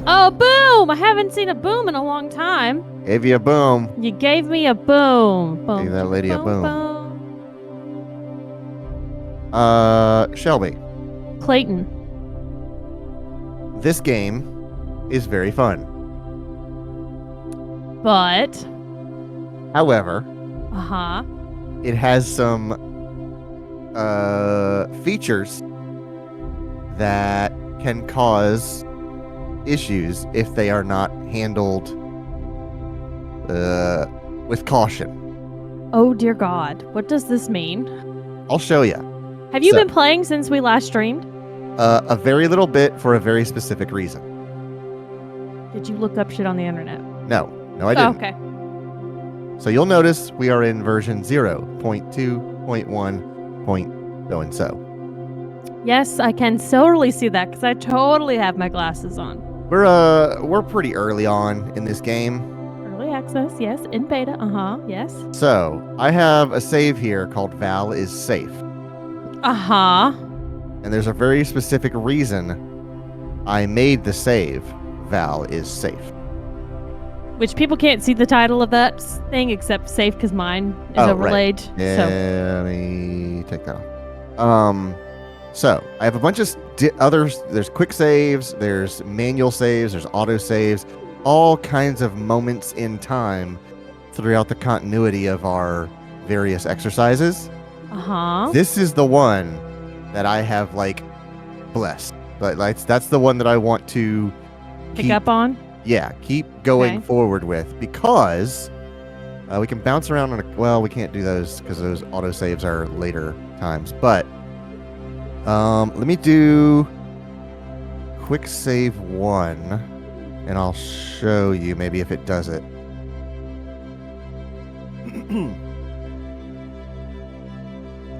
Oh, boom! I haven't seen a boom in a long time. Gave you a boom. You gave me a boom. Boom. Gave that lady a boom. Shelby. Clayton. This game is very fun. But. However. Uh-huh. It has some features that can cause issues if they are not handled with caution. Oh dear God, what does this mean? I'll show you. Have you been playing since we last streamed? A very little bit for a very specific reason. Did you look up shit on the internet? No, I didn't. Oh, okay. So you'll notice we are in version 0.2.1. So and so. Yes, I can totally see that because I totally have my glasses on. We're pretty early on in this game. Early access, yes. In beta, yes. So I have a save here called Val is safe. And there's a very specific reason I made the save Val is safe. Which people can't see the title of that thing except safe because mine is overlaid. Right. Yeah, let me take that off. So I have a bunch of others. There's quick saves, there's manual saves, there's auto saves, all kinds of moments in time throughout the continuity of our various exercises. This is the one that I have blessed. But that's the one that I want to pick up on. Yeah, keep going forward with because we can bounce around on well, we can't do those because those auto saves are later times. But let me do quick save 1 and I'll show you maybe if it does it.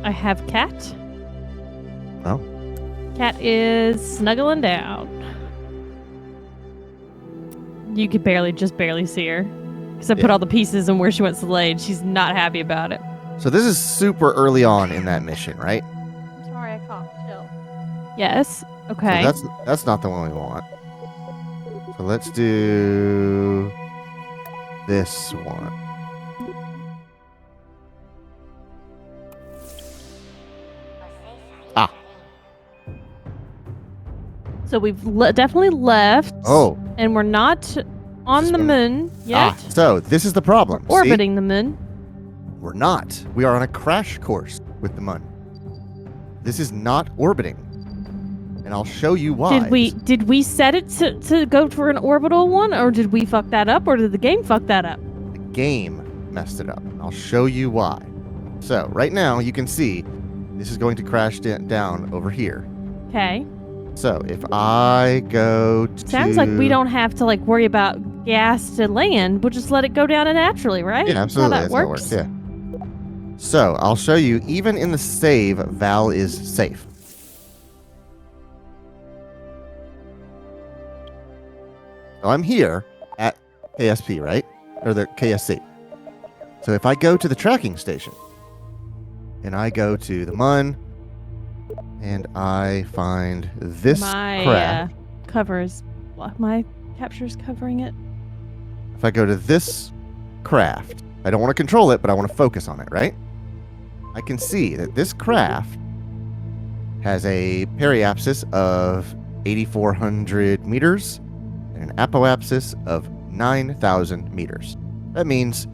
I have Cat. Oh. Cat is snuggling down. You could just barely see her. Because I put all the pieces in where she wants to lay, and she's not happy about it. So this is super early on in that mission, right? Sorry, I coughed. Chill. Yes. Okay. So that's not the one we want. So let's do this one. Ah. So we've definitely left. Oh. And we're not on the moon yet. So this is the problem. Orbiting the moon. We're not. We are on a crash course with the moon. This is not orbiting. And I'll show you why. Did we set it to go for an orbital one, or did we fuck that up, or did the game fuck that up? The game messed it up. I'll show you why. So right now you can see this is going to crash down over here. Okay. So if I go to... Sounds like we don't have to worry about gas to land. We'll just let it go down naturally, right? Yeah, absolutely. That's how that works. Yeah. So I'll show you, even in the save, Val is safe. So I'm here at KSP, right? Or the KSC. So if I go to the tracking station, and I go to the MUN, and I find this craft. My capture's covering it. If I go to this craft, I don't want to control it, but I want to focus on it, right? I can see that this craft has a periapsis of 8,400 meters and an apoapsis of 9,000 meters. That means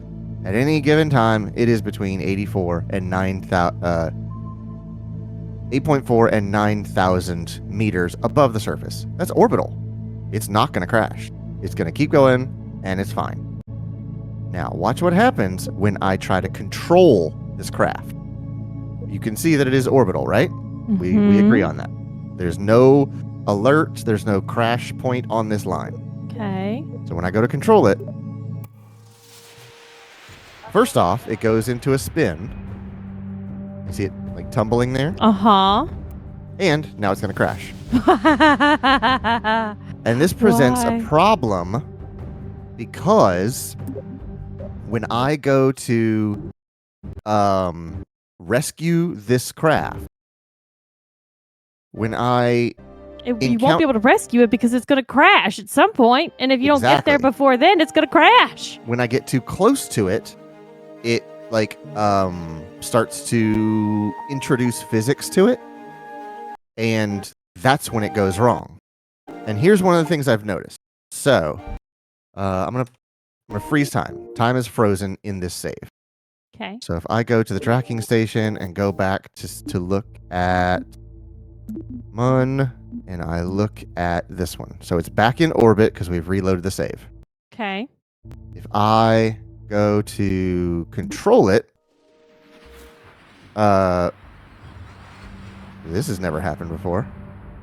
at any given time, it is between 8.4 and 9,000 meters above the surface. That's orbital. It's not going to crash. It's going to keep going, and it's fine. Now, watch what happens when I try to control this craft. You can see that it is orbital, right? Mm-hmm. We agree on that. There's no alert. There's no crash point on this line. Okay. So when I go to control it, first off, it goes into a spin. You see it tumbling there? And now it's going to crash. And this presents a problem because when I go to rescue this craft, when I You won't be able to rescue it because it's going to crash at some point. And if you don't get there before then, it's going to crash. When I get too close to it, it starts to introduce physics to it. And that's when it goes wrong. And here's one of the things I've noticed. So I'm gonna freeze time. Time is frozen in this save. Okay. So if I go to the tracking station and go back to look at Mun, and I look at this one. So it's back in orbit because we've reloaded the save. Okay. If I go to control it, this has never happened before.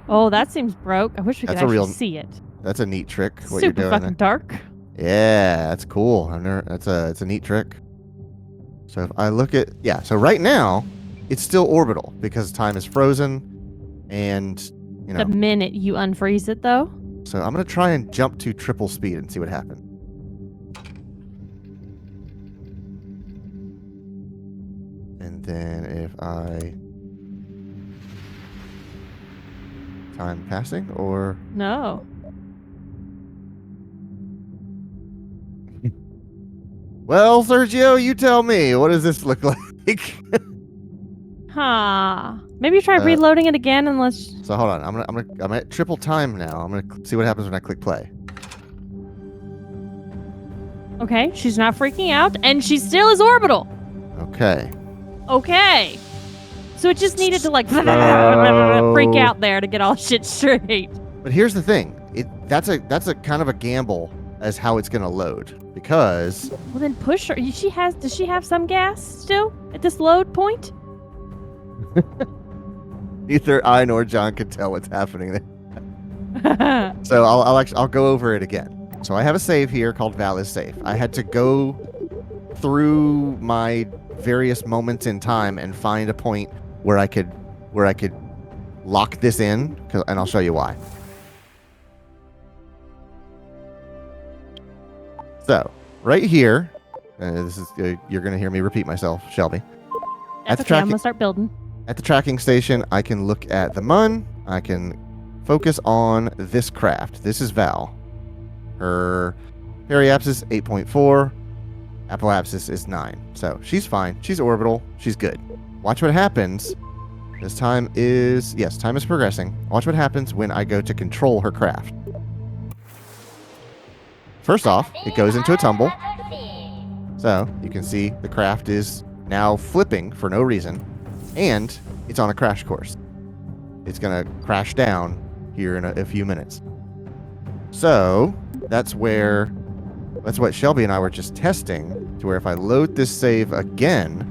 Oh, that seems broke. I wish we could actually see it. That's a neat trick. What Super you're doing fucking there. dark. Yeah, that's cool. It's a neat trick. So if I look at so right now it's still orbital because time is frozen, and the minute you unfreeze it though. So I'm gonna try and jump to triple speed and see what happens. And then if I time passing or no. Well, Sergio, you tell me. What does this look like? Maybe try reloading it again and let's. So hold on. I'm at triple time now. I'm gonna see what happens when I click play. Okay, she's not freaking out, and she still is orbital. Okay. Okay. So it just needed to freak out there to get all shit straight. But here's the thing. That's a kind of a gamble as how it's gonna load. Because well, then push her. Does she have some gas still at this load point? Neither I nor John can tell what's happening there. So I'll go over it again. So I have a save here called Val is safe. I had to go through my various moments in time and find a point where I could lock this in, and I'll show you why. So, right here, this is you're going to hear me repeat myself, Shelby. That's okay, I'm going to start building. At the tracking station, I can look at the Mun. I can focus on this craft. This is Val. Her periapsis 8.4. Apoapsis is 9. So, she's fine. She's orbital. She's good. Watch what happens. Time is progressing. Watch what happens when I go to control her craft. First off, it goes into a tumble. So you can see the craft is now flipping for no reason, and it's on a crash course. It's going to crash down here in a few minutes. So that's what Shelby and I were just testing, to where if I load this save again,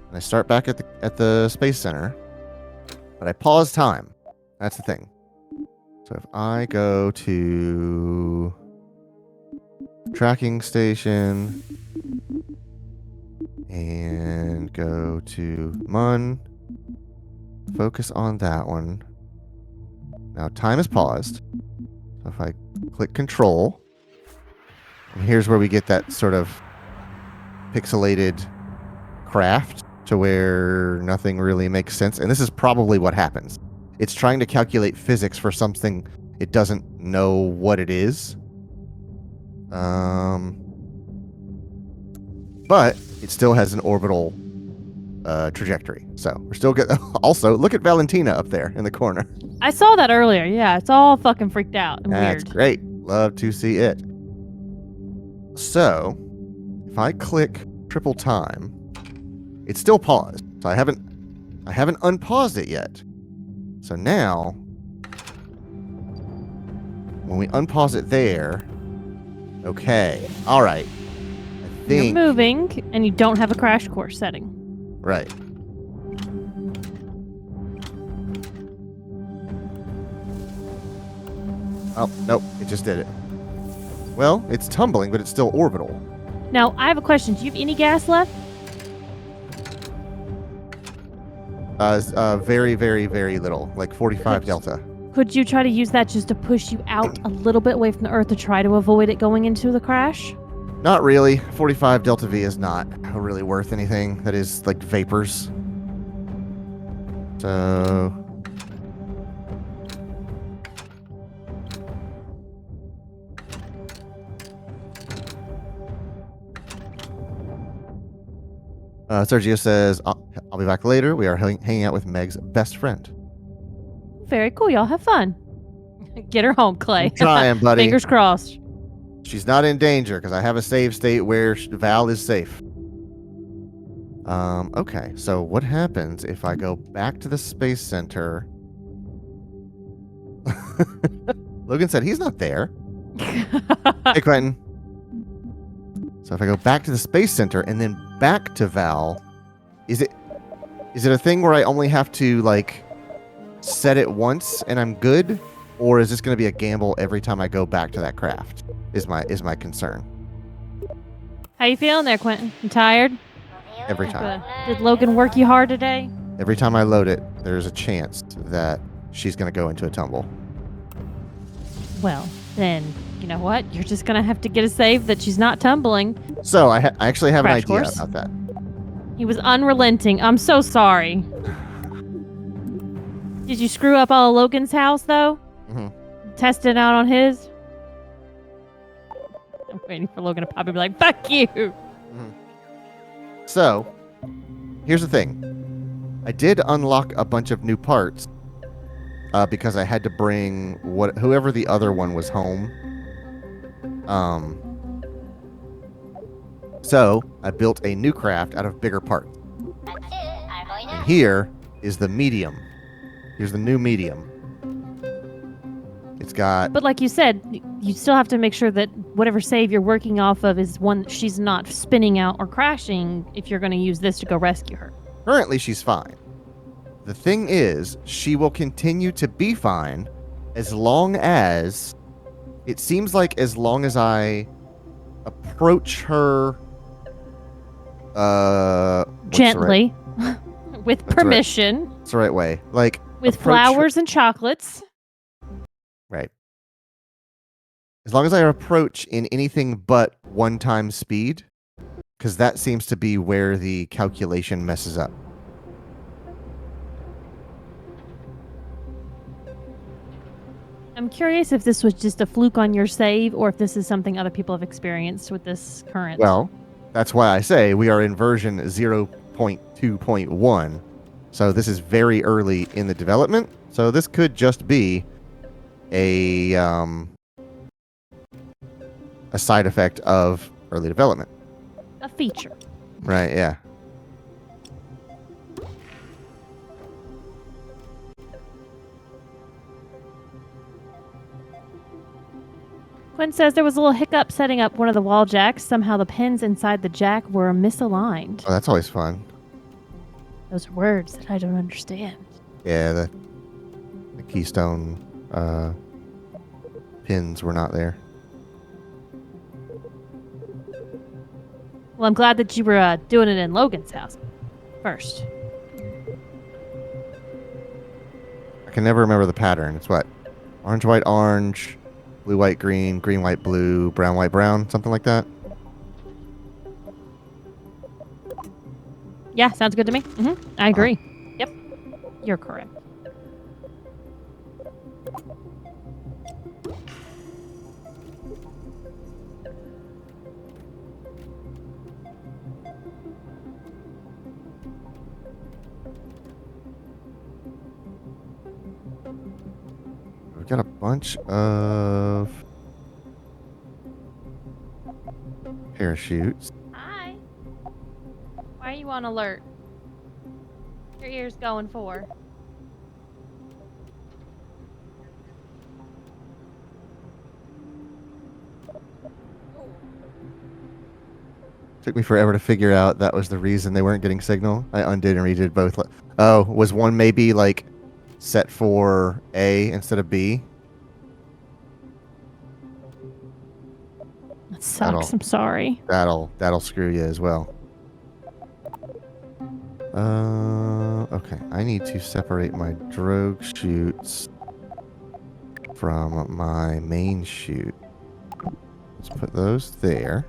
and I start back at the Space Center, but I pause time. That's the thing. So if I go to tracking station and go to Mun, focus on that one. Now time is paused. So if I click control, and here's where we get that sort of pixelated craft to where nothing really makes sense. And this is probably what happens. It's trying to calculate physics for something it doesn't know what it is. But it still has an orbital trajectory. So we're still good. Also, look at Valentina up there in the corner. I saw that earlier. Yeah, it's all fucking freaked out and That's weird. Great. Love to see it. So if I click triple time, it's still paused. So I haven't unpaused it yet. So now, when we unpause it there, okay, all right. I think you're moving, and you don't have a crash course setting. Right. Oh, nope, it just did it. Well, it's tumbling, but it's still orbital. Now, I have a question. Do you have any gas left? Very, very, very little, like 45 delta. Could you try to use that just to push you out a little bit away from the Earth to try to avoid it going into the crash? Not really. 45 delta V is not really worth anything. That is like vapors. So Sergio says, I'll be back later. We are hanging out with Meg's best friend. Very cool. Y'all have fun. Get her home, Clay. I'm trying, buddy. Fingers crossed. She's not in danger because I have a save state where Val is safe. Okay, so what happens if I go back to the Space Center? Logan said he's not there. Hey, Quentin. So if I go back to the Space Center and then back to Val, is it a thing where I only have to, like, set it once and I'm good? Or is this going to be a gamble every time I go back to that craft? Is my concern. How you feeling there, Quentin? You tired? Every time. Did Logan work you hard today? Every time I load it, there's a chance that she's going to go into a tumble. Well, then, you know what? You're just going to have to get a save that she's not tumbling. So I actually have an Crash idea course? about that. He was unrelenting. I'm so sorry. Did you screw up all of Logan's house, though? Mm-hmm. Test it out on his? I'm waiting for Logan to pop and be like, fuck you! Mm-hmm. So, here's the thing. I did unlock a bunch of new parts because I had to bring whoever the other one was home. So, I built a new craft out of bigger parts. And here is the medium. Here's the new medium. It's got... But like you said, you still have to make sure that whatever save you're working off of is one that she's not spinning out or crashing if you're going to use this to go rescue her. Currently, she's fine. The thing is, she will continue to be fine as long as... It seems like as long as I approach her... Gently. With permission. Right. That's the right way. Like... With flowers and chocolates. Right. As long as I approach in anything but 1x speed, because that seems to be where the calculation messes up. I'm curious if this was just a fluke on your save or if this is something other people have experienced with this current. Well, that's why I say we are in version 0.2.1. So this is very early in the development. So this could just be a side effect of early development. A feature. Right, yeah. Quinn says there was a little hiccup setting up one of the wall jacks. Somehow the pins inside the jack were misaligned. Oh, that's always fun. Those are words that I don't understand. Yeah, the keystone pins were not there. Well, I'm glad that you were doing it in Logan's house first. I can never remember the pattern. It's what? Orange, white, orange, blue, white, green, green, white, blue, brown, white, brown, something like that. Yeah, sounds good to me. I agree. Yep, you're correct. We've got a bunch of parachutes. Hi. Why are you on alert? Your ears going for? Took me forever to figure out that was the reason they weren't getting signal. I undid and redid both. Oh, was one maybe like set for A instead of B? That sucks. I'm sorry. That'll screw you as well. Okay. I need to separate my drogue chutes from my main chute. Let's put those there.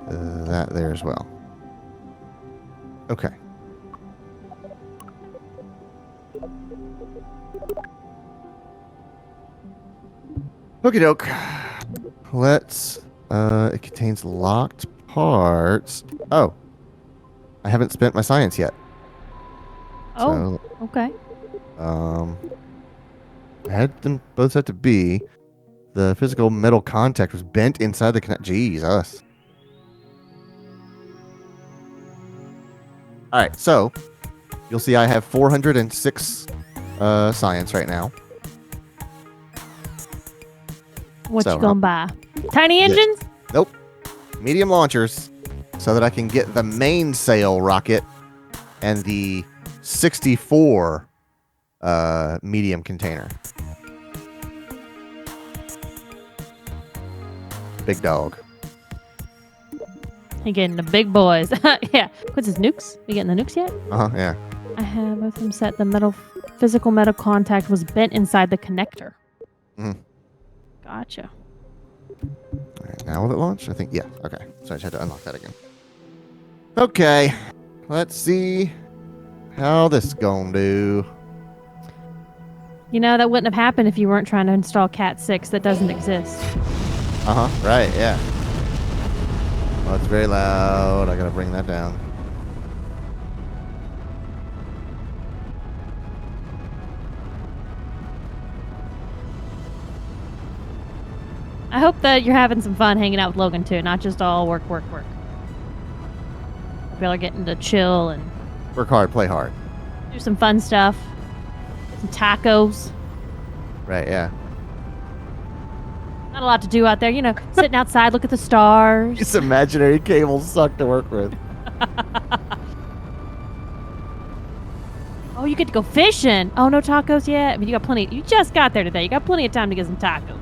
That there as well. Okay. Okie doke. Let's It contains locked parts. Oh, I haven't spent my science yet. Oh, So, okay. I had them both set to B. The physical metal contact was bent inside the connect. Jesus. All right, so you'll see I have 406 science right now. What So, you gonna buy? Tiny yes. engines? Nope. Medium launchers so that I can get the mainsail rocket and the 64 medium container. Big dog. You getting the big boys? Yeah. What's his nukes? You getting the nukes yet? Yeah. I have both of them set. The physical metal contact was bent inside the connector. Mhm. Gotcha. All right, now will it launch? I think, yeah. Okay. So I just had to unlock that again. Okay. Let's see how this gonna do. You know, that wouldn't have happened if you weren't trying to install Cat 6 that doesn't exist. Right, yeah. Oh, it's very loud. I gotta bring that down. I hope that you're having some fun hanging out with Logan too, not just all work, work, work. Y'all are getting to chill and Work hard, play hard. do some fun stuff. Some tacos. Right, yeah. Not a lot to do out there, you know, sitting outside, look at the stars. These imaginary cables suck to work with. Oh, you get to go fishing. Oh, no tacos yet? I mean, you got plenty. You just got there today. You got plenty of time to get some tacos.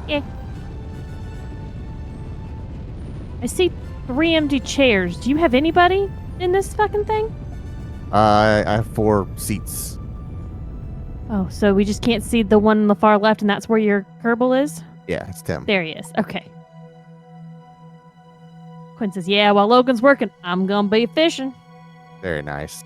Okay. I see 3 empty chairs. Do you have anybody in this fucking thing? I have 4 seats. Oh, so we just can't see the one on the far left, and that's where your Kerbal is? Yeah, it's Tim. There he is. Okay. Quinn says, yeah, while Logan's working, I'm gonna be fishing. Very nice.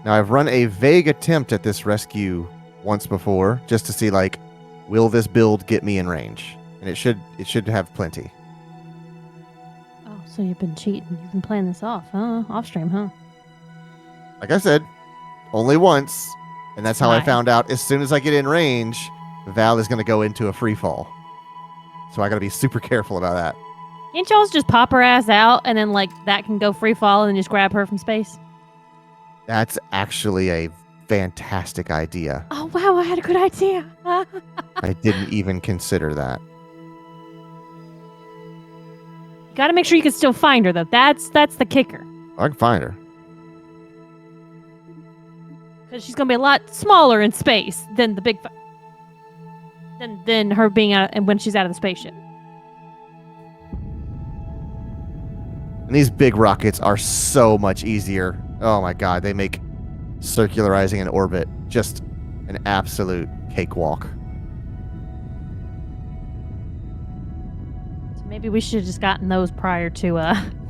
Now, I've run a vague attempt at this rescue once before, just to see, like, will this build get me in range? And it should have plenty. Oh, so you've been cheating. You've been playing this off, huh? Off stream, huh? Like I said, only once, and that's how I Right. found out. As soon as I get in range, Val is going to go into a free fall. So I got to be super careful about that. Can't y'all just pop her ass out and then, like, that can go free fall and then just grab her from space? That's actually a fantastic idea. Oh, wow, I had a good idea. I didn't even consider that. You gotta make sure you can still find her, though. That's the kicker. I can find her. Because she's gonna be a lot smaller in space than the big... than her being out... and when she's out of the spaceship. And these big rockets are so much easier. Oh my god, they make circularizing an orbit just an absolute cakewalk. So maybe we should have just gotten those prior to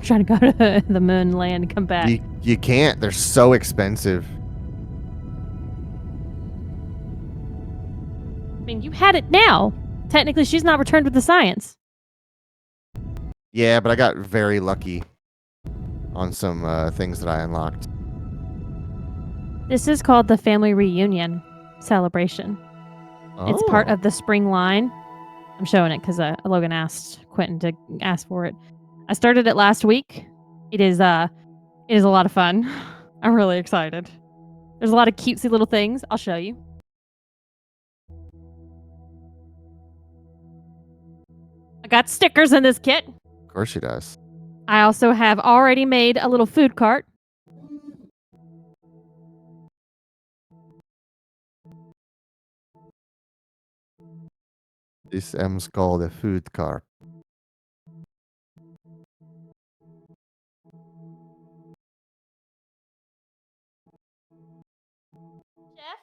trying to go to the moon, land, and come back. You can't. They're so expensive. I mean, you had it now. Technically, she's not returned with the science. Yeah, but I got very lucky on some things that I unlocked. This is called the family reunion celebration. It's part of the spring line. I'm showing it because Logan asked Quentin to ask for it. I started it last week. It is a lot of fun. I'm really excited. There's a lot of cutesy little things. I'll show you. I got stickers in this kit. Of course she does. I also have already made a little food cart. This is called a food cart. Chef?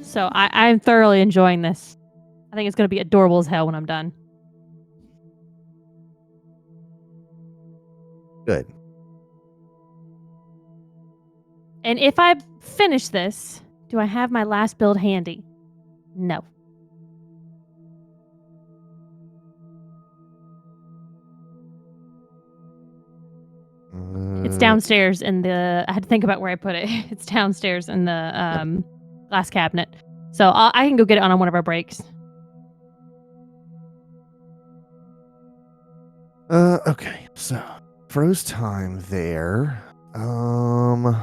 So I'm thoroughly enjoying this. I think it's going to be adorable as hell when I'm done. Good. And if I finish this, do I have my last build handy? No. It's downstairs in the... I had to think about where I put it. It's downstairs in the glass cabinet. So I can go get it on one of our breaks. Okay. So, froze time there. And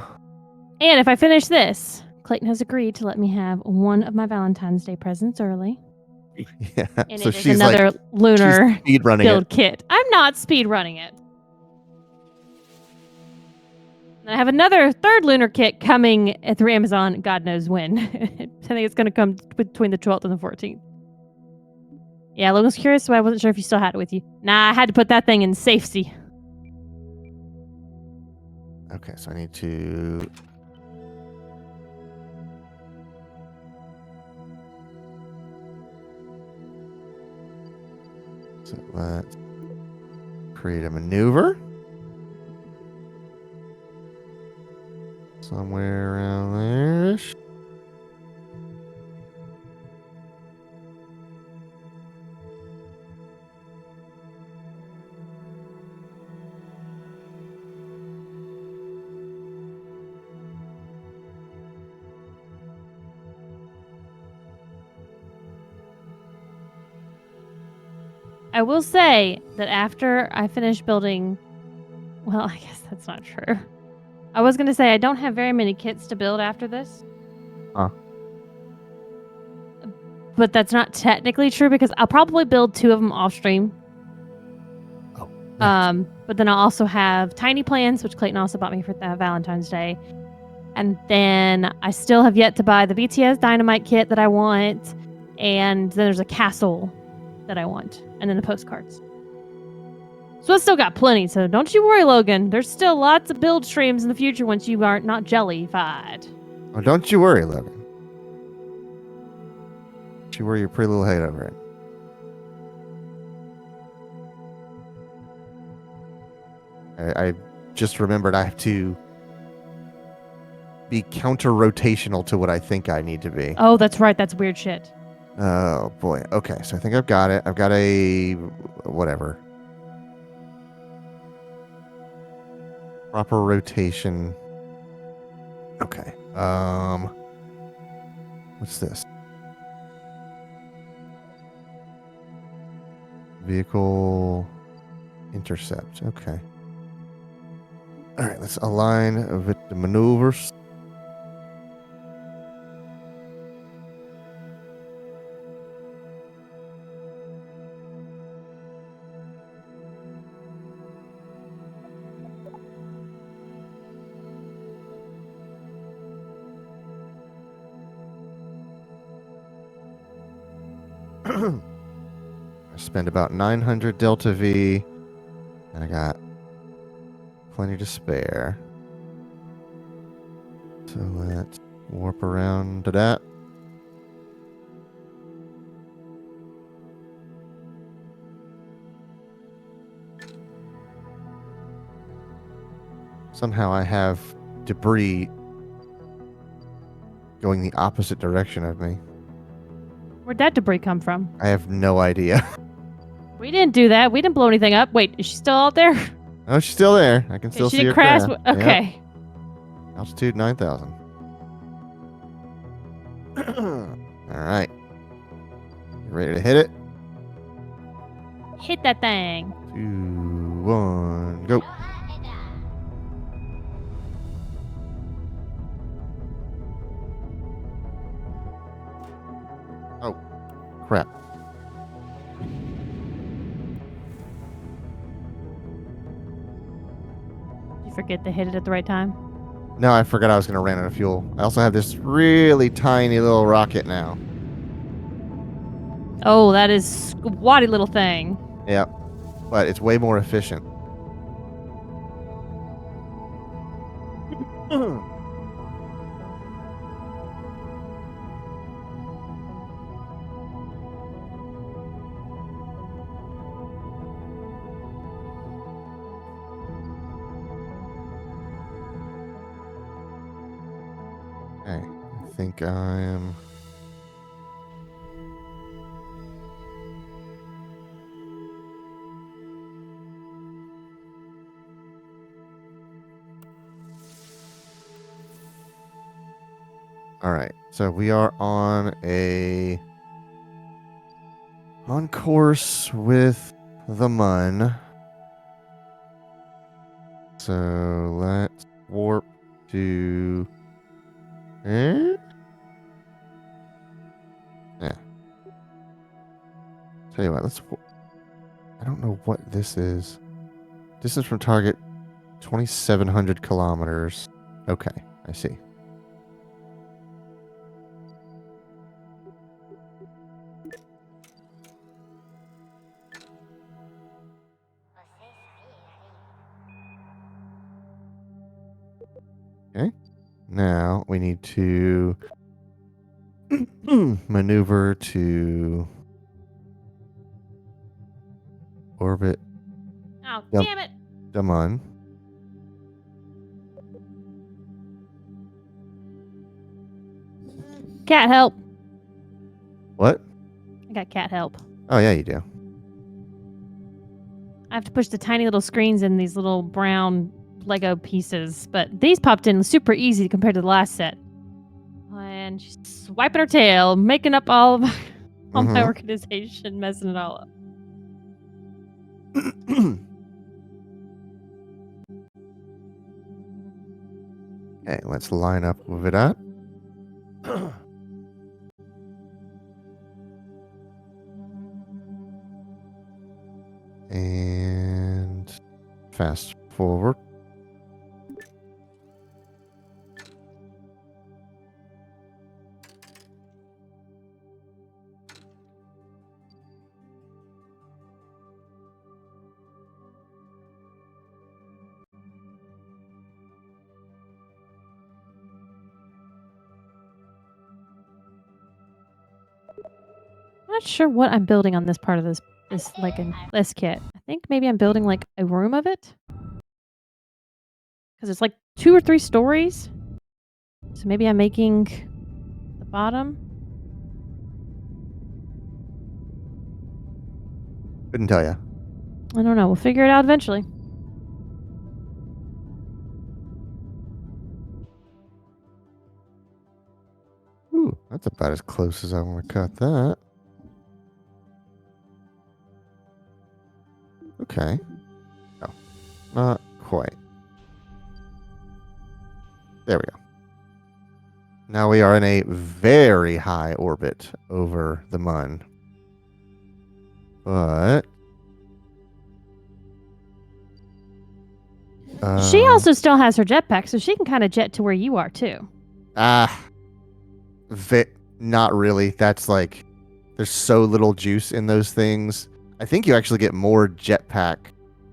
if I finish this, Clayton has agreed to let me have one of my Valentine's Day presents early. Yeah. And So it is she's another lunar speed running build it. kit. I'm not speed running it. And I have another third lunar kit coming through Amazon, God knows when. I think it's going to come between the 12th and the 14th. Yeah, Logan's curious, so I wasn't sure if you still had it with you. Nah, I had to put that thing in safety. Okay, so I need to... So let's create a maneuver. Somewhere around there-ish. I will say that after I finish building... Well, I guess that's not true. I was going to say I don't have very many kits to build after this. Huh. But that's not technically true because I'll probably build 2 of them off stream. Oh. Nice. But then I'll also have tiny plans, which Clayton also bought me for Valentine's Day. And then I still have yet to buy the BTS Dynamite kit that I want. And then there's a castle that I want. And then the postcards. So I still got plenty. So don't you worry, Logan. There's still lots of build streams in the future once you aren't not jellified. Oh, don't you worry, Logan. Don't you worry your pretty little head over it. I just remembered I have to be counter-rotational to what I think I need to be. Oh, that's right. That's weird shit. Oh, boy. Okay, so I think I've got it. I've got a... whatever. Proper rotation. Okay. What's this? Vehicle intercept. Okay. All right, let's align with the maneuvers. I spent about 900 Delta V, and I got plenty to spare. So let's warp around to that. Somehow I have debris going the opposite direction of me. Where'd that debris come from? I have no idea. We didn't do that. We didn't blow anything up. Wait, is she still out there? Oh, she's still there. I can still She see her didn't crash. craft. Okay. Yep. Altitude 9,000. All right. You ready to hit it? Hit that thing. 2, 1, go. Oh, crap. You forget to hit it at the right time. No, I forgot I was going to run out of fuel. I also have this really tiny little rocket now. Oh, that is squatty little thing. Yep. But it's way more efficient. Okay, I think I am. All right, so we are on course with the Mun. So let's warp to. Yeah. Tell you what, I don't know what this is. Distance from target 2,700 kilometers. Okay, I see. Okay. Now we need to maneuver to orbit Oh, Yep. damn it. Daman. Cat help. What? I got cat help. Oh, yeah, you do. I have to push the tiny little screens in these little brown Lego pieces, but these popped in super easy compared to the last set. And she's swiping her tail, making up all my organization, messing it all up. Okay, let's line up with that. And fast forward. I'm not sure what I'm building on this part of this this kit. I think maybe I'm building like a room of it. Because it's like 2 or 3 stories. So maybe I'm making the bottom. Couldn't tell you. I don't know. We'll figure it out eventually. Ooh, that's about as close as I want to cut that. Okay. No, not quite. There we go. Now we are in a very high orbit over the Mun. But She also still has her jetpack, so she can kind of jet to where you are too. Not really. That's like there's so little juice in those things. I think you actually get more jetpack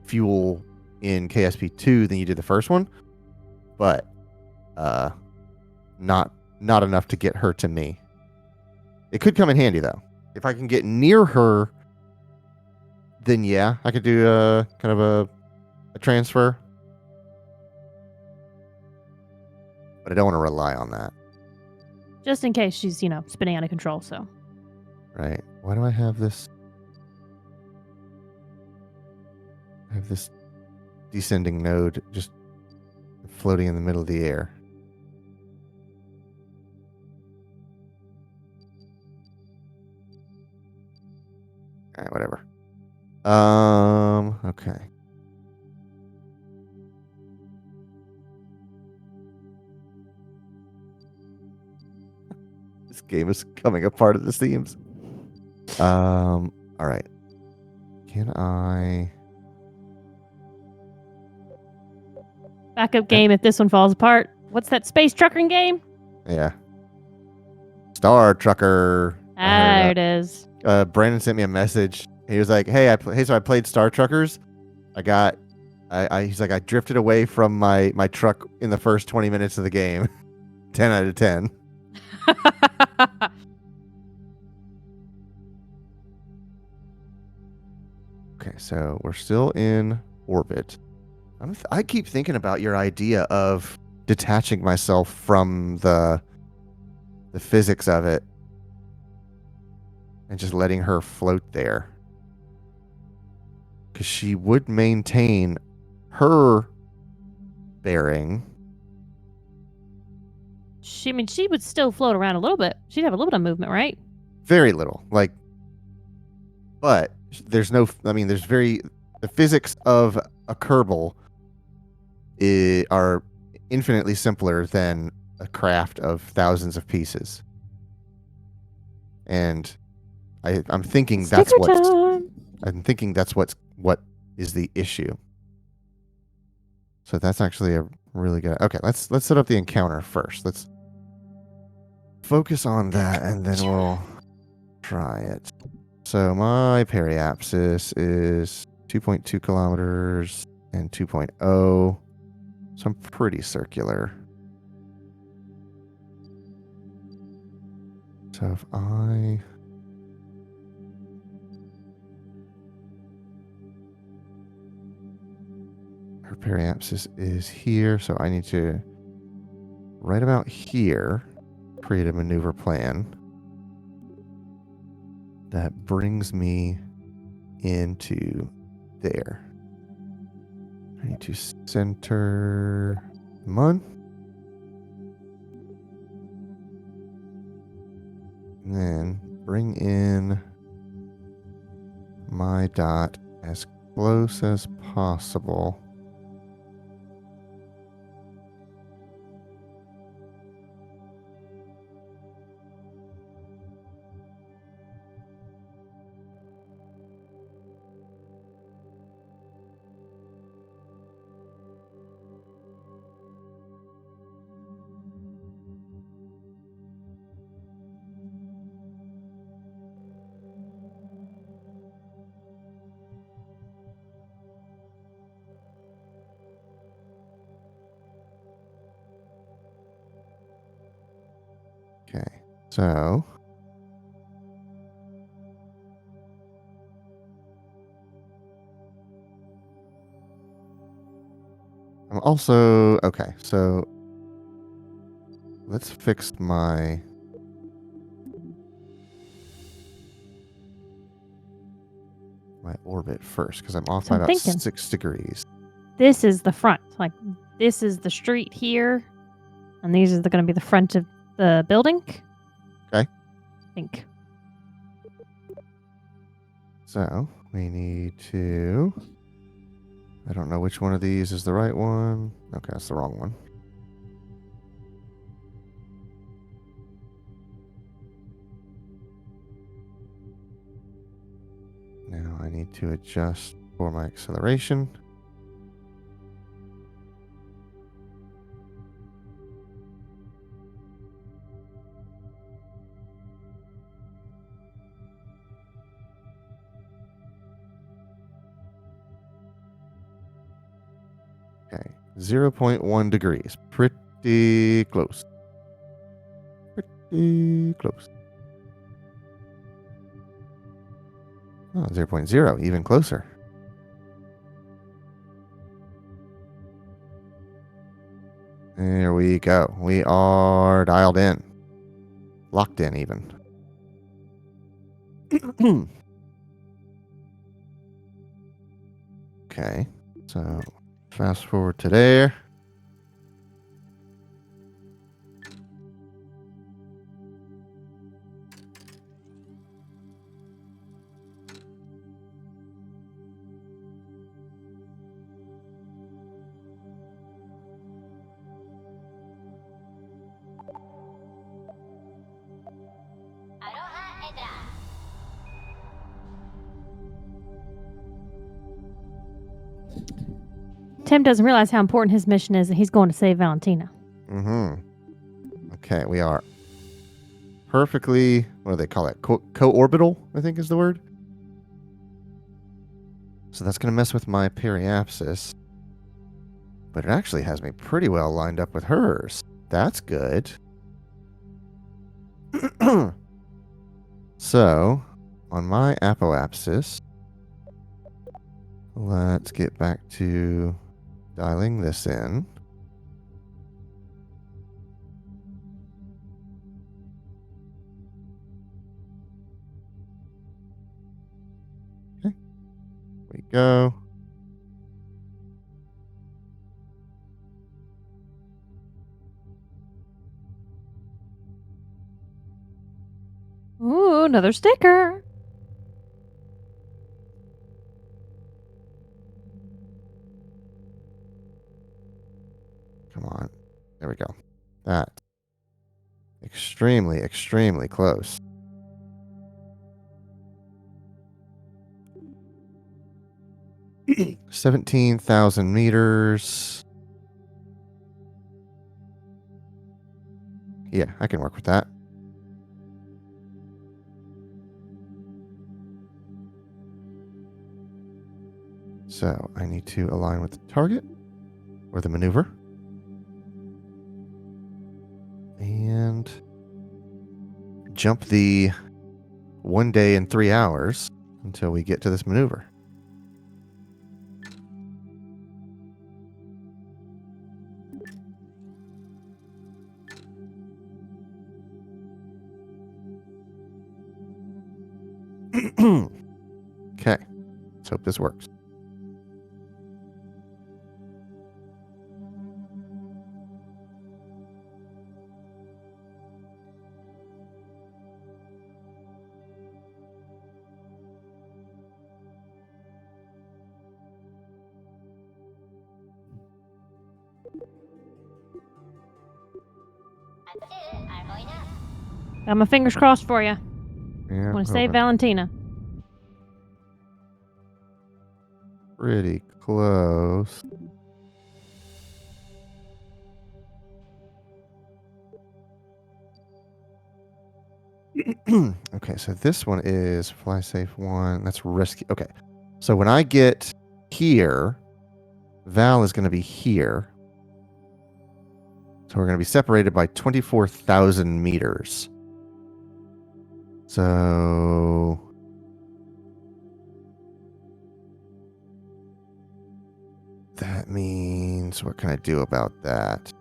fuel in KSP2 than you did the first one, but not enough to get her to me. It could come in handy though. If I can get near her, then yeah, I could do a kind of a transfer. But I don't want to rely on that. Just in case she's, spinning out of control, so. Right. Why do I have this? I have this descending node just floating in the middle of the air. All right, whatever. Okay. This game is coming apart at the seams. All right. Can I? Backup game if this one falls apart. What's that space trucking game? Yeah. Star Trucker. There it is. Brandon sent me a message. He was like, "Hey, so I played Star Truckers. He's like, I drifted away from my truck in the first 20 minutes of the game. 10 out of 10. Okay, so we're still in orbit. I keep thinking about your idea of detaching myself from the physics of it and just letting her float there. Because she would maintain her bearing. She would still float around a little bit. She'd have a little bit of movement, right? Very little. But there's no, the physics of a Kerbal are infinitely simpler than a craft of thousands of pieces. And I'm thinking that's what is the issue. So that's actually a really good. Okay, let's set up the encounter first. Let's focus on that, and then we'll try it. So my periapsis is 2.2 kilometers and 2.0. So I'm pretty circular. So if her periapsis is here, so I need to, right about here, create a maneuver plan that brings me into there. I need to center Mun. And then bring in my dot as close as possible. Okay, so I'm also okay. So let's fix my orbit first because I'm off by about 6 degrees. This is the front. Like, this is the street here, and these are going to be the front of the building. Okay. I think. So we need to. I don't know which one of these is the right one. Okay, that's the wrong one. Now I need to adjust for my acceleration. Okay, 0.1 degrees. Pretty close. Pretty close. Oh, 0.0, even closer. There we go. We are dialed in. Locked in, even. Okay, so fast forward to there. Tim doesn't realize how important his mission is, and he's going to save Valentina. Mm-hmm. Okay, we are perfectly, what do they call it? Co-orbital, I think is the word. So that's going to mess with my periapsis. But it actually has me pretty well lined up with hers. That's good. So, on my apoapsis, let's get back to dialing this in. Okay. We go. Ooh, another sticker. Come on. There we go. That. Extremely, extremely close. $17,000 meters. Yeah, I can work with that. So I need to align with the target or the maneuver. And jump the 1 day and 3 hours until we get to this maneuver. Okay, let's hope this works. Got my fingers crossed for you. Yeah, Want to save hoping. Valentina. Pretty close. Okay, so this one is fly safe 1. That's risky. Okay, so when I get here, Val is going to be here. So we're going to be separated by 24,000 meters. So that means, what can I do about that?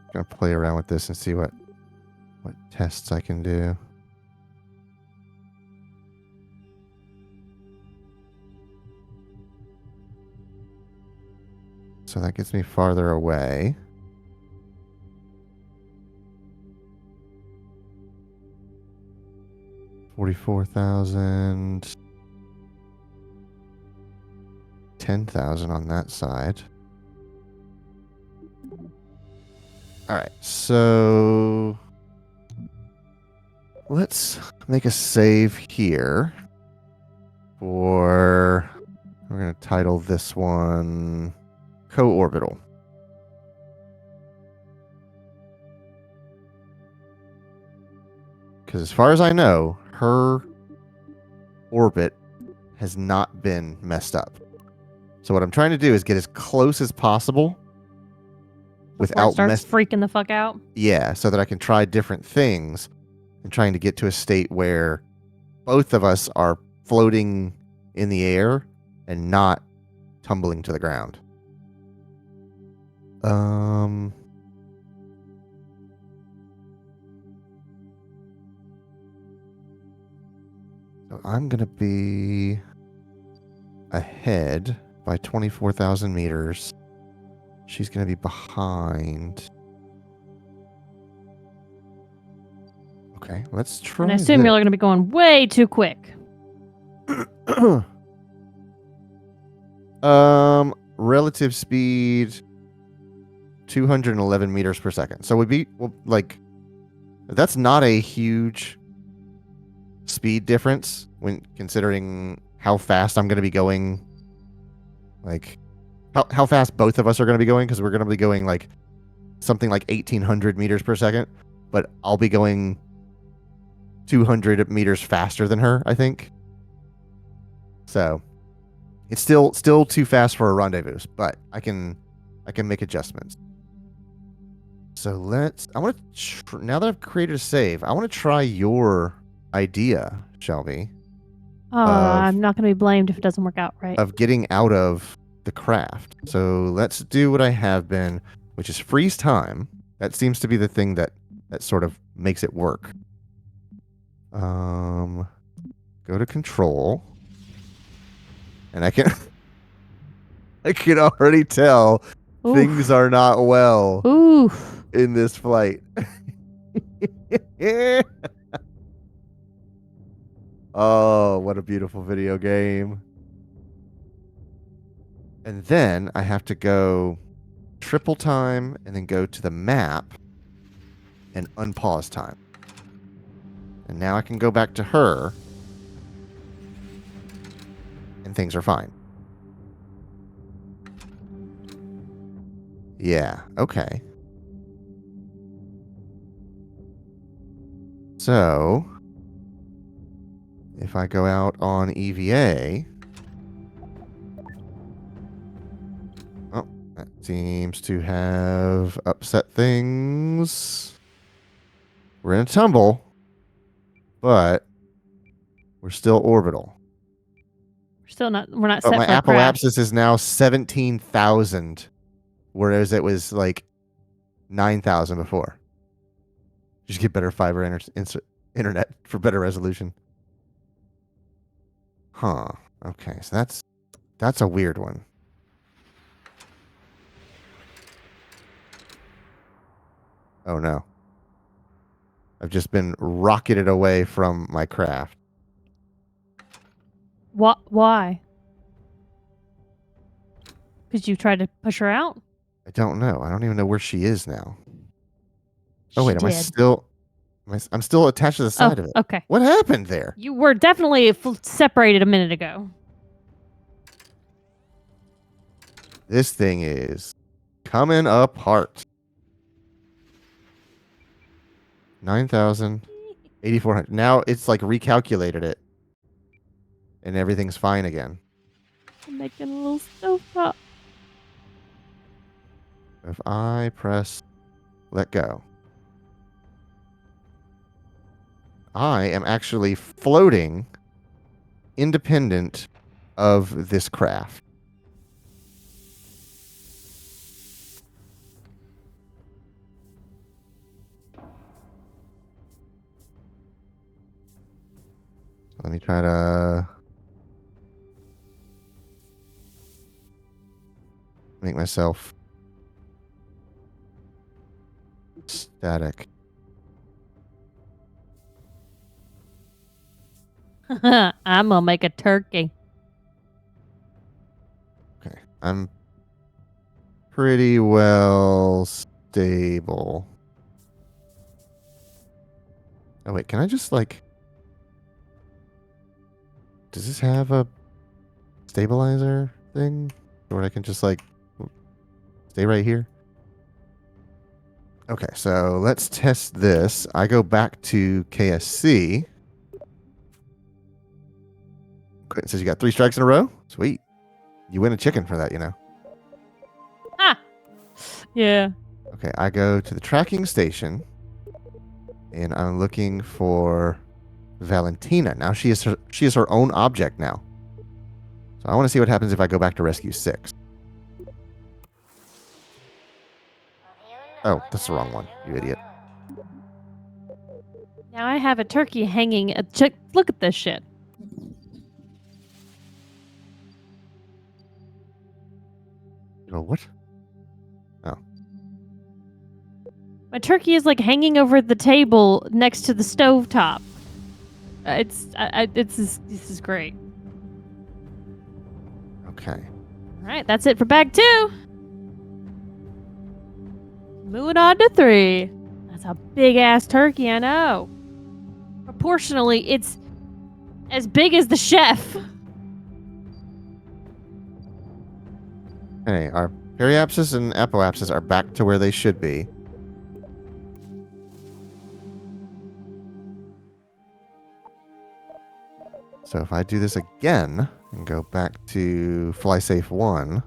I'm going to play around with this and see what tests I can do. So that gets me farther away. $44,000. 10,000 on that side. All right, so let's make a save here for, we're going to title this one Co-Orbital. Because as far as I know, her orbit has not been messed up. So what I'm trying to do is get as close as possible Before it starts freaking the fuck out. Yeah, so that I can try different things and trying to get to a state where both of us are floating in the air and not tumbling to the ground. So I'm going to be ahead by 24,000 meters. She's going to be behind. Okay, let's try. And I assume you're going to be going way too quick. Relative speed 211 meters per second. So we'd be, well, like, that's not a huge speed difference when considering how fast I'm going to be going. Like, how fast both of us are going to be going, because we're going to be going like something like 1,800 meters per second, but I'll be going 200 meters faster than her, I think. So it's still too fast for a rendezvous, but I can make adjustments. So I want to now that I've created a save, I want to try your idea, Shelby. Oh, I'm not going to be blamed if it doesn't work out right. Of getting out of the craft. So let's do what I have been, which is freeze time. That seems to be the thing that sort of makes it work. Go to control. And I can already tell Oof. Things are not well Oof. in this flight. Oh, what a beautiful video game. And then I have to go triple time and then go to the map and unpause time. And now I can go back to her and things are fine. Yeah, okay. So, if I go out on EVA... Oh, that seems to have upset things. We're in a tumble, but we're still orbital. We're not But set my for a crash. apoapsis is now 17,000, whereas it was like 9,000 before. Just get better fiber internet for better resolution. Huh. Okay, so that's a weird one. Oh no. I've just been rocketed away from my craft. Why? Because you tried to push her out? I don't know. I don't even know where she is now. Oh She wait, did. I'm still attached to the side of it. Okay. What happened there? You were definitely separated a minute ago. This thing is coming apart. 9,000, 8,400. Now it's like recalculated it. And everything's fine again. I'm making a little stovetop. If I press let go, I am actually floating independent of this craft. Let me try to make myself static. I'm gonna make a turkey. Okay. I'm pretty well stable. Oh wait, can I just like... Does this have a stabilizer thing? Where I can just like stay right here? Okay, so let's test this. I go back to KSC. Quentin says you got 3 strikes in a row? Sweet. You win a chicken for that, you know. Ah! Yeah. Okay, I go to the tracking station. And I'm looking for Valentina. Now she is her own object now. So I want to see what happens if I go back to Rescue 6. Oh, that's the wrong one, you idiot. Now I have a turkey hanging. Look at this shit. Oh, what? Oh. My turkey is like hanging over the table next to the stovetop. This is great. Okay. All right, that's it for bag 2. Moving on to 3. That's a big ass turkey, I know. Proportionally, it's As big as the chef. Okay, our periapsis and apoapsis are back to where they should be. So if I do this again and go back to fly safe 1.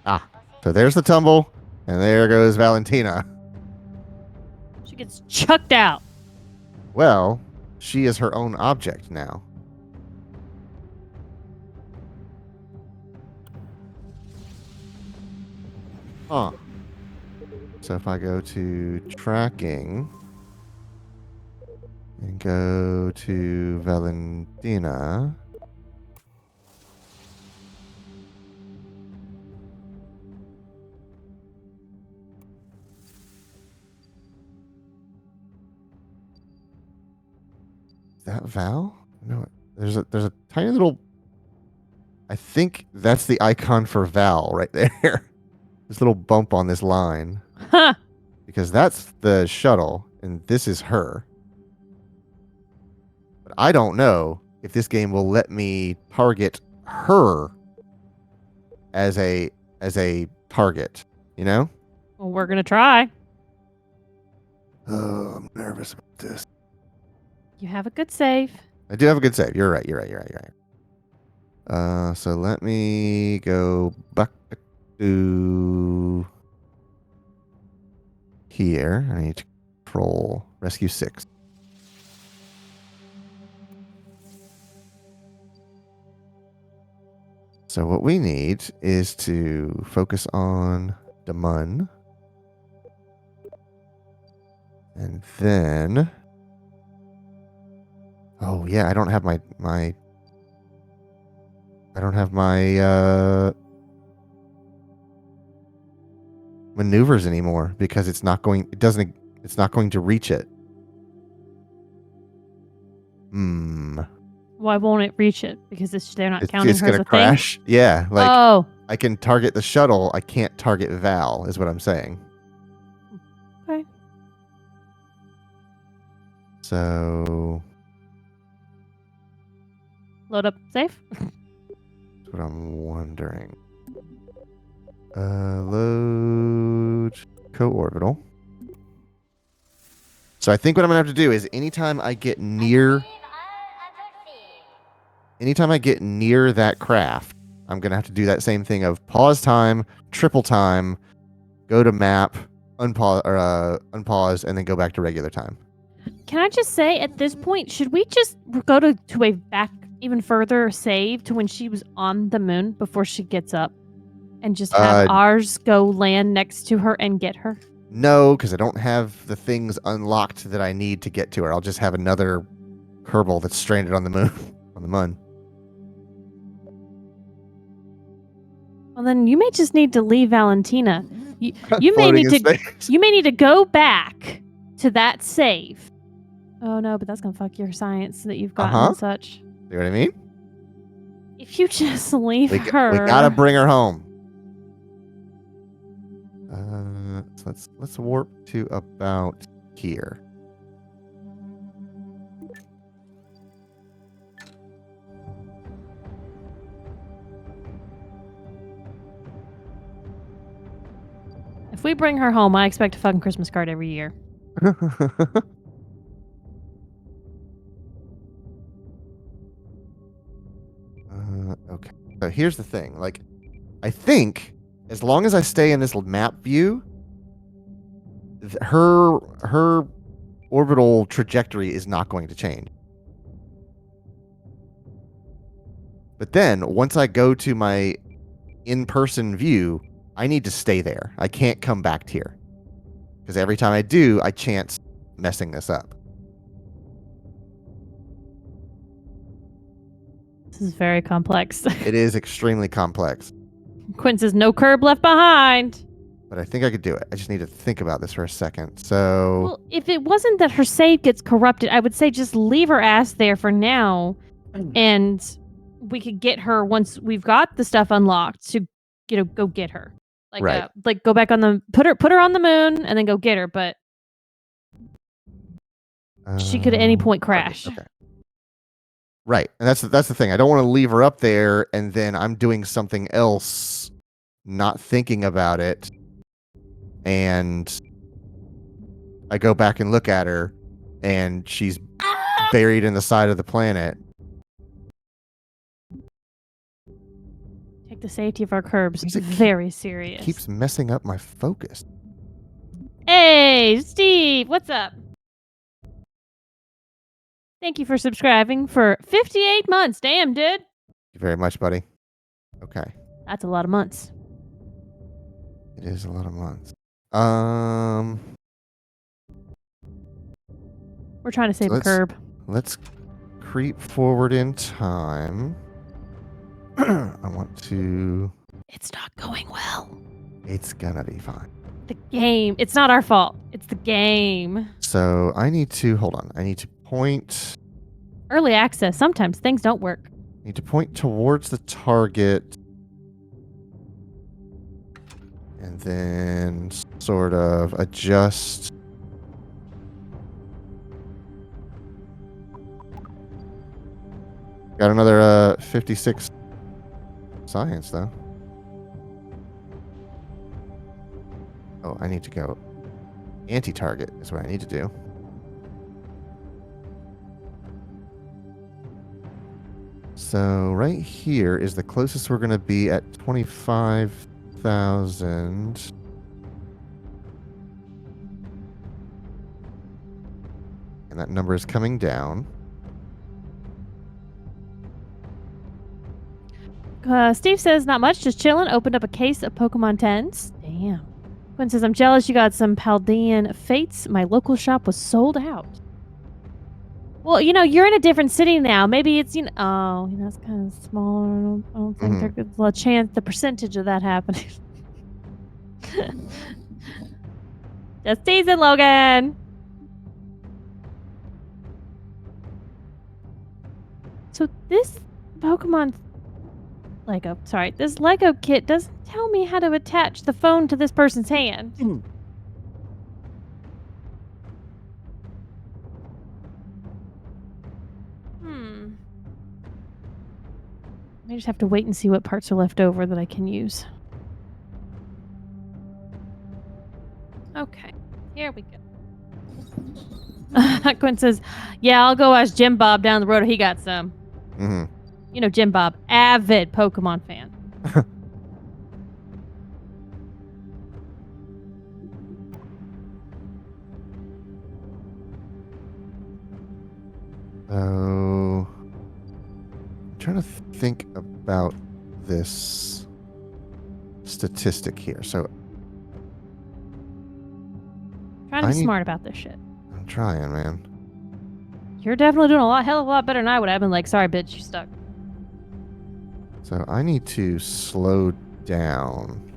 Ah, so there's the tumble, and there goes Valentina. She gets chucked out. Well, she is her own object now. Huh. So if I go to tracking and go to Valentina. Is that Val? No, there's a tiny little. I think that's the icon for Val right there. This little bump on this line. Huh. Because that's the shuttle, and this is her. But I don't know if this game will let me target her as a target. You know? Well, we're gonna try. Oh, I'm nervous about this. You have a good save. I do have a good save. You're right. So let me go back to here. I need to control rescue 6. So what we need is to focus on Damun. And then... Oh, yeah, I don't have my maneuvers anymore because it's not going to reach it. Why won't it reach it? Because they're not counting it's her as gonna a crash. thing? Yeah, like Oh. I can target the shuttle. I can't target Val, is what I'm saying. Okay. So Load up safe. that's what I'm wondering. Load co-orbital. So I think what I'm gonna have to do is anytime I get near that craft, I'm gonna have to do that same thing of pause time, triple time, go to map, unpause, and then go back to regular time. Can I just say, at this point, should we just go to a back even further save to when she was on the moon before she gets up, and just have ours go land next to her and get her? No, because I don't have the things unlocked that I need to get to her. I'll just have another Kerbal that's stranded on the moon. On the moon. Well, then you may just need to leave Valentina. You may need to go back to that save. Oh no, but that's gonna fuck your science that you've gotten and such. See what I mean? If you just leave her, we gotta bring her home. So let's warp to about here. If we bring her home, I expect a fucking Christmas card every year. Okay. So here's the thing. Like, I think as long as I stay in this map view, her orbital trajectory is not going to change. But then once I go to my in-person view, I need to stay there. I can't come back here. Because every time I do, I chance messing this up. This is very complex. It is extremely complex. Quinn says, no curb left behind. But I think I could do it. I just need to think about this for a second. So... Well, if it wasn't that her save gets corrupted, I would say just leave her ass there for now. And we could get her once we've got the stuff unlocked to, go get her. Like, right. Go back on the... Put her on the moon and then go get her, but... She could at any point Target, crash. okay. Right, and that's the thing. I don't want to leave her up there, and then I'm doing something else, not thinking about it, and I go back and look at her, and she's buried in the side of the planet. Take the safety of our curbs Why does it very serious. keeps messing up my focus. Hey, Steve, what's up? Thank you for subscribing for 58 months. Damn, dude. Thank you very much, buddy. Okay. That's a lot of months. It is a lot of months. We're trying to save a curb. Let's creep forward in time. I want to... It's not going well. It's gonna be fine. The game. It's not our fault. It's the game. So I need to... Hold on. I need to point... Early access. Sometimes things don't work. I need to point towards the target. And then sort of adjust... Got another 56 science, though. Oh, I need to go anti-target is what I need to do. So right here is the closest we're going to be at 25,000. And that number is coming down. Steve says, not much, just chilling. Opened up a case of Pokemon 10s. Damn. Quinn says, I'm jealous you got some Paldean Fates. My local shop was sold out. Well, you're in a different city now. Maybe it's, it's kind of smaller. I don't think there's a chance, the percentage of that happening. Just teasing, Logan. So this Pokemon... this Lego kit doesn't tell me how to attach the phone to this person's hand. I just have to wait and see what parts are left over that I can use. Okay, here we go. Quinn says, yeah, I'll go ask Jim Bob down the road if he got some. Jim Bob, avid Pokemon fan. Oh, I'm trying to think about this statistic here. So Trying to be smart about this shit. I'm trying, man. You're definitely doing hell of a lot better than I would. I've been like, sorry, bitch, you're stuck. So I need to slow down.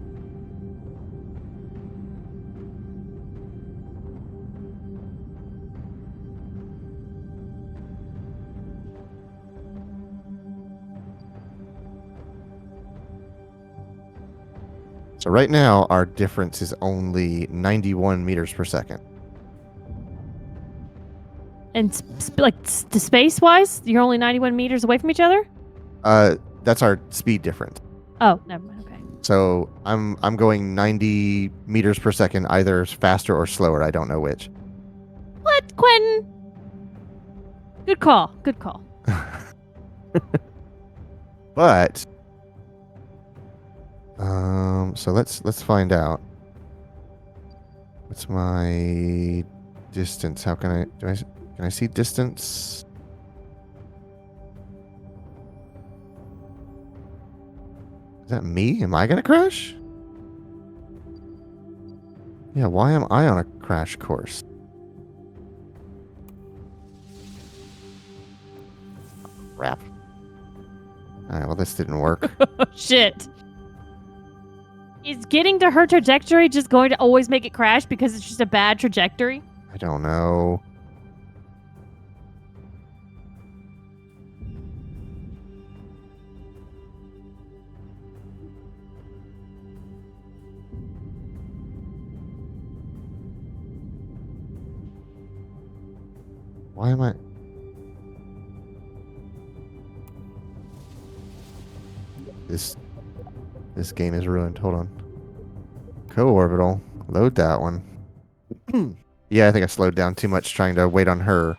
So right now, our difference is only 91 meters per second. And space-wise, you're only 91 meters away from each other? That's our speed difference. Oh, never mind. Okay. So I'm going 90 meters per second, either faster or slower. I don't know which. What, Quentin? Good call. Good call. But so let's find out. What's my distance? How can I see distance? Is that me? Am I gonna crash? Yeah, why am I on a crash course? Crap. Alright, well this didn't work. Shit. Is getting to her trajectory just going to always make it crash because it's just a bad trajectory? I don't know. Why am I? This game is ruined. Hold on. Co-orbital. Load that one. Yeah, I think I slowed down too much trying to wait on her,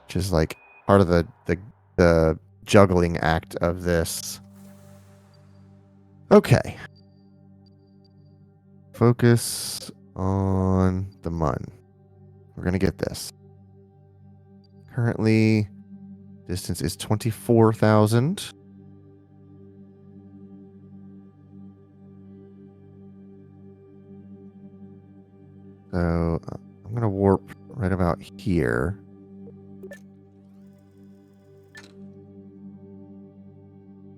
which is like part of the juggling act of this. Okay. Focus on the Mun. We're gonna get this. Currently, distance is 24,000. So I'm going to warp right about here.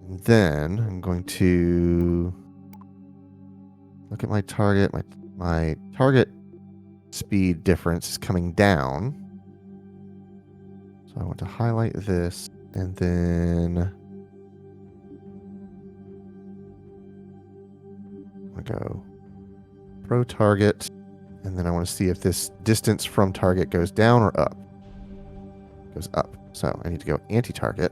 And then I'm going to look at my target. My target speed difference is coming down. So I want to highlight this and then I go pro target. And then I want to see if this distance from target goes down or up. It goes up. So I need to go anti-target.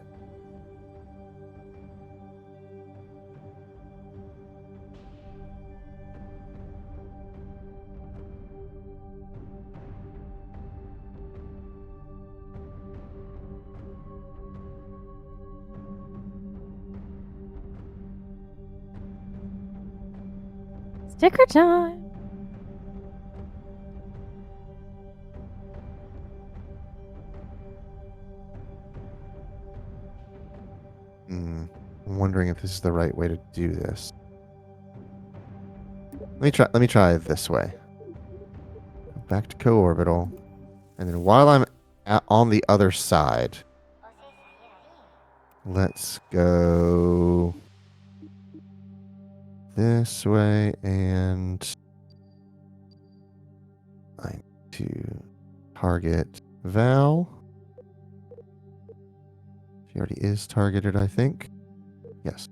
Sticker time. I'm wondering if this is the right way to do this. Let me try it this way. Back to co-orbital. And then while I'm on the other side, let's go this way, and I need to target Val. She already is targeted, I think. Yes.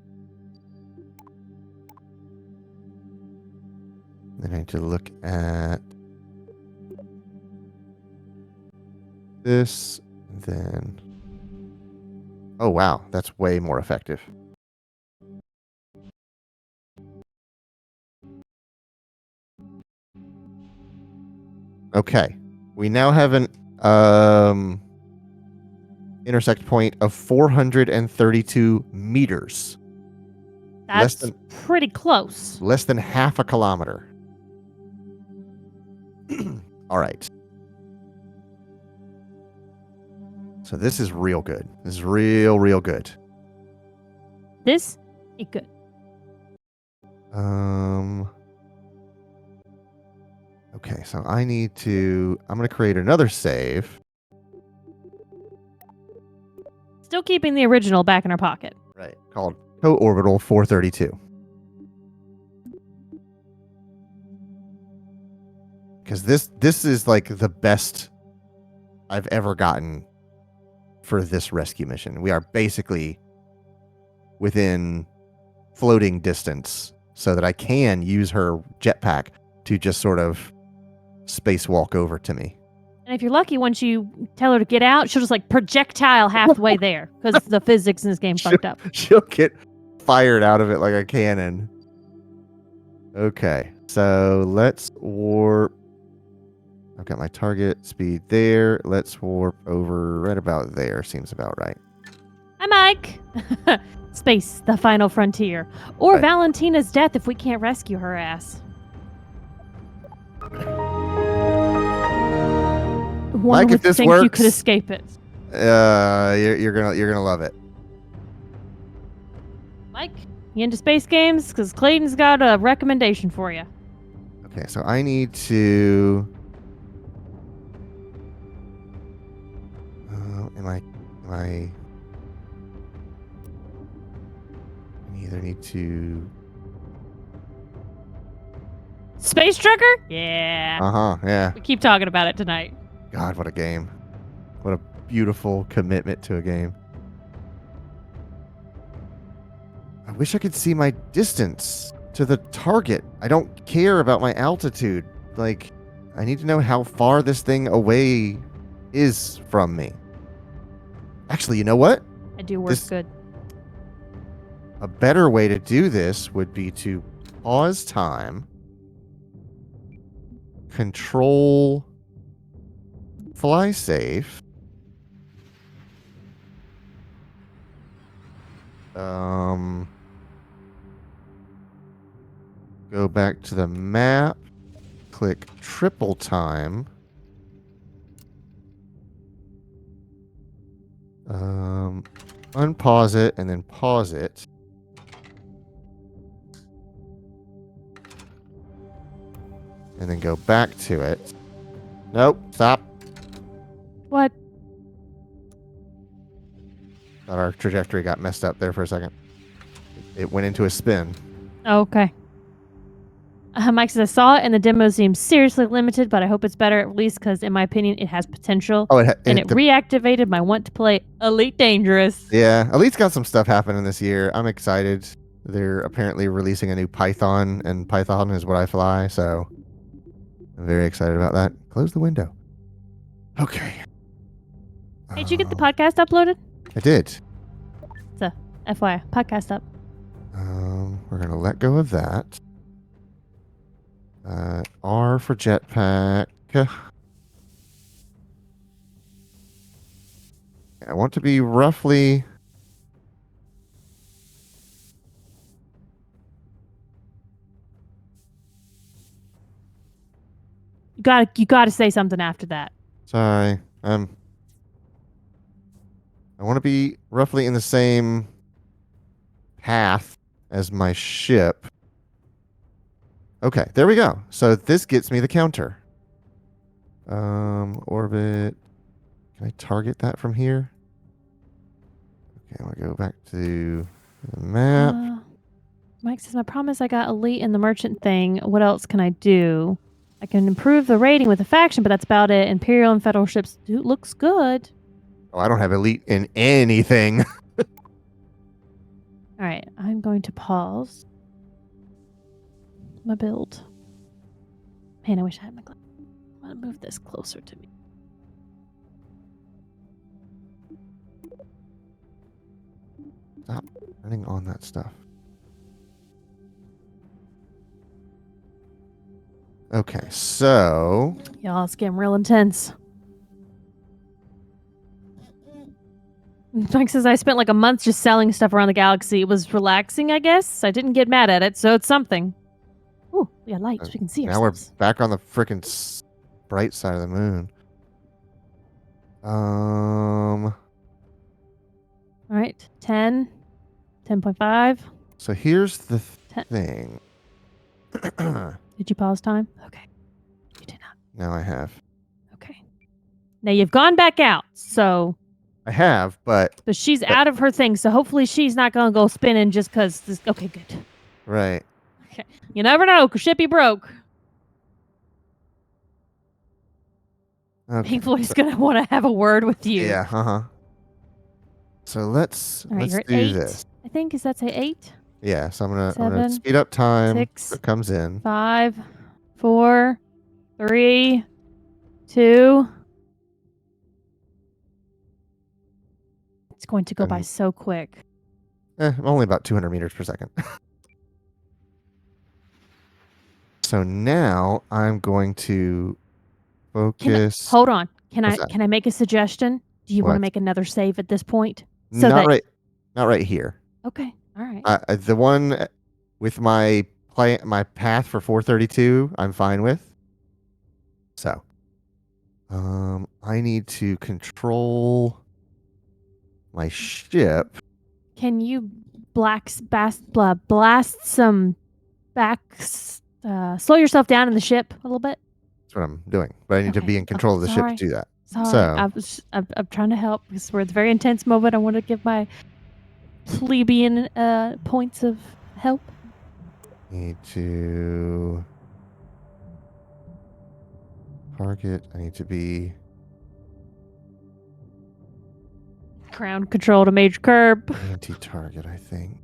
Then I need to look at this, then... Oh, wow. That's way more effective. Okay. We now have an intersect point of 432 meters. That's pretty close. Less than half a kilometer. All right. So this is real good. This is real good. This is good. Okay, so I'm going to create another save. Still keeping the original back in our pocket. Right. Called Co-Orbital 432. Because this is like the best I've ever gotten for this rescue mission. We are basically within floating distance so that I can use her jetpack to just sort of spacewalk over to me. And if you're lucky, once you tell her to get out, she'll just like projectile halfway there because the physics in this game fucked up. She'll get fired out of it like a cannon. Okay, so let's warp. I've got my target speed there. Let's warp over right about there. Seems about right. Hi, Mike. Space, the final frontier. Or Right. Valentina's death if we can't rescue her ass. One Mike, would if this think you works- could escape it. You're gonna love it. Mike, you into space games? Because Clayton's got a recommendation for you. Okay, so I need to. I either need to. Space Trucker? Yeah. Yeah. We keep talking about it tonight. God, what a game. What a beautiful commitment to a game. I wish I could see my distance to the target. I don't care about my altitude. Like, I need to know how far this thing away is from me. Actually, you know what? I do work good. A better way to do this would be to pause time, control fly safe. Go back to the map, click triple time. Unpause it and then pause it. And then go back to it. Nope, stop. What? Thought our trajectory got messed up there for a second. It went into a spin. Oh, okay. Mike says, I saw it and the demo seems seriously limited, but I hope it's better at least because, in my opinion, it has potential. Oh, it reactivated my want to play Elite Dangerous. Yeah, Elite's got some stuff happening this year. I'm excited. They're apparently releasing a new Python, and Python is what I fly, so I'm very excited about that. Close the window. Okay. Hey, did you get the podcast uploaded? I did. So, FYI, podcast up. We're going to let go of that. R for jetpack. I want to be roughly... You gotta say something after that. Sorry. I want to be roughly in the same path as my ship. Okay, there we go. So this gets me the counter. Orbit. Can I target that from here? Okay, I'll go back to the map. Mike says, my problem is I got Elite in the merchant thing. What else can I do? I can improve the rating with a faction, but that's about it. Imperial and Federal ships looks good. Oh, I don't have Elite in anything. All right, I'm going to pause my build. Man, I wish I had my glass. I'm going to move this closer to me. Stop running on that stuff. Okay, so... Y'all, it's getting real intense. Mike says, I spent like a month just selling stuff around the galaxy. It was relaxing, I guess. I didn't get mad at it, so it's something. Ooh, we got lights. We can see now ourselves. We're back on the freaking bright side of the moon. All right, 10, 10.5. So here's the thing. Did you pause time? Okay. You did not. Now I have. Okay. Now you've gone back out, so... I have, but she's out of her thing, so hopefully she's not going to go spinning just because this... Okay, good. Right. Okay. You never know, because shit be broke. Okay. Thankfully, he's going to want to have a word with you. Yeah, uh-huh. So let's you're at do 8, this. I think. Is that say 8? Yeah, so I'm gonna 7, speed up time. 6, It comes in. 5, 4, 3, 2. It's going to go by so quick. Only about 200 meters per second. So now I'm going to focus. Hold on. Can I make a suggestion? Do you want to make another save at this point? Not right here. Okay. All right. The one with my path for 432, I'm fine with. So, I need to control my ship. Can you blast some slow yourself down in the ship a little bit? That's what I'm doing, but I need to be in control of the ship to do that. Sorry, I'm trying to help because we're at a very intense moment. I want to give my plebeian points of help. Need to target. I need to be Crown control to Major Kerb. Anti-target, I think.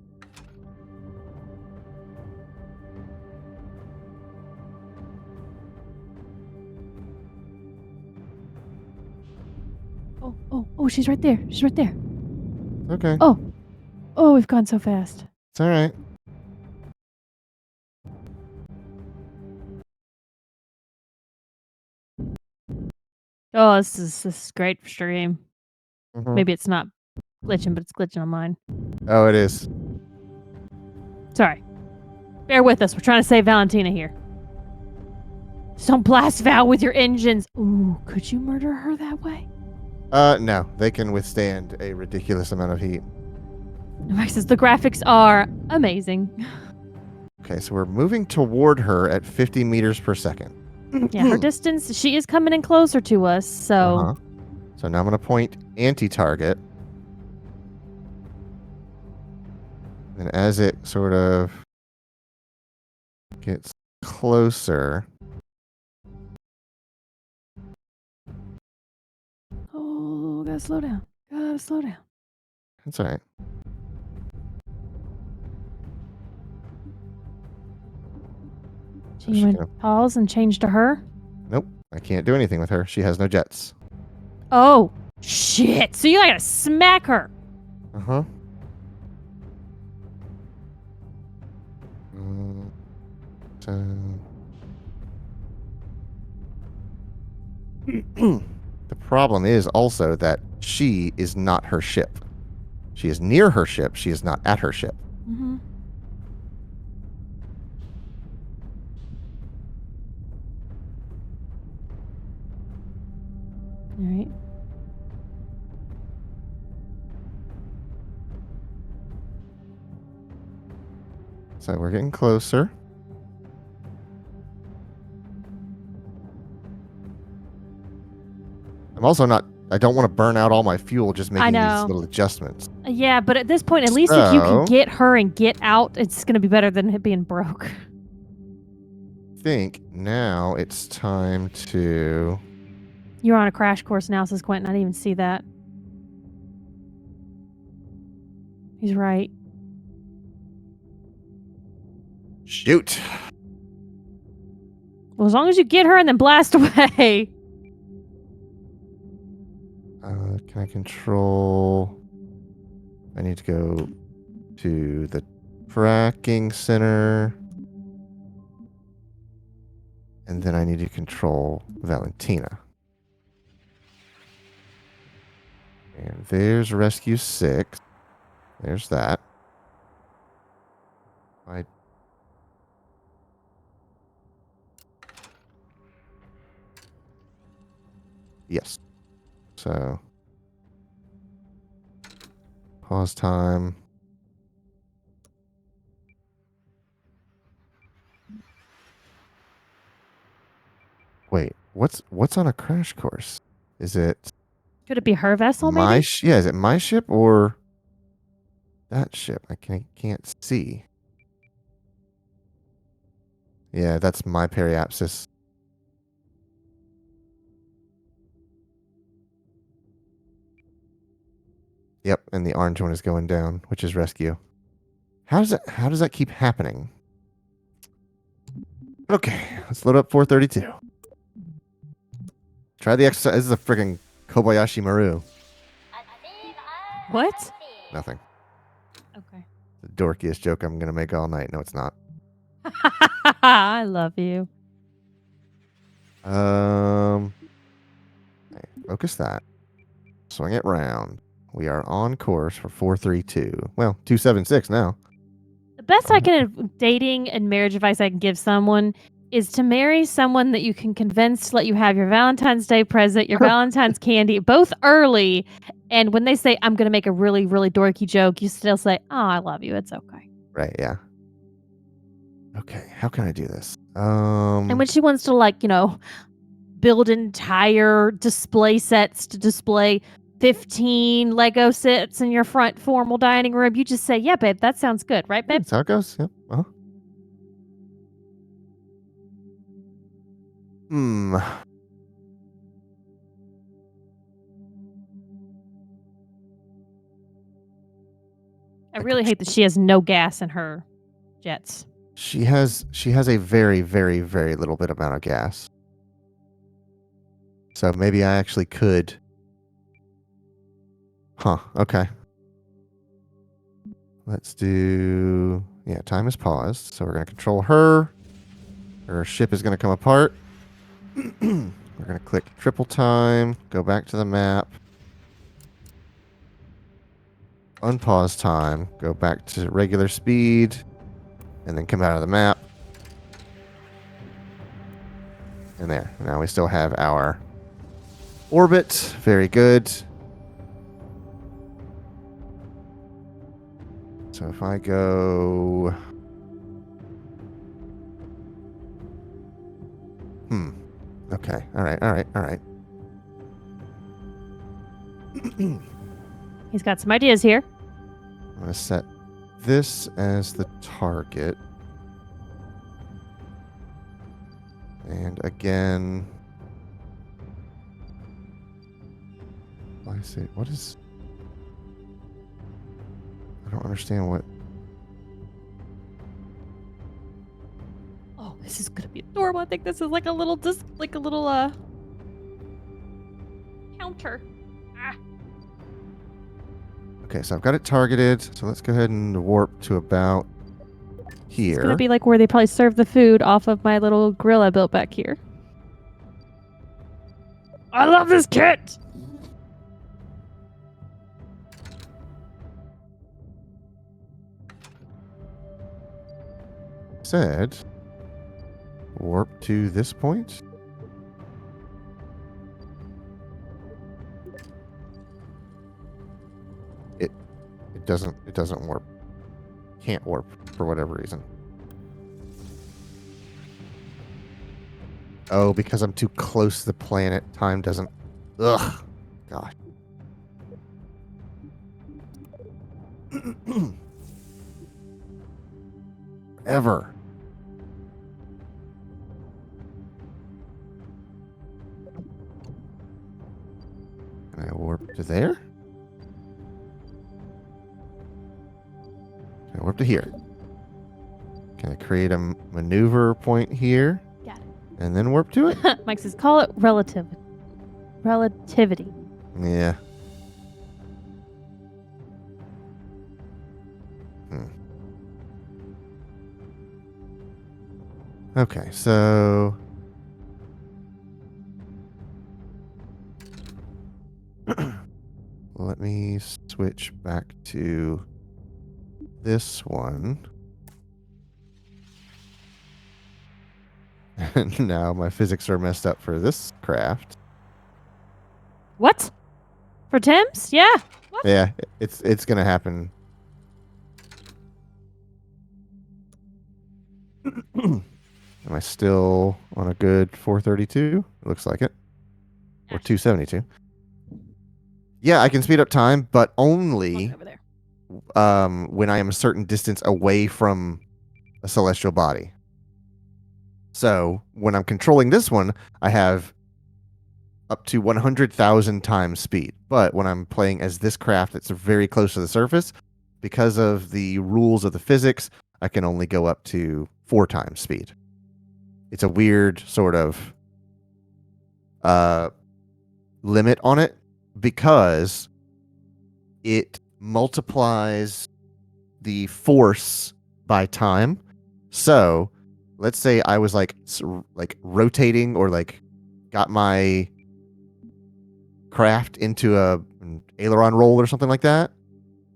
Oh, she's right there. She's right there. Okay. Oh, we've gone so fast. It's all right. Oh, this is great for stream. Mhm. Maybe it's not glitching, but it's glitching on mine. Oh, it is. Sorry. Bear with us. We're trying to save Valentina here. Just don't blast Val with your engines. Ooh, could you murder her that way? No. They can withstand a ridiculous amount of heat. Max says the graphics are amazing. Okay, so we're moving toward her at 50 meters per second. Yeah, her distance, she is coming in closer to us, so. Uh-huh. So now I'm going to point anti-target. And as it sort of gets closer, Oh, gotta slow down. Gotta slow down. that's all right. She went pause and change to her. Nope, I can't do anything with her. She has no jets. Oh, shit. So you gotta smack her. Uh-huh. The problem is also that she is not her ship. She is near her ship. She is not at her ship. Mm-hmm. All right. So we're getting closer. I'm also not. I don't want to burn out all my fuel just making these little adjustments. Yeah, but at this point, at least if you can get her and get out, it's going to be better than it being broke. I think now it's time to. You're on a crash course now, says Quentin. I didn't even see that. He's right. Shoot. Well, as long as you get her and then blast away. Can I control? I need to go to the tracking center. And then I need to control Valentina. And there's Rescue 6. There's that. Yes. So, pause time. Wait, what's on a crash course? Is it Could it be her vessel, my maybe? yeah, is it my ship or that ship? I can't see. Yeah, that's my periapsis. Yep, and the orange one is going down, which is rescue. How does that keep happening? Okay, let's load up 432. Try the exercise. This is a freaking Kobayashi Maru. What? Nothing. Okay. The dorkiest joke I'm gonna make all night. No, it's not. I love you. Okay, focus that. Swing it round. We are on course for 432. Well, 276 now. The best I can dating and marriage advice I can give someone is to marry someone that you can convince to let you have your Valentine's Day present, your Valentine's candy, both early. And when they say, I'm going to make a really, really dorky joke, you still say, oh, I love you. It's okay. Right, yeah. Okay, how can I do this? And when she wants to, build entire display sets to display 15 Lego sets in your front formal dining room, you just say, yeah, babe, that sounds good. Right, babe? That's how it goes. Yep. Uh-huh. I really hate that she has no gas in her jets. She has a very, very, very little bit amount of gas. So maybe I actually could Huh. Okay. Let's do... Yeah, time is paused. So we're going to control her. Her ship is going to come apart. We're going to click triple time. Go back to the map. Unpause time. Go back to regular speed. And then come out of the map. And there. Now we still have our orbit. Very good. So if I go... Okay. All right. He's got some ideas here. I'm going to set this as the target. And again... I see. What is... I don't understand what... Oh, this is gonna be adorable. I think this is like a little counter. Ah. Okay, so I've got it targeted. So let's go ahead and warp to about here. It's gonna be like where they probably serve the food off of my little grill I built back here. I love this kit! Said warp to this point. It doesn't warp. Can't warp for whatever reason. Oh, because I'm too close to the planet. Time doesn't... Ugh. God. Ever. Can I warp to there? Can I warp to here? Can I create a maneuver point here? Got it. And then warp to it? Mike says, call it relativity. Yeah. Okay, so... Let me switch back to this one. And now my physics are messed up for this craft. What? For Tim's? Yeah. What? Yeah, it's gonna happen. Am I still on a good 432? It looks like it. Or 272. Yeah, I can speed up time, but only Over there. when I am a certain distance away from a celestial body. So when I'm controlling this one, I have up to 100,000 times speed. But when I'm playing as this craft that's very close to the surface, because of the rules of the physics, I can only go up to 4 times speed. It's a weird sort of limit on it because it multiplies the force by time. So let's say I was like rotating or like got my craft into an aileron roll or something like that,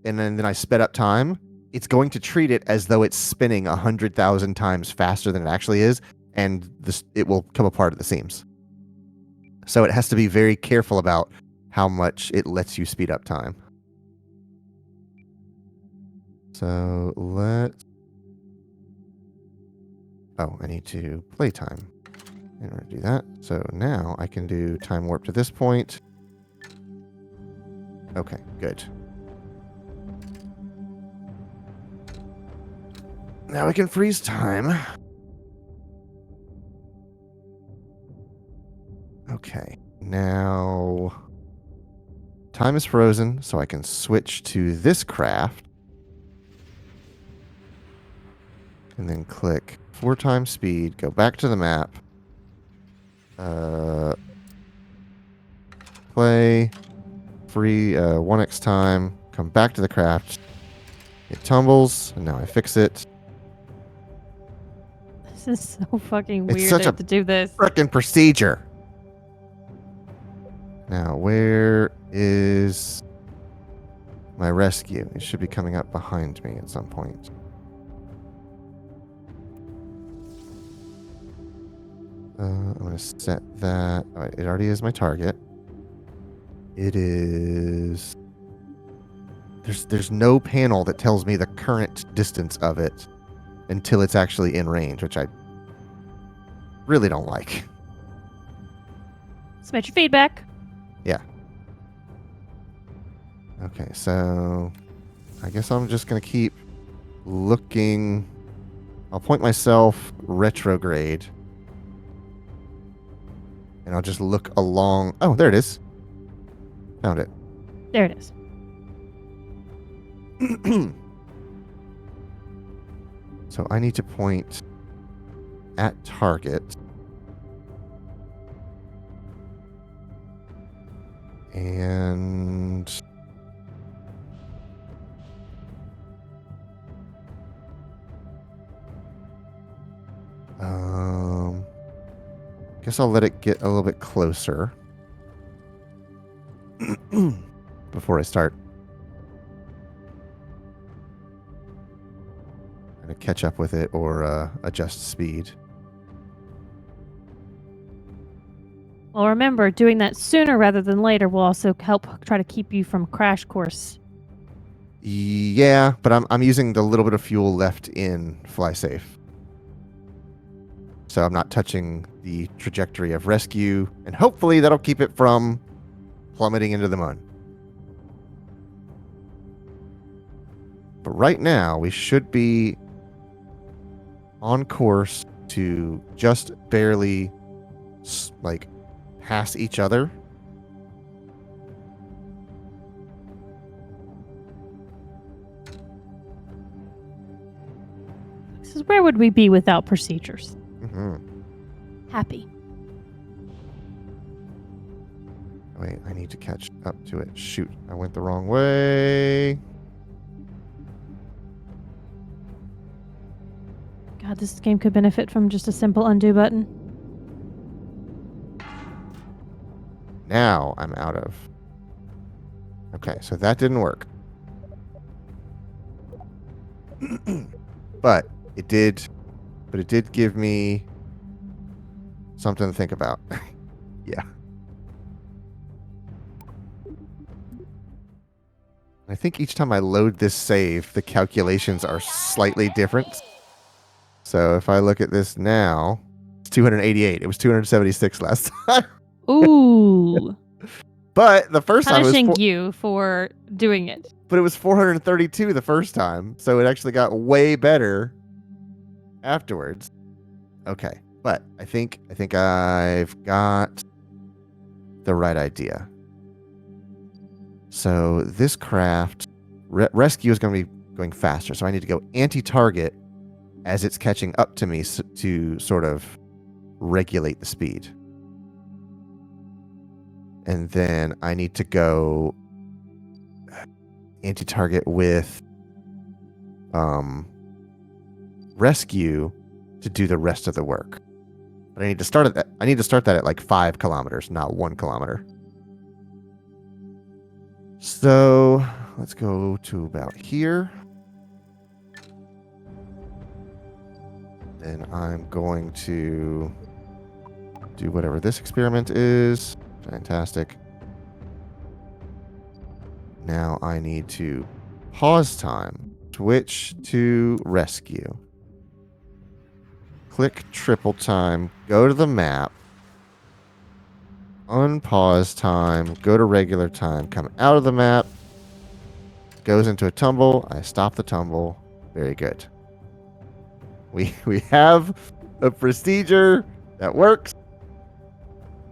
and then I sped up time. It's going to treat it as though it's spinning 100,000 times faster than it actually is, and it will come apart at the seams. So it has to be very careful about how much it lets you speed up time. So I need to play time in order to do that. So now I can do time warp to this point. Okay, good. Now we can freeze time. Okay, now time is frozen, so I can switch to this craft. And then click 4 times speed, go back to the map. Play. free 1x time. Come back to the craft. It tumbles, and now I fix it. This is so fucking It's weird such a to do this. frickin' procedure. Now, where is my rescue? It should be coming up behind me at some point. I'm going to set that. All right, it already is my target. It is... There's no panel that tells me the current distance of it until it's actually in range, which I really don't like. Submit your feedback. Yeah. Okay, so I guess I'm just going to keep looking. I'll point myself retrograde. And I'll just look along. Oh, there it is. Found it. There it is. So I need to point at target. And guess I'll let it get a little bit closer before I start trying to catch up with it or adjust speed. Well, remember, doing that sooner rather than later will also help try to keep you from crash course. Yeah, but I'm using the little bit of fuel left in Fly Safe. So I'm not touching the trajectory of rescue, and hopefully that'll keep it from plummeting into the mud. But right now, we should be on course to just barely, like, pass each other. This is where would we be without procedures? Mm-hmm. Happy. Wait, I need to catch up to it. Shoot, I went the wrong way. God, this game could benefit from just a simple undo button. Now I'm out of. Okay, so that didn't work. But it did give me something to think about. Yeah. I think each time I load this save, the calculations are slightly different. So if I look at this now, it's 288. It was 276 last time. Ooh. But the first time Punishing it was you for doing it. But it was 432 the first time, so it actually got way better afterwards. Okay, but I think I've got the right idea. So this craft rescue is going to be going faster, so I need to go anti-target as it's catching up to me to sort of regulate the speed. And then I need to go anti-target with rescue to do the rest of the work. But I need to start that at like 5 kilometers, not 1 kilometer. So let's go to about here. Then I'm going to do whatever this experiment is. Fantastic. Now I need to pause time, switch to rescue. Click triple time, go to the map, unpause time, go to regular time, come out of the map, goes into a tumble, I stop the tumble. Very good. We have a procedure that works.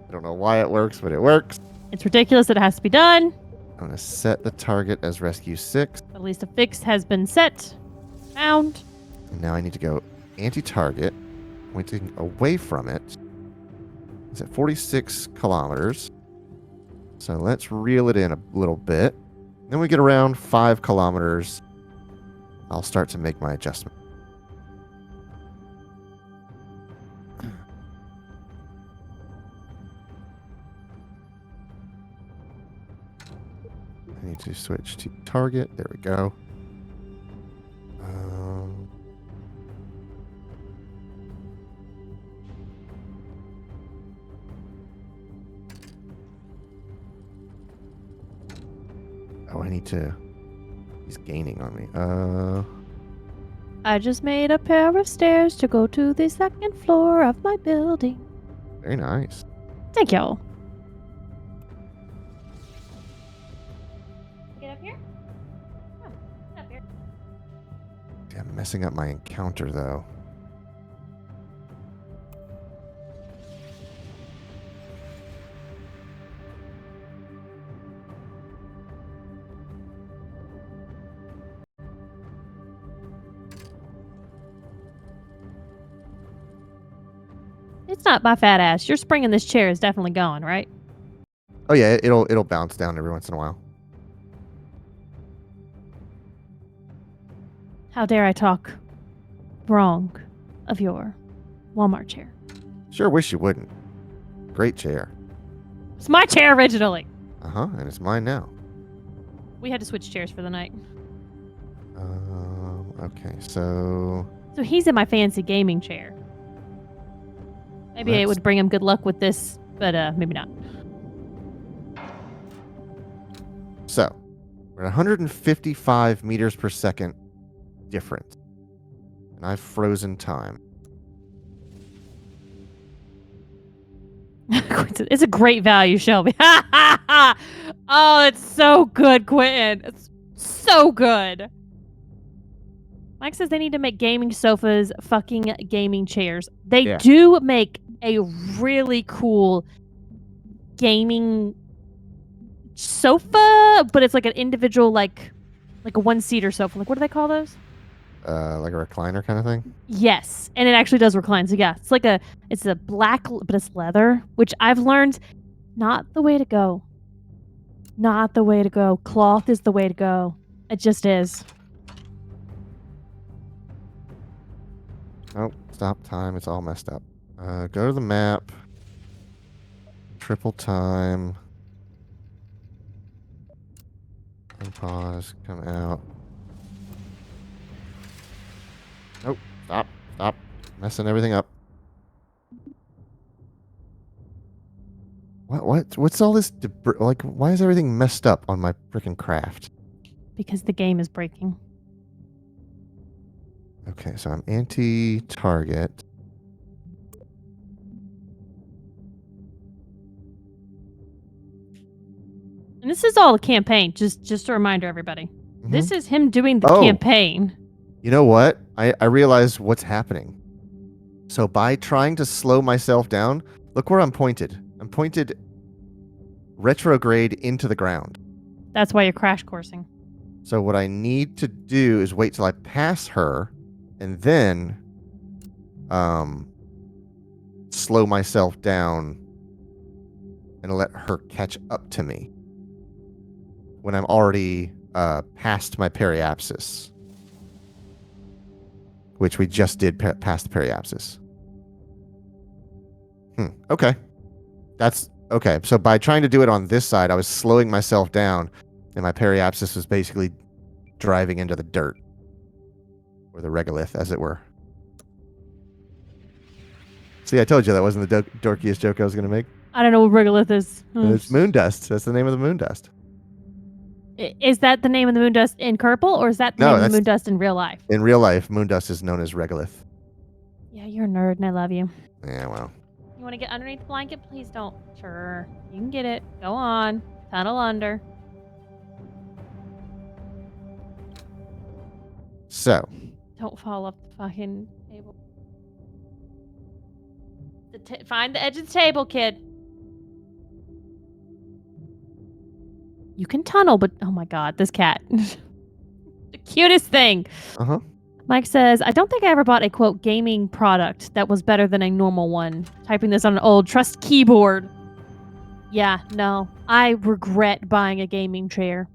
I don't know why it works, but it works. It's ridiculous that it has to be done. I'm going to set the target as rescue 6. At least a fix has been set. Found. And now I need to go anti-target, pointing away from it. It's at 46 kilometers. So let's reel it in a little bit. Then we get around 5 kilometers. I'll start to make my adjustment. I need to switch to target. There we go. Oh, I need to... He's gaining on me. I just made a pair of stairs to go to the second floor of my building. Very nice. Thank you. Get up here? Oh, get up here. Yeah, I'm messing up my encounter, though. It's not my fat ass. Your spring in this chair is definitely going, right? Oh yeah, it'll bounce down every once in a while. How dare I talk wrong of your Walmart chair? Sure wish you wouldn't. Great chair. It's my chair originally. Uh-huh, and it's mine now. We had to switch chairs for the night. Okay, so he's in my fancy gaming chair. Maybe it would bring him good luck with this, but maybe not. So, we're at 155 meters per second difference. And I've frozen time. It's a great value, Shelby. Oh, it's so good, Quentin. It's so good. Mike says they need to make gaming sofas fucking gaming chairs. They do make a really cool gaming sofa, but it's like an individual, like a one-seater sofa. Like, what do they call those? Like a recliner kind of thing? Yes, and it actually does recline. So yeah, it's a black, but it's leather, which I've learned not the way to go. Not the way to go. Cloth is the way to go. It just is. Oh, stop time. It's all messed up. Go to the map. Triple time. Unpause. Come out. Nope. Stop. Messing everything up. What's all this debris? Like, why is everything messed up on my freaking craft? Because the game is breaking. Okay, so I'm anti-target. And this is all a campaign. Just a reminder, everybody. Mm-hmm. This is him doing the campaign. You know what? I realized what's happening. So by trying to slow myself down, look where I'm pointed. I'm pointed retrograde into the ground. That's why you're crash coursing. So what I need to do is wait till I pass her and then slow myself down and let her catch up to me when I'm already past my periapsis, which we just did past the periapsis. Okay. That's okay. So by trying to do it on this side, I was slowing myself down, and my periapsis was basically driving into the dirt, or the regolith, as it were. See, I told you that wasn't the dorkiest joke I was going to make. I don't know what regolith is. It's moon dust. That's the name of the moon dust. Is that the name of the moon dust in Kerbal, or is that the name of the moon dust in real life? In real life, moon dust is known as regolith. Yeah, you're a nerd, and I love you. Yeah, well. You want to get underneath the blanket? Please don't. Sure. You can get it. Go on. Tunnel under. So. Don't fall off the fucking table. Find the edge of the table, kid. You can tunnel, but oh my god, this cat. The cutest thing. Uh-huh. Mike says, I don't think I ever bought a, quote, gaming product that was better than a normal one. Typing this on an old Trust keyboard. Yeah, no. I regret buying a gaming chair.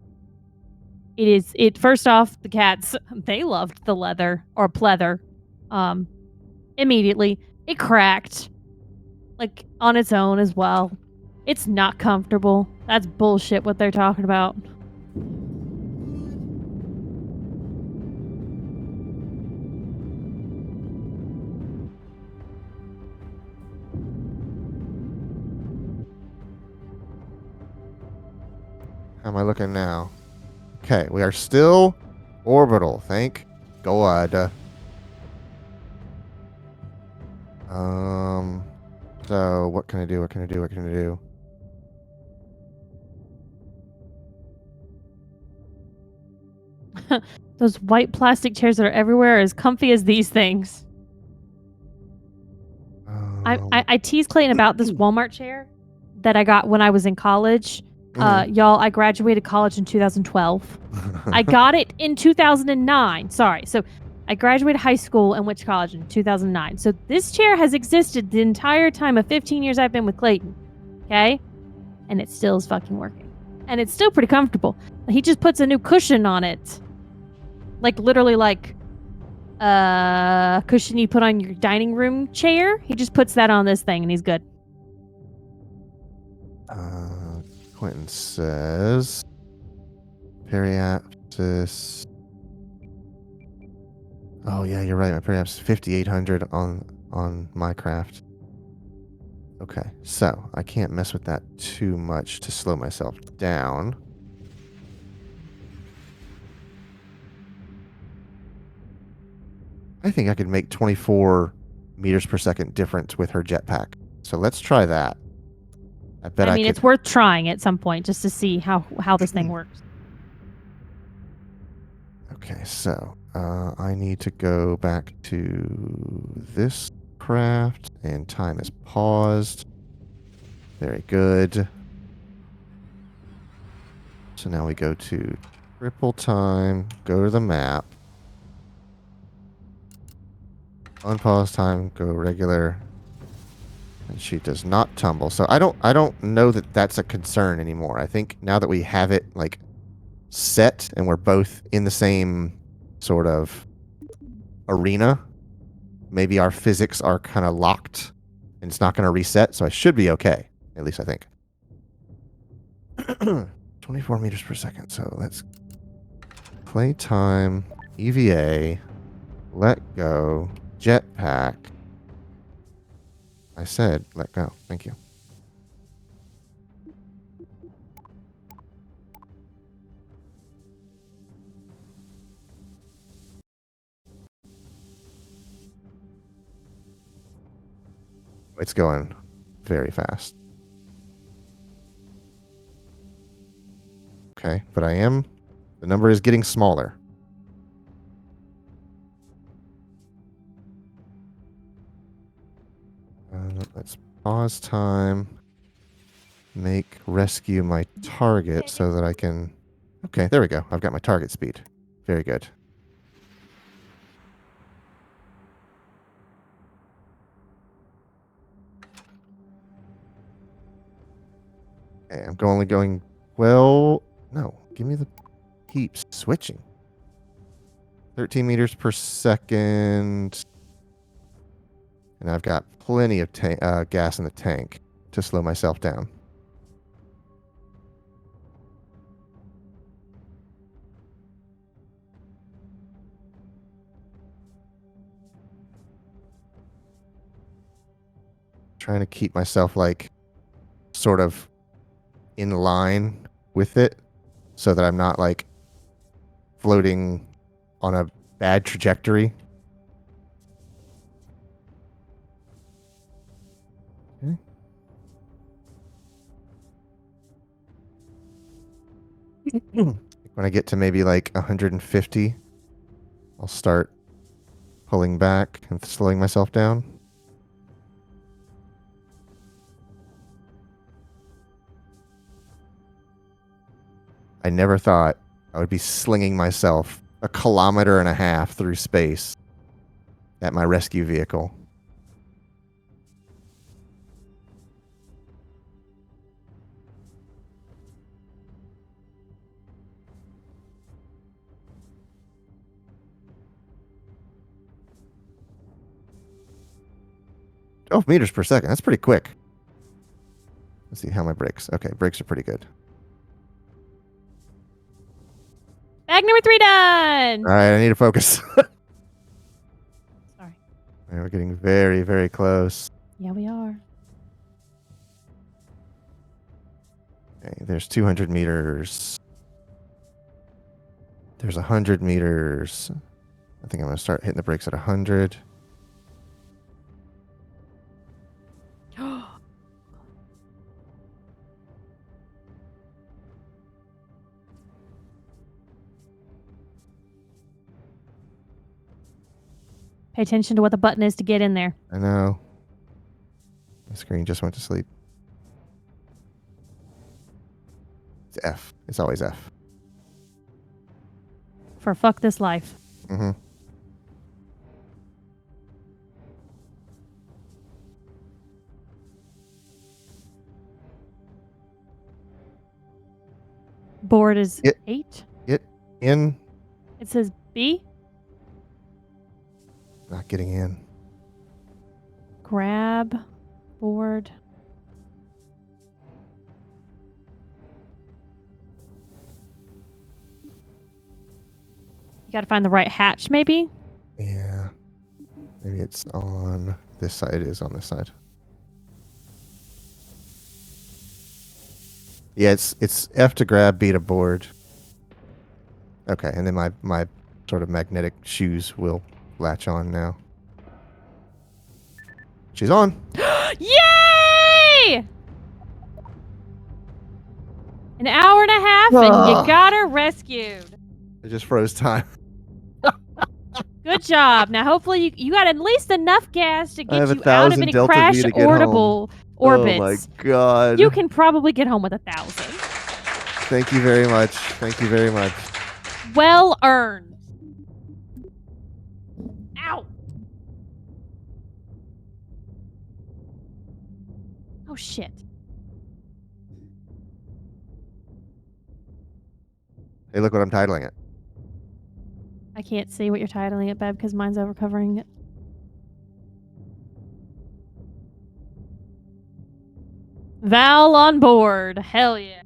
It first off, the cats, they loved the leather or pleather. Um, immediately. It cracked, like, on its own as well. It's not comfortable. That's bullshit what they're talking about. How am I looking now? Okay, we are still orbital. Thank God. So what can I do? What can I do? What can I do? Those white plastic chairs that are everywhere are as comfy as these things. I tease Clayton about this Walmart chair that I got when I was in college. Y'all, I graduated college in 2012. I got it in 2009. Sorry. So I graduated high school and went to college in 2009. So this chair has existed the entire time of 15 years I've been with Clayton. Okay? And it still is fucking working. And it's still pretty comfortable. He just puts a new cushion on it. Like literally like cushion you put on your dining room chair. He just puts that on this thing and he's good. Quentin says periapsis. Oh yeah, you're right. My periapsis 5800 on Minecraft. Okay, so I can't mess with that too much to slow myself down. I think I could make 24 meters per second difference with her jetpack. So let's try that. I mean, it's worth trying at some point just to see how this thing works. Okay, so I need to go back to this craft, and time is paused. Very good. So now we go to triple time, go to the map. Unpause time, go regular. And she does not tumble. So I don't know that that's a concern anymore. I think now that we have it like set and we're both in the same sort of arena, maybe our physics are kind of locked and it's not going to reset. So I should be okay. At least I think. 24 meters per second. So let's play time, EVA, let go, jetpack. I said let go. Thank you. It's going very fast. Okay, but the number is getting smaller. Let's pause time. Make rescue my target so that I can... Okay, there we go. I've got my target speed. Very good. Okay, I'm only going... Well... No, give me the... Keeps switching. 13 meters per second. And I've got plenty of gas in the tank to slow myself down. Trying to keep myself like sort of in line with it so that I'm not like floating on a bad trajectory. Okay. When I get to maybe like 150, I'll start pulling back and slowing myself down. I never thought I would be slinging myself 1.5 kilometers through space at my rescue vehicle. 12 meters per second. That's pretty quick. Let's see how my brakes. Okay, brakes are pretty good. Bag number 3 done. All right, I need to focus. Sorry. We're getting very, very close. Yeah, we are. Okay, there's 200 meters. There's 100 meters. I think I'm going to start hitting the brakes at 100. Pay attention to what the button is to get in there. I know. The screen just went to sleep. It's F. It's always F. For fuck this life. Mm-hmm. Board is 8. Get in. It says B. Not getting in. Grab. Board. You gotta find the right hatch, maybe? Yeah. Maybe it's on this side. It is on this side. Yeah, it's F to grab, B to board. Okay, and then my sort of magnetic shoes will latch on now. She's on. Yay! An hour and a half, and you got her rescued. I just froze time. Good job. Now, hopefully, you got at least enough gas to I have get you out of 1,000 any Delta V crash to get orbits. Oh my god. You can probably get home with 1,000. Thank you very much. Thank you very much. Well earned. Ow. Oh, shit. Hey, look what I'm titling it. I can't see what you're titling it, Beb, because mine's overcovering it. Val on board. Hell yeah.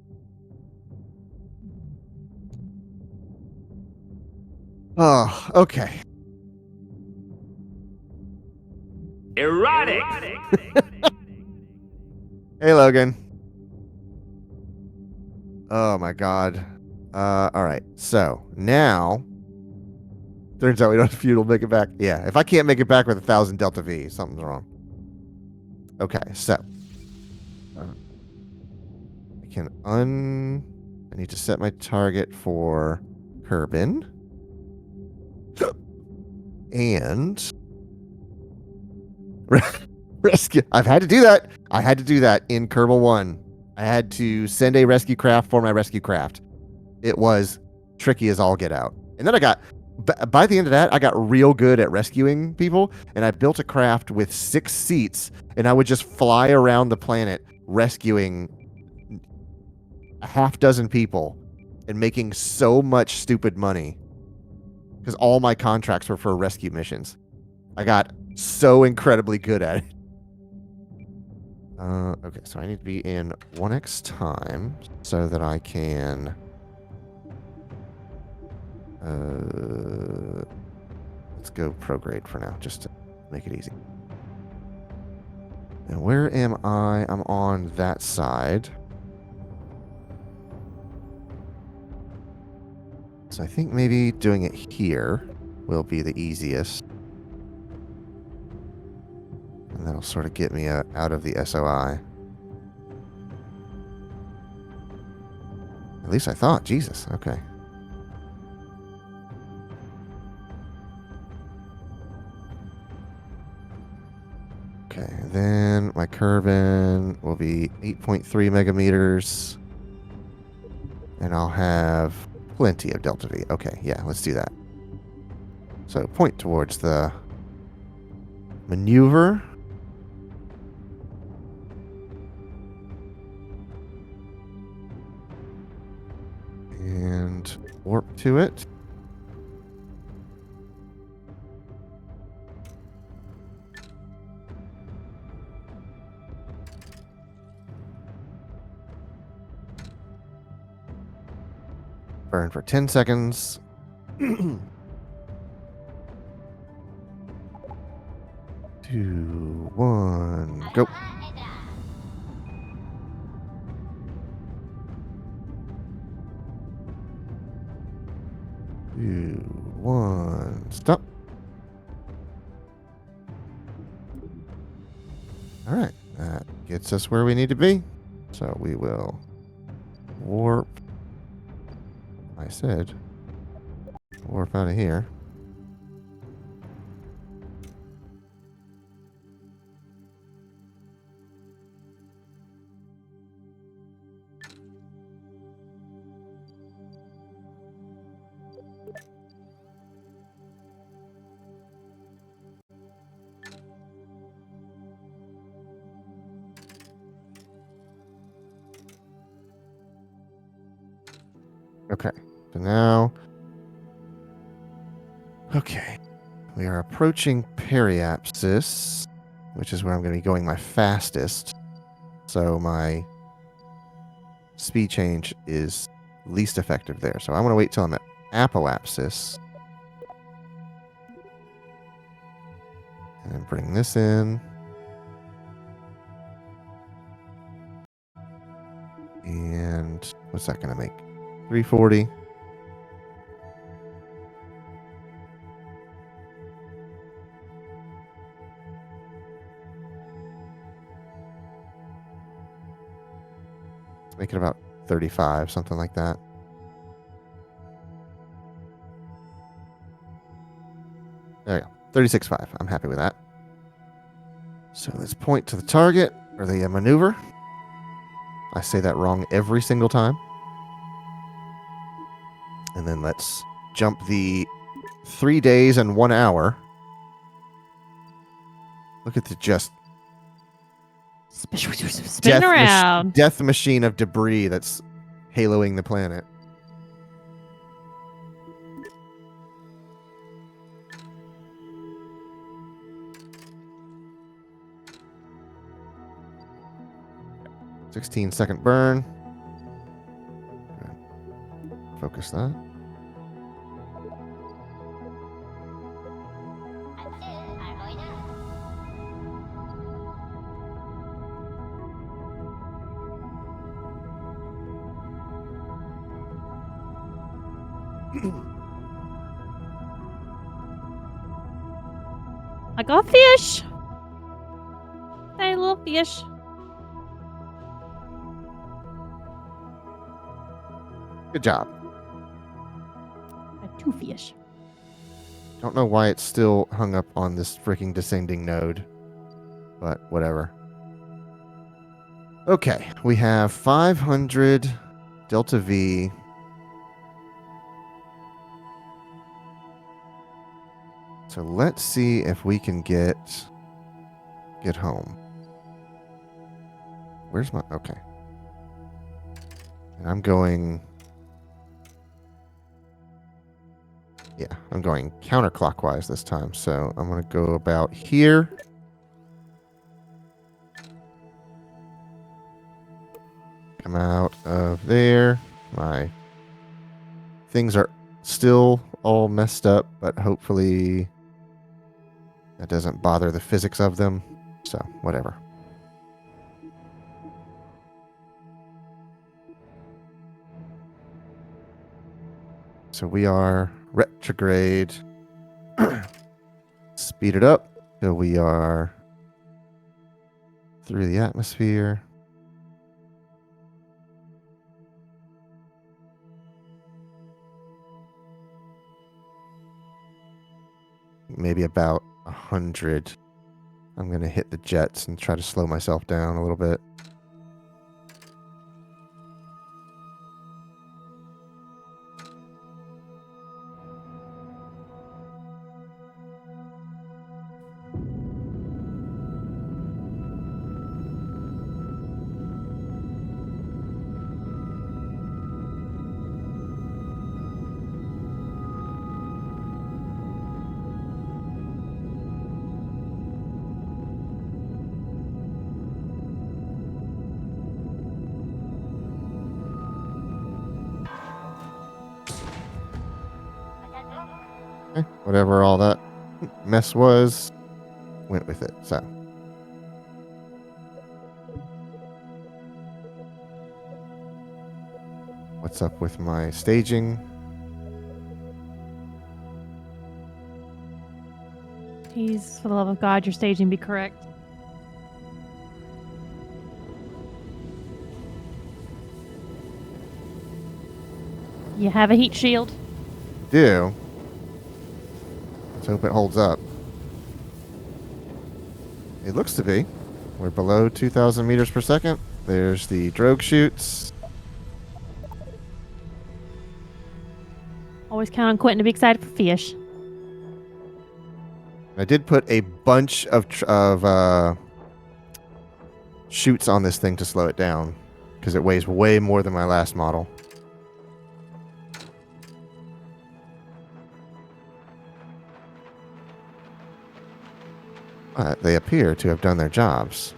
Oh, okay. Erotic. Hey, Logan. Oh my god. All right. So now, turns out we don't have fuel to make it back. Yeah, if I can't make it back with 1,000 Delta V, something's wrong. Okay, so I need to set my target for Kerbin. And rescue. I've had to do that. I had to do that in Kerbal 1. I had to send a rescue craft for my rescue craft. It was tricky as all get out. And then by the end of that, I got real good at rescuing people. And I built a craft with 6 seats. And I would just fly around the planet rescuing a half dozen people and making so much stupid money. Because all my contracts were for rescue missions. I got so incredibly good at it. Okay, so I need to be in 1x time so that I can... let's go prograde for now, just to make it easy. And where am I? I'm on that side. So I think maybe doing it here will be the easiest. And that'll sort of get me out of the SOI. At least I thought. Jesus. Okay. Okay. Then my Kerbin will be 8.3 megameters. And I'll have plenty of Delta V. Okay. Yeah, let's do that. So point towards the maneuver. And warp to it. Burn for 10 seconds. 2, 1, go. Two, 1, stop. All right, that gets us where we need to be. So we will warp. I said warp out of here. Okay, so now, okay, we are approaching periapsis, which is where I'm going to be going my fastest. So my speed change is least effective there. So I'm going to wait till I'm at apoapsis. And then bring this in. And what's that going to make? 340. Let's make it about 35, something like that. There you go. 36.5. I'm happy with that. So let's point to the target or the maneuver. I say that wrong every single time. And then let's jump the 3 days and 1 hour. Look at the just spinning around. Death machine of debris that's haloing the planet. "16-second burn." Focus that. I got fish. Hey, little fish. Good job. I got 2 fish. Don't know why it's still hung up on this freaking descending node, but whatever. Okay, we have 500 delta V. So let's see if we can get home. Where's my... Okay. And I'm going... Yeah, I'm going counterclockwise this time. So I'm going to go about here. Come out of there. My things are still all messed up, but hopefully that doesn't bother the physics of them. So, whatever. So we are retrograde. Speed it up till we are through the atmosphere. Maybe about 100. I'm going to hit the jets and try to slow myself down a little bit. Whatever all that mess was, went with it. So. What's up with my staging? Please, for the love of God, your staging be correct. You have a heat shield? Do. Let's hope it holds up. It looks to be. We're below 2,000 meters per second. There's the drogue chutes. Always count on Quentin to be excited for fish. I did put a bunch of chutes on this thing to slow it down because it weighs way more than my last model. But they appear to have done their jobs.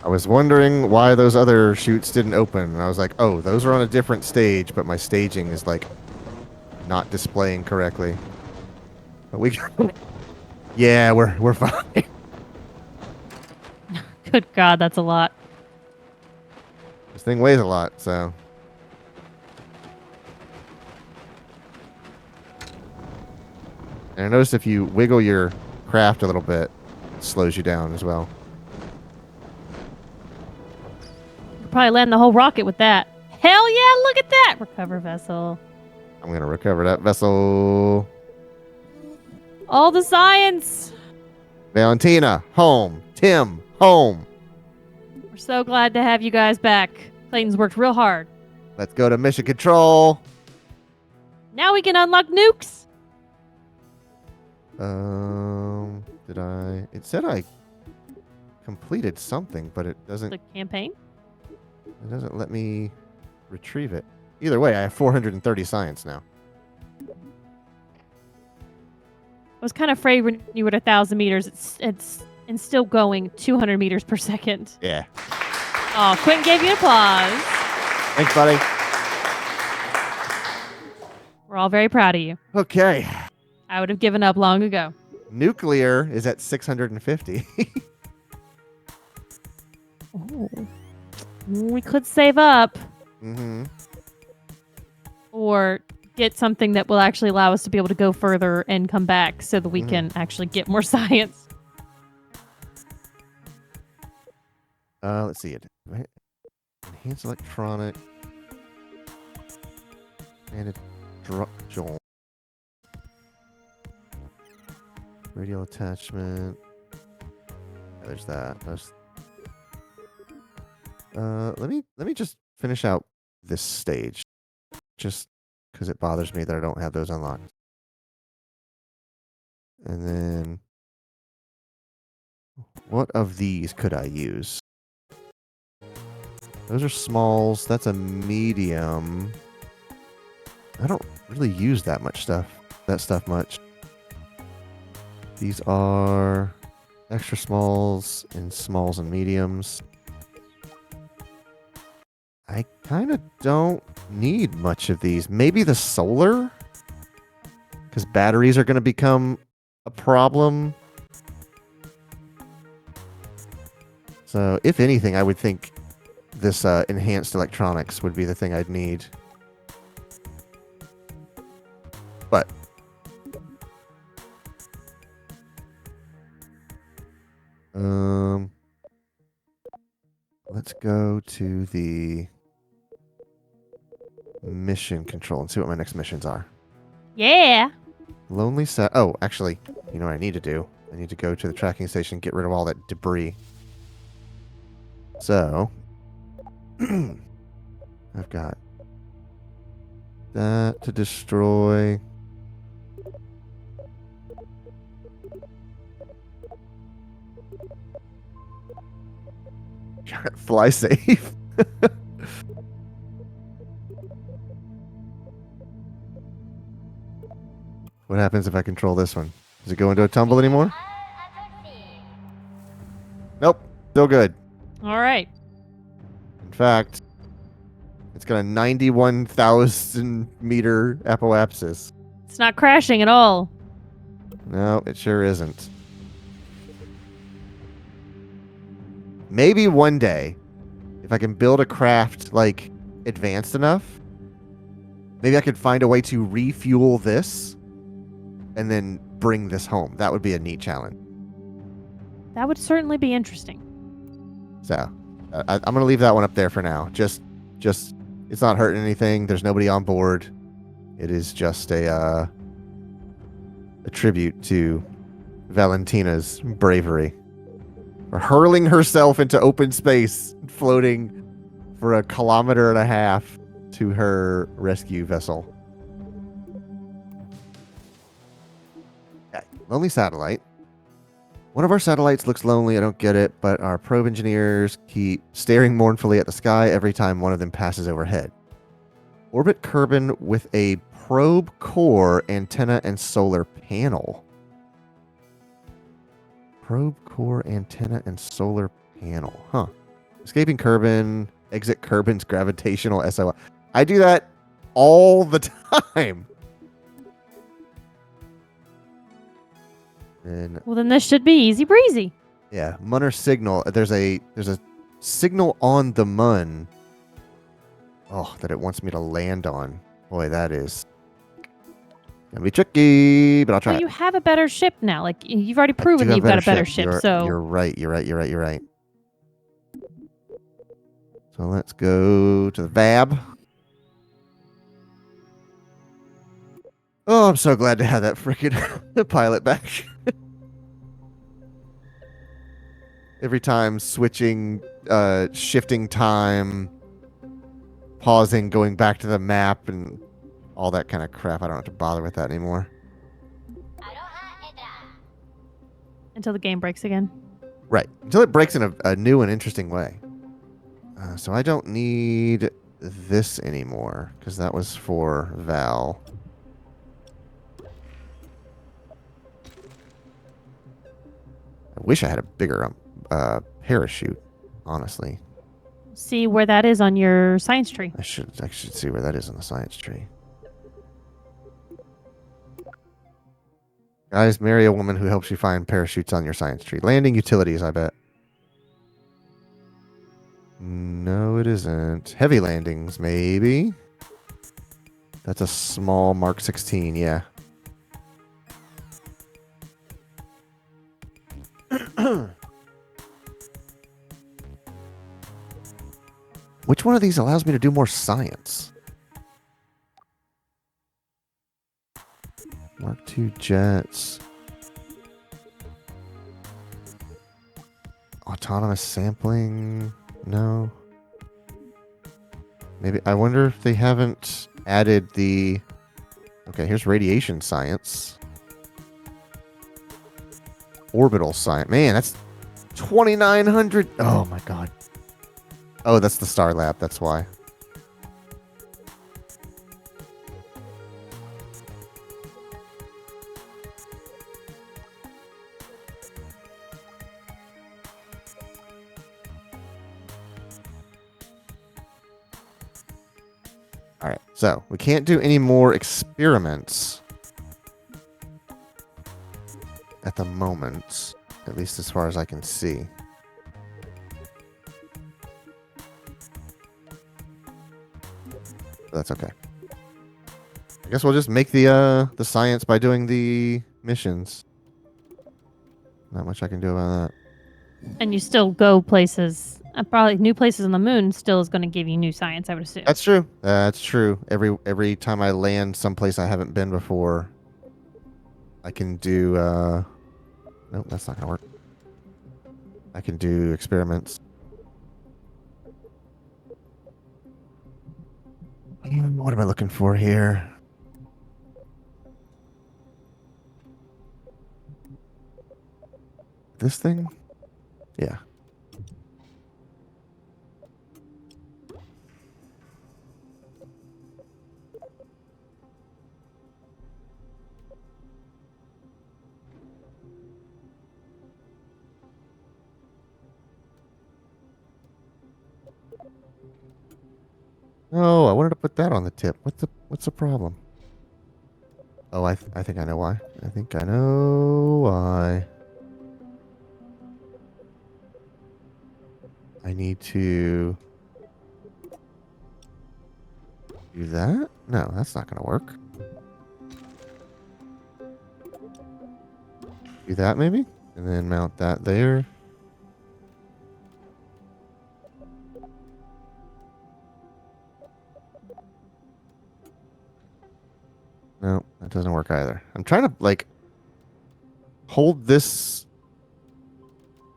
I was wondering why those other chutes didn't open, and I was like, oh, those are on a different stage, but my staging is, like, not displaying correctly. But we... yeah, we're fine. Good God, that's a lot. This thing weighs a lot, so... And I noticed if you wiggle your craft a little bit, it slows you down as well. Probably land the whole rocket with that. Hell yeah, look at that! Recover vessel. I'm going to recover that vessel. All the science! Valentina, home. Tim, home. We're so glad to have you guys back. Clayton's worked real hard. Let's go to mission control. Now we can unlock nukes! Did I... It said I completed something, but it doesn't... The campaign? It doesn't let me retrieve it. Either way, I have 430 science now. I was kind of afraid when you were at 1,000 meters, it's and still going 200 meters per second. Yeah. Oh, Quentin gave you an applause. Thanks, buddy. We're all very proud of you. Okay. I would have given up long ago. Nuclear is at 650. Oh. We could save up. Mm-hmm. Or get something that will actually allow us to be able to go further and come back so that we can actually get more science. Let's see it. Right. Enhanced electronic. And a structural. Radial attachment. Yeah, there's that. Let me just finish out this stage. Just because it bothers me that I don't have those unlocked. And then what of these could I use? Those are smalls. That's a medium. I don't really use that stuff much. These are extra smalls and mediums. I kind of don't need much of these. Maybe the solar? Because batteries are going to become a problem. So, if anything, I would think this enhanced electronics would be the thing I'd need. But let's go to the mission control and see what my next missions are. Yeah. Lonely set. Oh, actually, you know what I need to do? I need to go to the tracking station and get rid of all that debris. So, I've got that to destroy. Fly safe. What happens if I control this one? Does it go into a tumble anymore? Nope. Still good. All right. In fact, it's got a 91,000 meter apoapsis. It's not crashing at all. No, it sure isn't. Maybe one day, if I can build a craft like advanced enough, maybe I could find a way to refuel this and then bring this home. That would be a neat challenge. That would certainly be interesting. So I'm going to leave that one up there for now. Just it's not hurting anything. There's nobody on board. It is just a tribute to Valentina's bravery for hurling herself into open space, floating for 1.5 kilometers to her rescue vessel. Okay. Lonely satellite. One of our satellites looks lonely. I don't get it, but our probe engineers keep staring mournfully at the sky every time one of them passes overhead. Orbit Kerbal with a probe core, antenna, and solar panel. Probe core, antenna, and solar panel. Huh. Escaping Kerbal, exit Kerbal's gravitational SOI. I do that all the time. And Well, then this should be easy breezy. yeah, Munar signal. There's a signal on the Mun. Oh, that it wants me to land on. Boy, that is gonna be tricky, but I'll try. Well, you have a better ship now. Like you've already I proven do that have you've got a better ship. You're, So you're right. So let's go to the VAB. Oh, I'm so glad to have that freaking pilot back. Every time switching, shifting time, pausing, going back to the map, and all that kind of crap. I don't have to bother with that anymore. until the game breaks again. Right. Until it breaks in a new and interesting way. So I don't need this anymore, because that was for Val. I wish I had a bigger parachute, honestly. See where that is on your science tree. I should see where that is on the science tree. Guys, marry a woman who helps you find parachutes on your science tree. Landing utilities, I bet. No, it isn't. Heavy landings, maybe. That's a small Mark 16, yeah. Which one of these allows me to do more science? Mark II jets. Autonomous sampling. No. Maybe. I wonder if they haven't added the... Okay, here's radiation science. Orbital science. Man, that's 2,900. Oh, my God. Oh, that's the Star Lab. That's why. All right, so we can't do any more experiments at the moment, at least as far as I can see. But that's okay. I guess we'll just make the science by doing the missions. Not much I can do about that. And you still go places. Probably new places on the moon still is going to give you new science, I would assume. That's true. That's true. Every time I land someplace I haven't been before, I can do... Nope, that's not going to work. I can do experiments. What am I looking for here? This thing? Yeah. Oh, I wanted to put that on the tip. What's the problem? Oh, I think I know why. I think I know why. I need to do that? No, that's not going to work. Do that maybe? And then mount that there. No, that doesn't work either. I'm trying to, like, hold this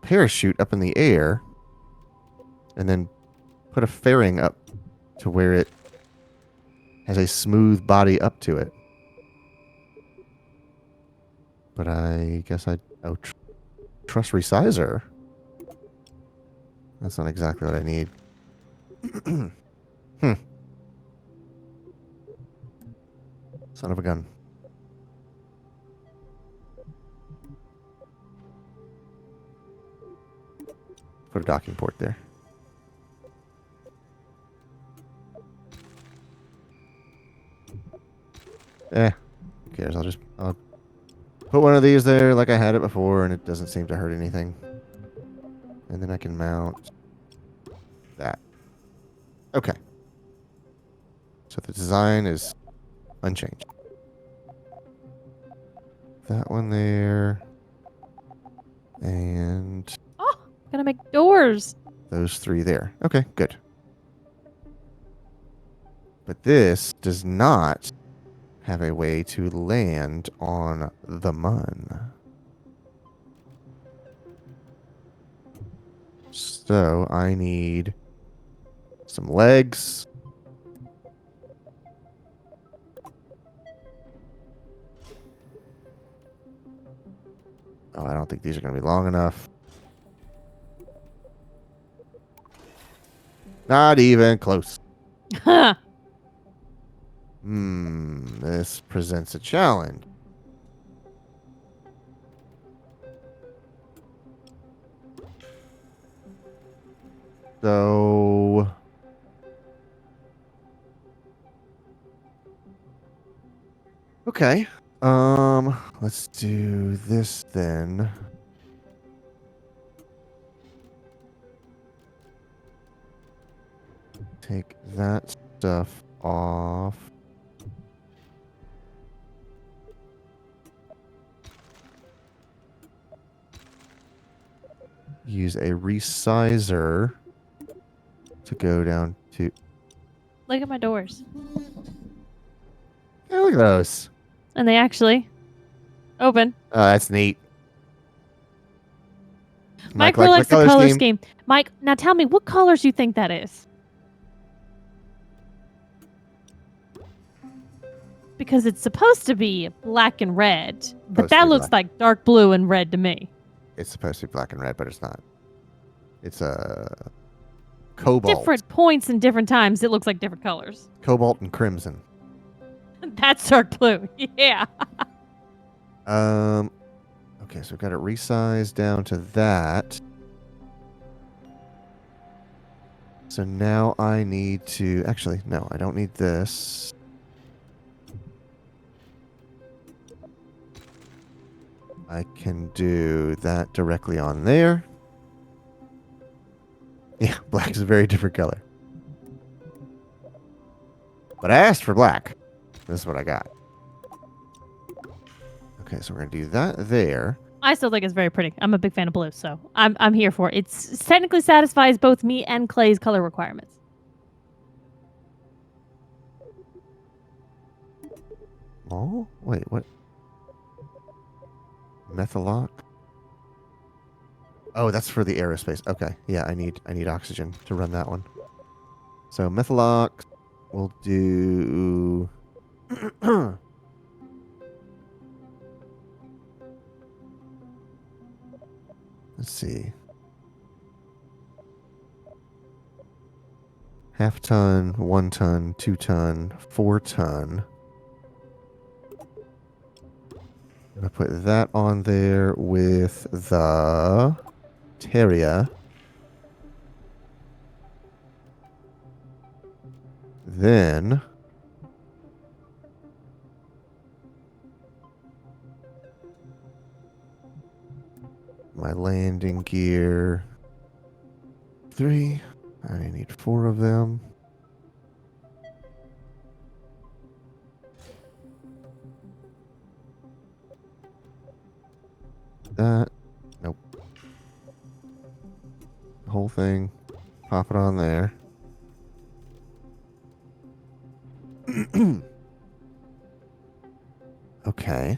parachute up in the air and then put a fairing up to where it has a smooth body up to it. But I guess oh, truss resizer. That's not exactly what I need. Son of a gun. Put a docking port there. Who cares? I'll put one of these there like I had it before, and it doesn't seem to hurt anything. And then I can mount that. Okay. So the design is unchanged. That one there. And Oh, gotta make doors. those three there. Okay, good. But this does not have a way to land on the mun. So I need some legs. Oh, I don't think these are going to be long enough. Not even close. Huh. This presents a challenge. So okay. Let's do this then. Take that stuff off. Use a resizer to go down to. Look at my doors. Oh, look at those. And they actually open. Oh, that's neat. Mike like really likes the color color scheme? scheme. Mike, now tell me, what colors you think that is? Because it's supposed to be black and red, but Supposed to that be looks black. like dark blue and red to me. It's supposed to be black and red, but it's not. It's a cobalt. Different points and different times, it looks like different colors. Cobalt and crimson. That's dark blue. Yeah. Okay, so we've got it resized down to that. So now I need to... Actually, no, I don't need this. I can do that directly on there. Yeah, black is a very different color. But I asked for black. This is what I got. Okay, so we're going to do that there. I still think it's very pretty. I'm a big fan of blue, so I'm here for it. It technically satisfies both me and Clay's color requirements. Oh, wait, what? Methalock? Oh, that's for the aerospace. Okay, yeah, I need oxygen to run that one. So methalock, we'll do. Let's see. Half ton, 1 ton, 2 ton, 4 ton. I'm going to put that on there with the Terria. Then my landing gear. 3. I need 4 of them. That. Nope. Whole thing. Pop it on there. Okay.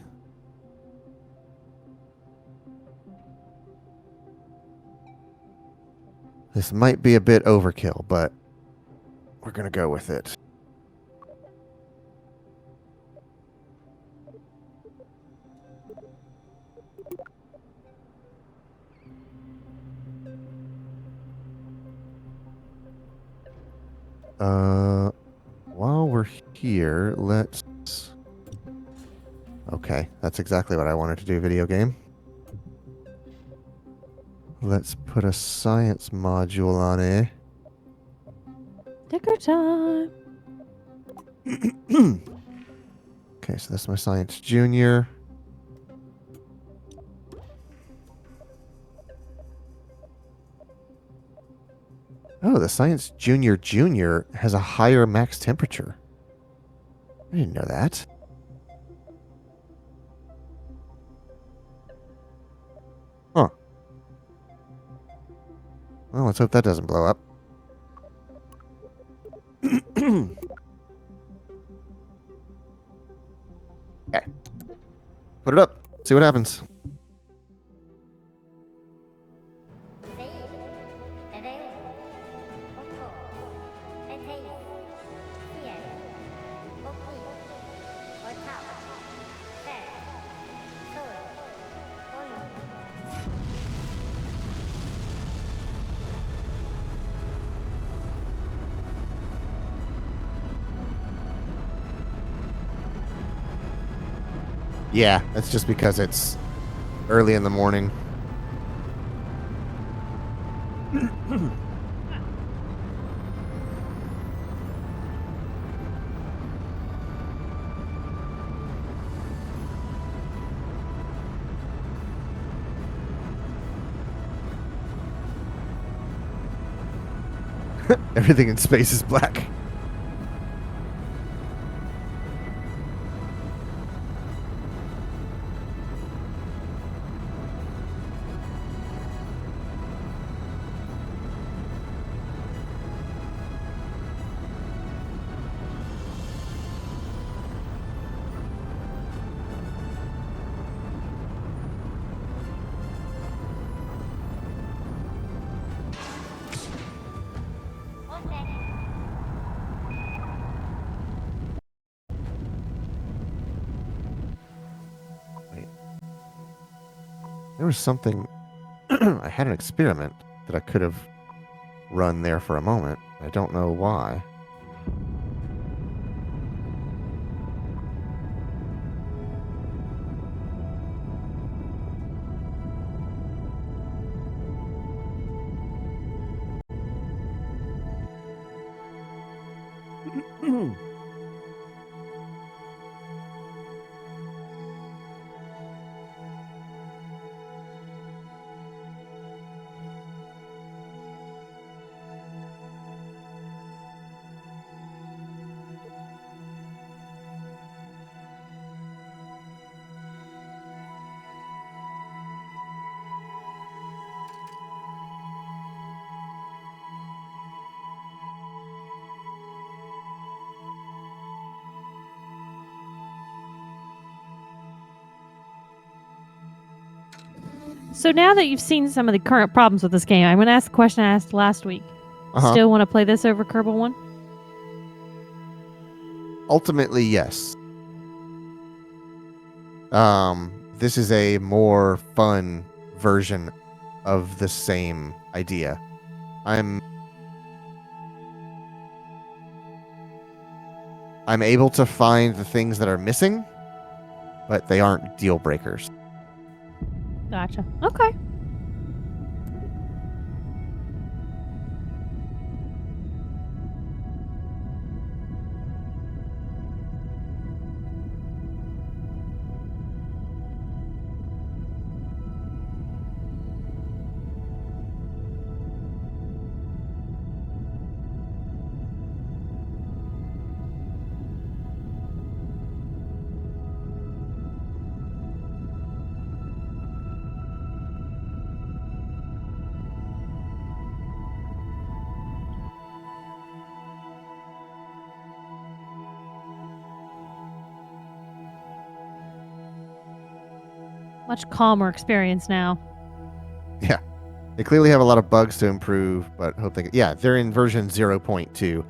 This might be a bit overkill, but we're going to go with it. While we're here, let's... Okay, that's exactly what I wanted to do, video game. Let's put a science module on it. Sticker time. Okay, so that's my science junior. Oh, the science junior has a higher max temperature. I didn't know that. Huh. Well, let's hope that doesn't blow up. Okay. Put it up. See what happens. Yeah, that's just because it's early in the morning. Everything in space is black. There was something... I had an experiment that I could have run there for a moment. I don't know why. So now that you've seen some of the current problems with this game, I'm going to ask the question I asked last week. Uh-huh. Still want to play this over Kerbal 1? Ultimately, yes. This is a more fun version of the same idea. I'm able to find the things that are missing, but they aren't deal breakers. Gotcha. Okay. Much calmer experience now. Yeah. They clearly have a lot of bugs to improve, but hope they... Yeah, they're in version 0.2.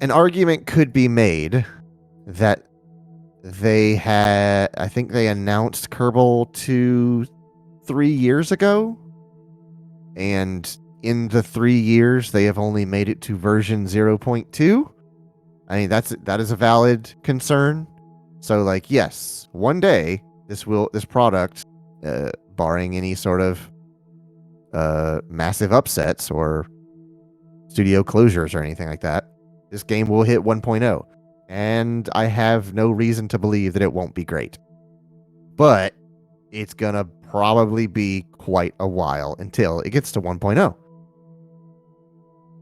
An argument could be made that they had... I think they announced Kerbal 3 years ago, and in the 3 years, they have only made it to version 0.2. I mean, that is a valid concern. So, like, yes, one day this product, barring any sort of massive upsets or studio closures or anything like that, this game will hit 1.0, and I have no reason to believe that it won't be great. But it's gonna probably be quite a while until it gets to 1.0,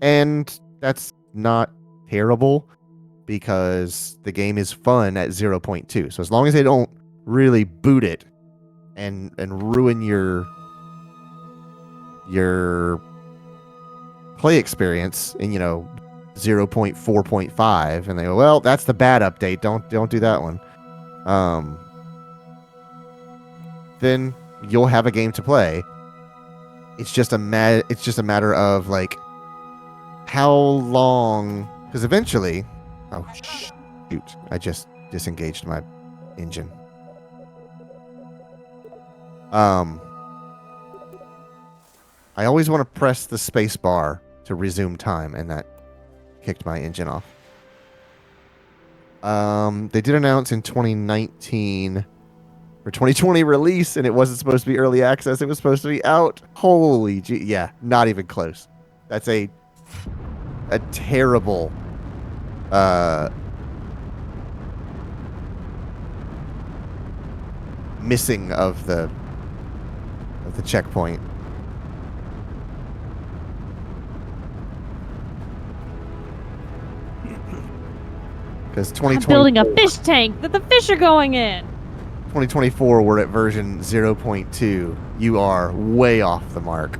and that's not terrible, because the game is fun at 0.2. So as long as they don't really boot it and ruin your play experience in 0.4.5, and they go, well, that's the bad update, don't do that one, then you'll have a game to play. It's just a matter of, like, how long, because eventually... Oh, shoot. I just disengaged my engine. I always want to press the space bar to resume time, and that kicked my engine off. They did announce in 2019 for 2020 release, and it wasn't supposed to be early access. It was supposed to be out. Holy gee. Yeah, not even close. That's a terrible... missing of the checkpoint. Because I'm building a fish tank that the fish are going in. 2024, we're at version 0.2. You are way off the mark.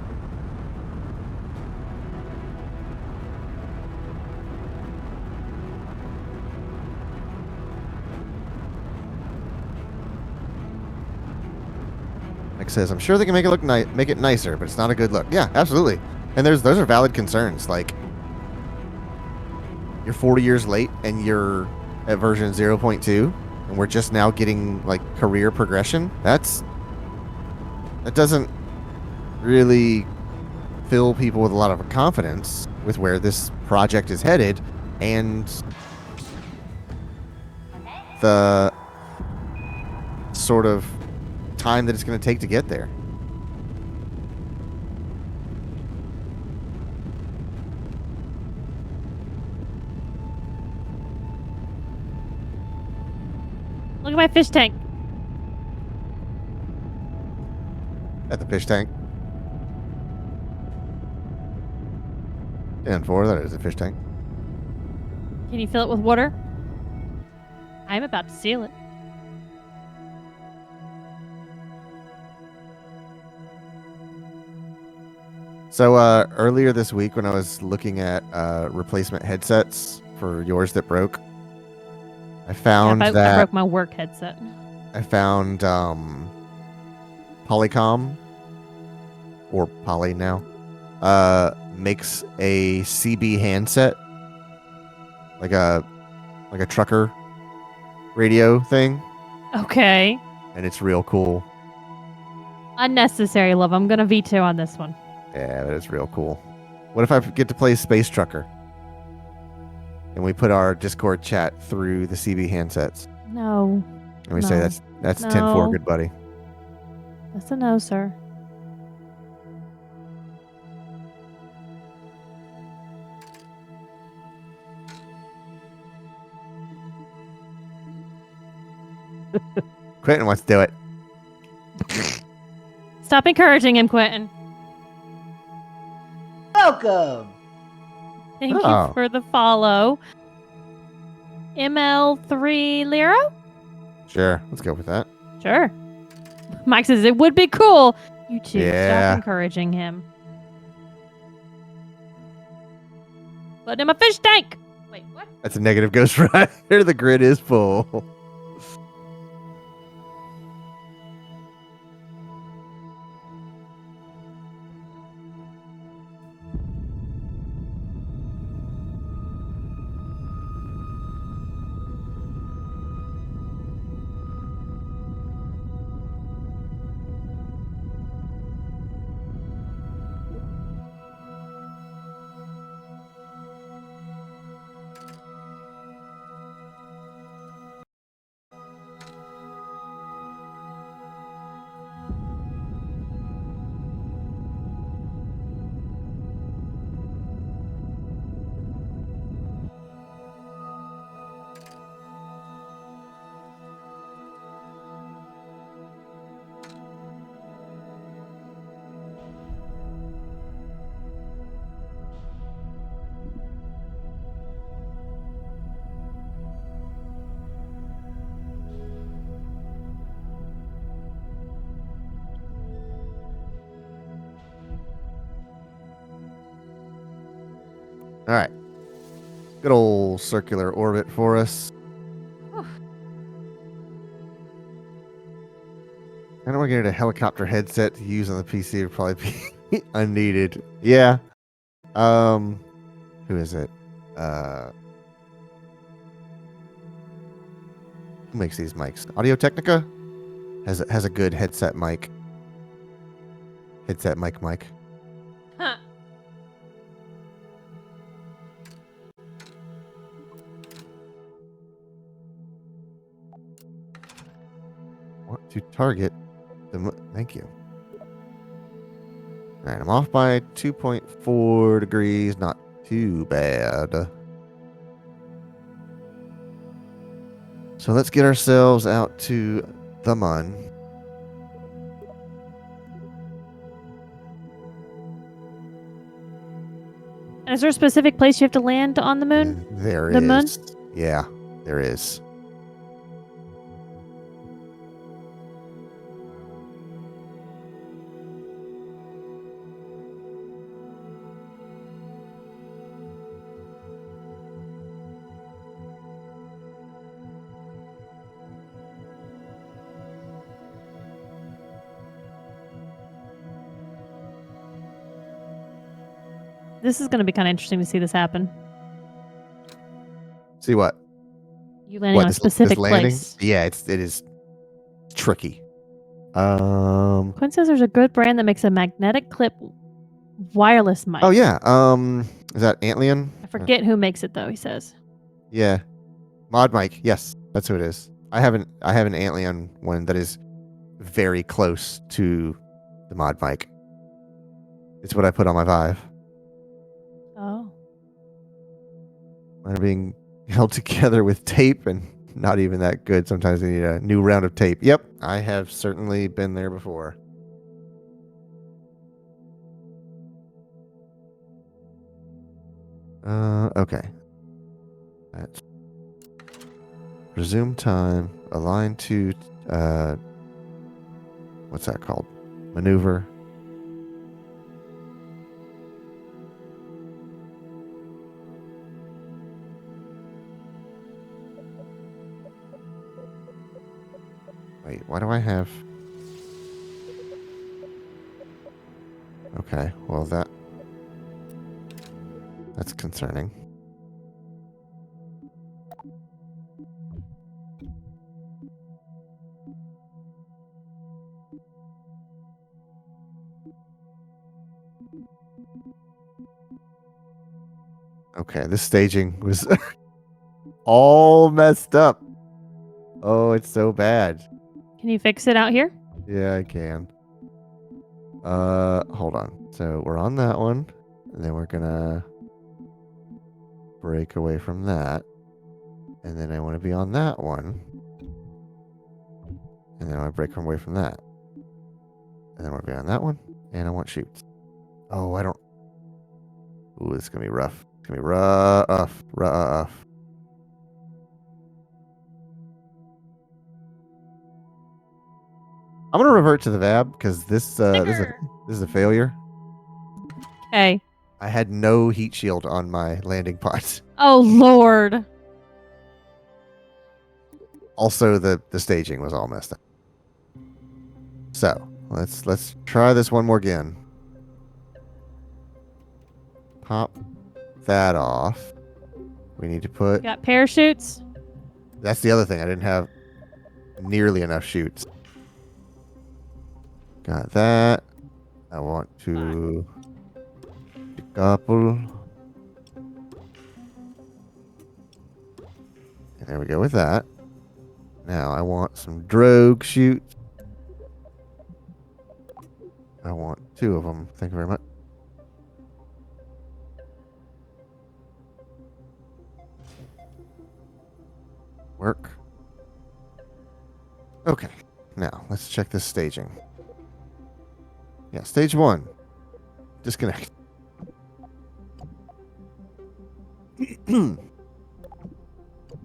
Like says, I'm sure they can make it look make it nicer, but it's not a good look. Yeah, absolutely. And those are valid concerns. Like, you're 40 years late and you're at version 0.2, and we're just now getting, like, career progression. That doesn't really fill people with a lot of confidence with where this project is headed, and the sort of time that it's going to take to get there. Look at my fish tank. At the fish tank. 10-4, that is a fish tank. Can you fill it with water? I'm about to seal it. So earlier this week, when I was looking at replacement headsets for yours that broke, I found I that broke my work headset. I found Polycom, or Poly now, makes a CB handset, like a trucker radio thing, Okay. and it's real cool. Unnecessary, love. I'm gonna veto on this one. Yeah, that is real cool. What if I get to play Space Trucker? And we put our Discord chat through the CB handsets. No. And we No. say that's No. 10-4, good buddy. That's a no, sir. Quentin wants to do it. Stop encouraging him, Quentin. Welcome. Thank Oh. you for the follow. ML3 Lero? Sure, let's go with that. Sure. Mike says it would be cool. You two, Yeah. stop encouraging him. Put him a fish tank. Wait, what? That's a negative Ghost Rider. The grid is full. All right. Good old circular orbit for us. I don't want to get a helicopter headset to use on the PC. It would probably be unneeded. Yeah. Who is it? Who makes these mics? Audio Technica has a good headset mic. Headset mic. Huh. Want to target the thank you. All right, I'm off by 2.4 degrees. Not too bad. So let's get ourselves out to the Mun. And is there a specific place you have to land on the moon? There The is. Mun? Yeah, there is. This is going to be kind of interesting to see this happen. See what? You landing on a specific landing? place. Yeah, it is tricky. Quinn says there's a good brand that makes a magnetic clip wireless mic. Oh yeah. Is that Antlion? I forget who makes it though, he says. Yeah. Mod mic. Yes, that's who it is. I have an Antlion one that is very close to the mod mic. It's what I put on my Vive. Oh. Mine are being held together with tape and not even that good. Sometimes they need a new round of tape. Yep, I have certainly been there before. Okay. Let's resume time. Align to what's that called? Maneuver. Wait, why do I have... Okay, well that's concerning. Okay, this staging was all messed up. Oh, it's so bad. Can you fix it out here? Yeah, I can. Hold on. So we're on that one, and then we're gonna break away from that, and then I want to be on that one, and then I want to break away from that, and then I want to be on that one, and I want shoots. Oh, I don't. Ooh, this is gonna be rough. It's gonna be rough, rough. I'm gonna revert to the VAB because this is a failure. Okay. I had no heat shield on my landing pod. Oh, Lord. Also, the staging was all messed up. So let's try this one more again. Pop that off. We need to put. Got parachutes? That's the other thing. I didn't have nearly enough shoots. Got that. I want to couple. And there we go with that. Now I want some drogue shoots. I want 2 of them. Thank you very much. Work. Okay. Now let's check this staging. Yeah, stage 1. Disconnect.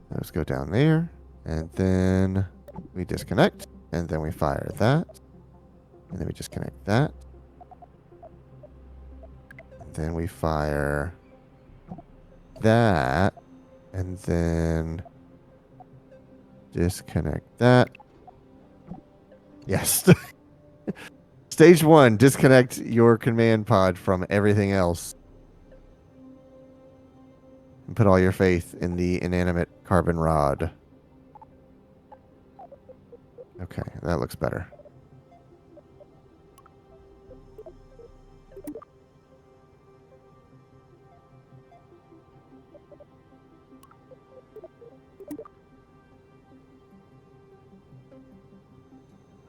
Let's go down there, and then we disconnect, and then we fire that, and then we disconnect that, and then we fire that, and then disconnect that. Yes. Stage 1, disconnect your command pod from everything else. And put all your faith in the inanimate carbon rod. Okay, that looks better.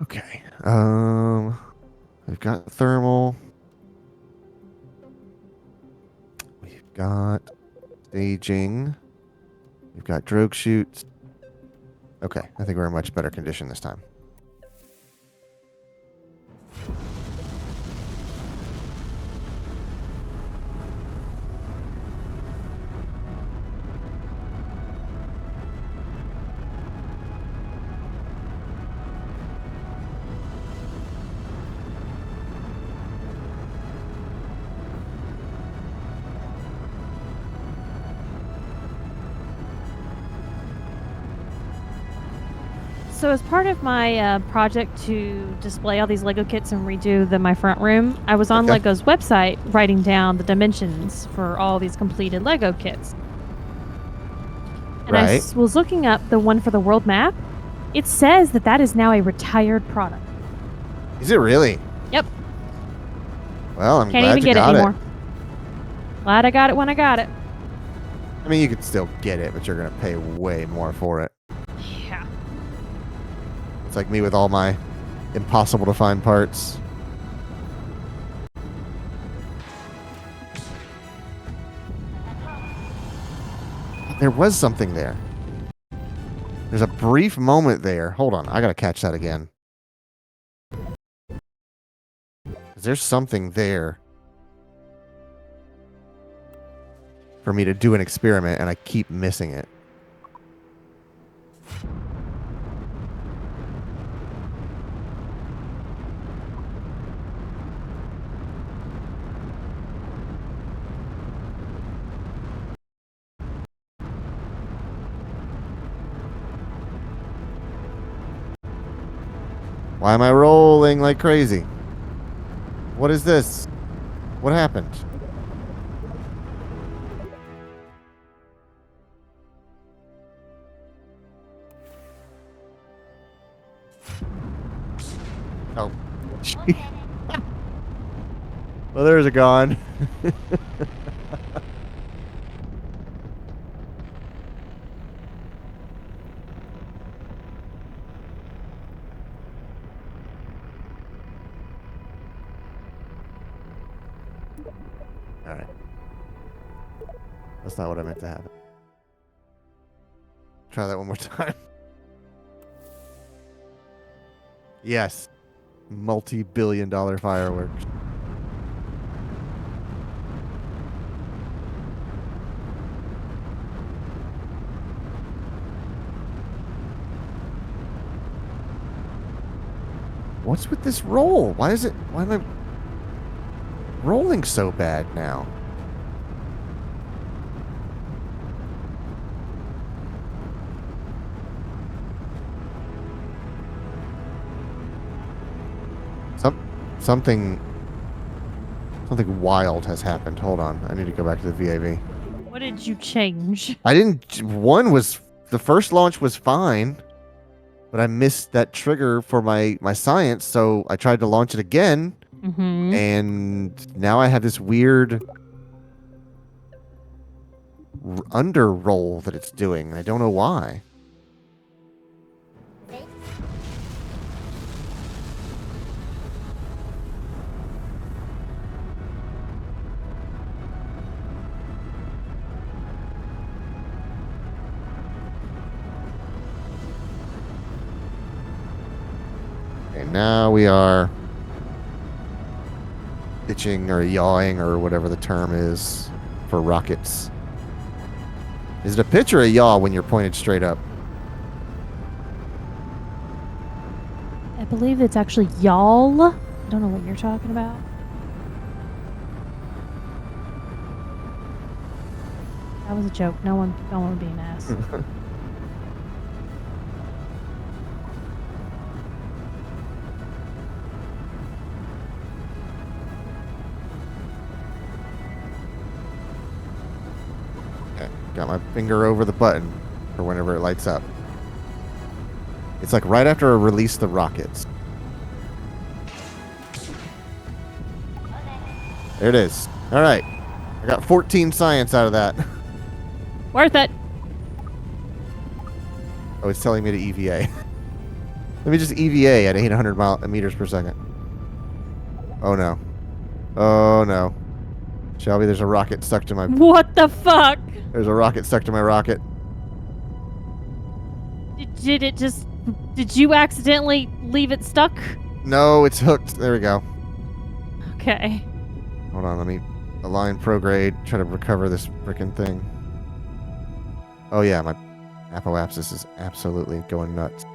Okay. We've got thermal. We've got staging. We've got drogue shoots. Okay, I think we're in much better condition this time. So as part of my project to display all these Lego kits and redo my front room, I was on Okay. Lego's website writing down the dimensions for all these completed Lego kits. And Right. was looking up the one for the world map. It says that is now a retired product. Is it really? Yep. Well, I'm Can't glad even you get it got anymore. Glad I got it when I got it. I mean, you could still get it, but you're going to pay way more for it. Yeah. It's like me with all my impossible to find parts. There was something there. There's a brief moment there. Hold on. I got to catch that again. There's something there for me to do an experiment, and I keep missing it. Why am I rolling like crazy? What is this? What happened? Oh. Well, there's a gone. All right. That's not what I meant to happen. Try that one more time. Yes. Multi-billion-dollar fireworks. What's with this roll? Why am I rolling so bad now? Something wild has happened. Hold on. I need to go back to the VAV. What did you change? I didn't. The first launch was fine, but I missed that trigger for my science, so I tried to launch it again, and now I have this weird under roll that it's doing. I don't know why. Okay, now we are pitching or yawing or whatever the term is for rockets. Is it a pitch or a yaw when you're pointed straight up? I believe it's actually y'all. I don't know what you're talking about. That was a joke. No one would be an ass. Okay, got my finger over the button for whenever it lights up. It's like right after I release the rockets. There it is. All right. I got 14 science out of that. Worth it. Oh, it's telling me to EVA. Let me just EVA at 800 meters per second. Oh, no. Oh, no. Shelby, there's a rocket stuck to my... What the fuck? There's a rocket stuck to my rocket. Did you accidentally leave it stuck? No, it's hooked. There we go. Okay. Hold on, let me align prograde, try to recover this freaking thing. Oh yeah, my apoapsis is absolutely going nuts.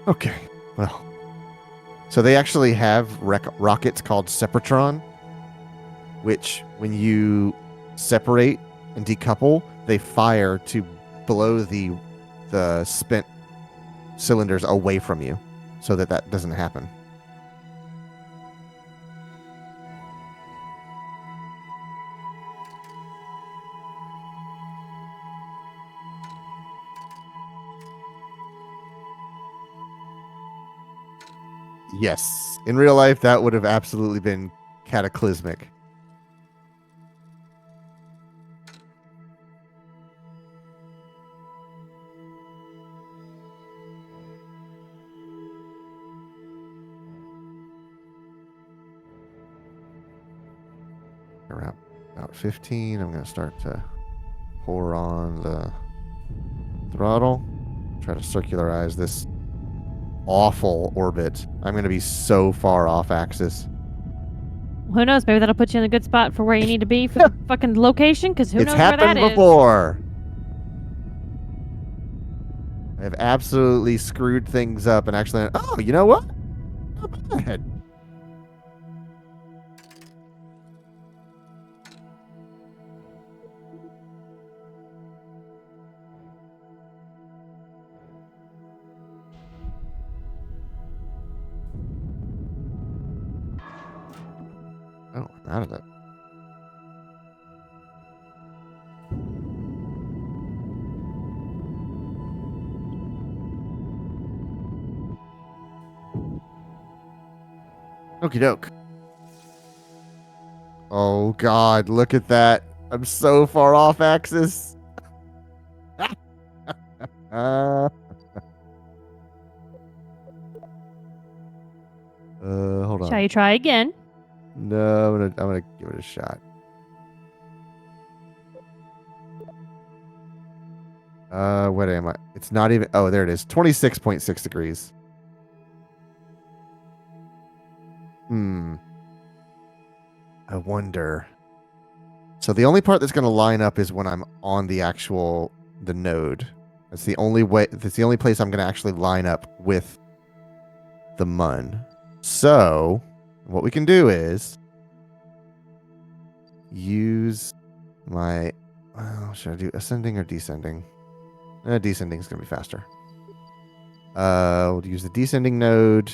Okay, well. So they actually have rockets called Sepratron, which when you separate and decouple, they fire to blow the spent cylinders away from you so that doesn't happen. Yes. In real life, that would have absolutely been cataclysmic. Around about 15, I'm going to start to pour on the throttle. Try to circularize this awful orbit. I'm going to be so far off axis. Who knows? Maybe that'll put you in a good spot for where you need to be for the fucking location, because who It's knows where that happened is. before. I've absolutely screwed things up and actually... Oh, you know what? Not bad. Oh, out of it. Okie doke. Oh, God, look at that. I'm so far off axis. may try again. No, I'm gonna give it a shot. What am I? It's not even. Oh, there it is. 26.6 degrees. I wonder. So the only part that's going to line up is when I'm on the node. That's the only way. That's the only place I'm going to actually line up with the mun. So what we can do is use my. Well, should I do ascending or descending? Descending is going to be faster. We'll use the descending node,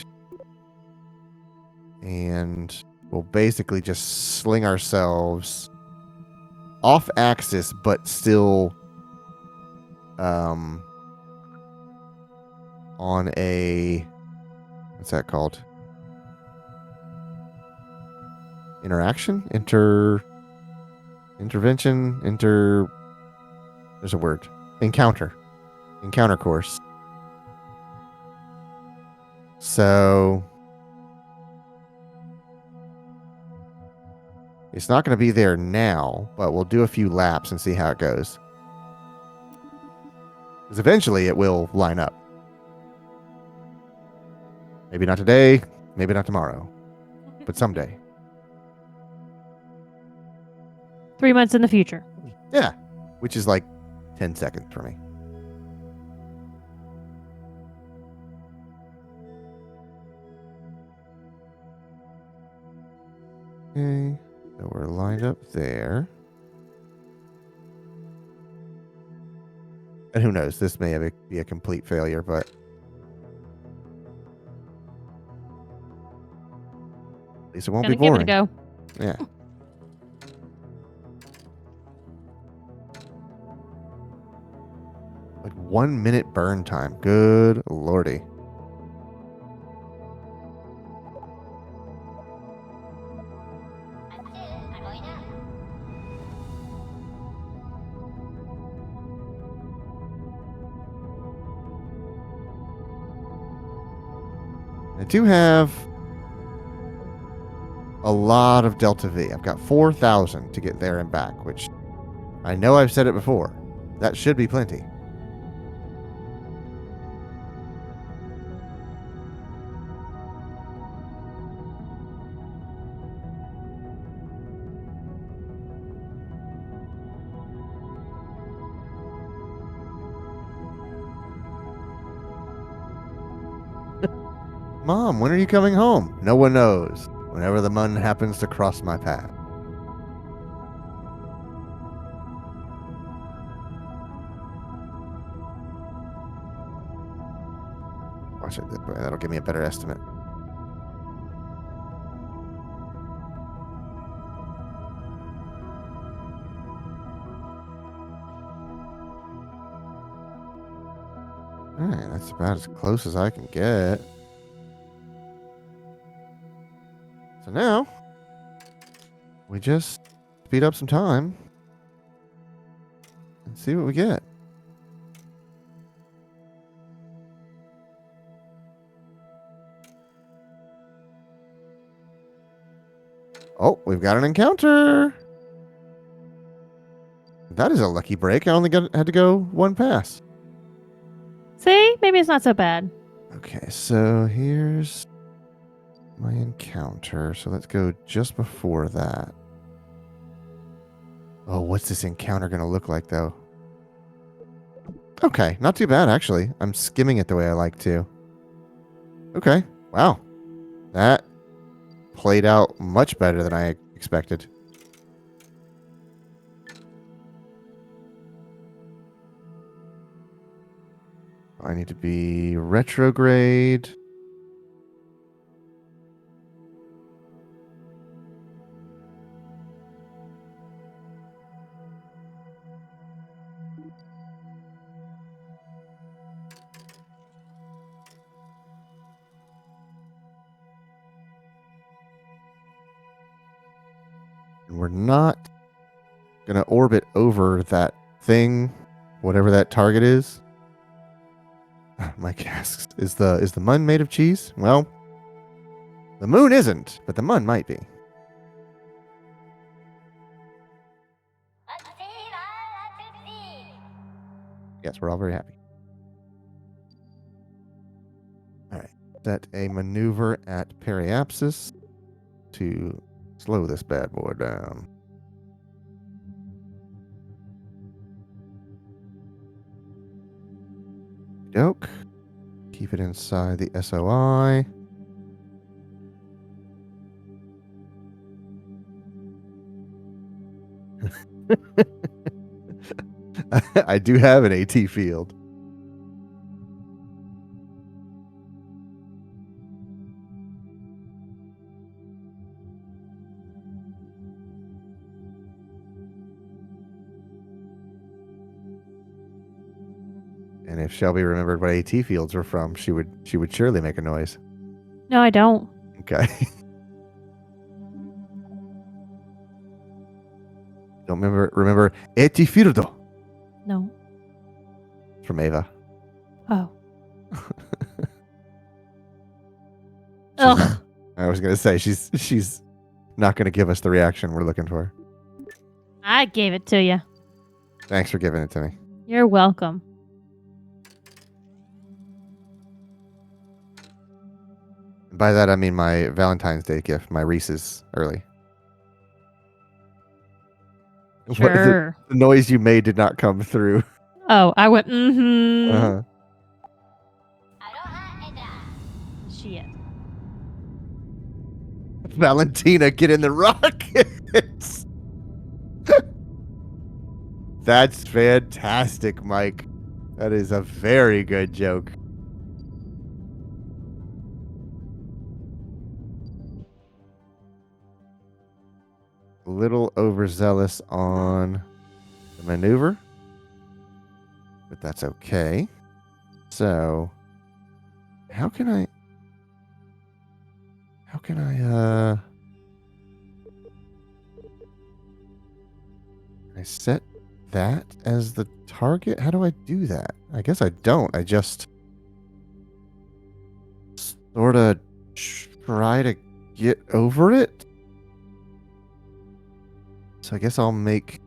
and we'll basically just sling ourselves off axis, but still on a, what's that called? Interaction? Intervention? There's a word. Encounter course. So it's not going to be there now, but we'll do a few laps and see how it goes. Because eventually it will line up. Maybe not today, maybe not tomorrow, but someday. 3 months in the future. Yeah, which is like 10 seconds for me. Okay, so we're lined up there. And who knows, this may be a complete failure, but at least it won't be Gonna give boring. it a go. Yeah. Like 1 minute burn time. Good lordy. I do have a lot of Delta V. I've got 4,000 to get there and back, which I know I've said it before. That should be plenty. Mom, when are you coming home? No one knows. Whenever the mun happens to cross my path. Watch it this way. That'll give me a better estimate. Alright, that's about as close as I can get. So now, we just speed up some time and see what we get. Oh, we've got an encounter. That is a lucky break. I only had to go one pass. See? Maybe it's not so bad. Okay, so here's my encounter. So let's go just before that. Oh, what's this encounter going to look like, though? Okay, not too bad, actually. I'm skimming it the way I like to. Okay, wow. That played out much better than I expected. I need to be retrograde. And we're not going to orbit over that thing, whatever that target is. My casks. Is the mun made of cheese? Well, The moon isn't, but the mun might be. Yes, we're all very happy. All right. Set a maneuver at periapsis to slow this bad boy down. Doke. Keep it inside the SOI. I do have an AT field. And if Shelby remembered what AT fields were from, she would surely make a noise. No, I don't. Okay. Don't remember AT fieldo No. from Ava. Oh. She's Ugh. I was gonna say she's not gonna give us the reaction we're looking for. I gave it to you. Thanks for giving it to me. You're welcome. By that I mean my Valentine's Day gift, my Reese's early. Sure. The noise you made did not come through. Oh, I went, mm-hmm. Uh-huh. Shit. Valentina, get in the rockets. That's fantastic, Mike. That is a very good joke. A little overzealous on the maneuver, but that's okay. So, how can I I set that as the target? How do I do that? I guess I don't. I just sort of try to get over it. So I guess I'll make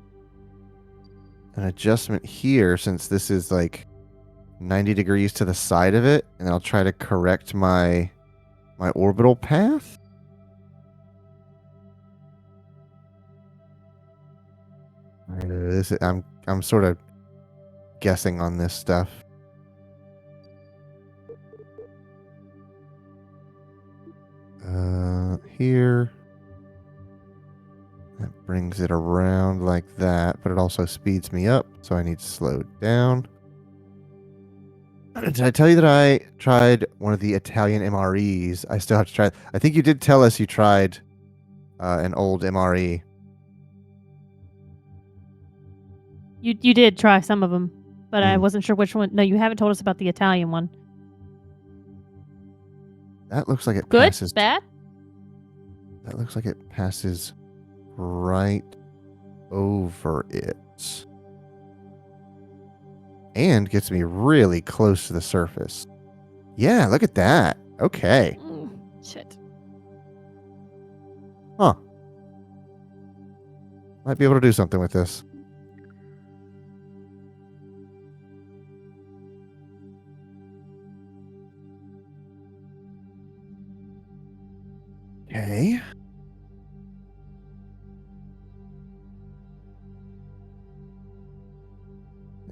an adjustment here since this is like 90 degrees to the side of it, and I'll try to correct my orbital path. I'm sort of guessing on this stuff. Here. That brings it around like that, but it also speeds me up, so I need to slow down. Did I tell you that I tried one of the Italian MREs? I still have to try. I think you did tell us you tried an old MRE. You did try some of them, but I wasn't sure which one. No, you haven't told us about the Italian one. That looks like it Good? passes. Bad? That looks like it passes right over it. And gets me really close to the surface. Yeah, look at that. Okay. Shit. Huh. Might be able to do something with this. Okay.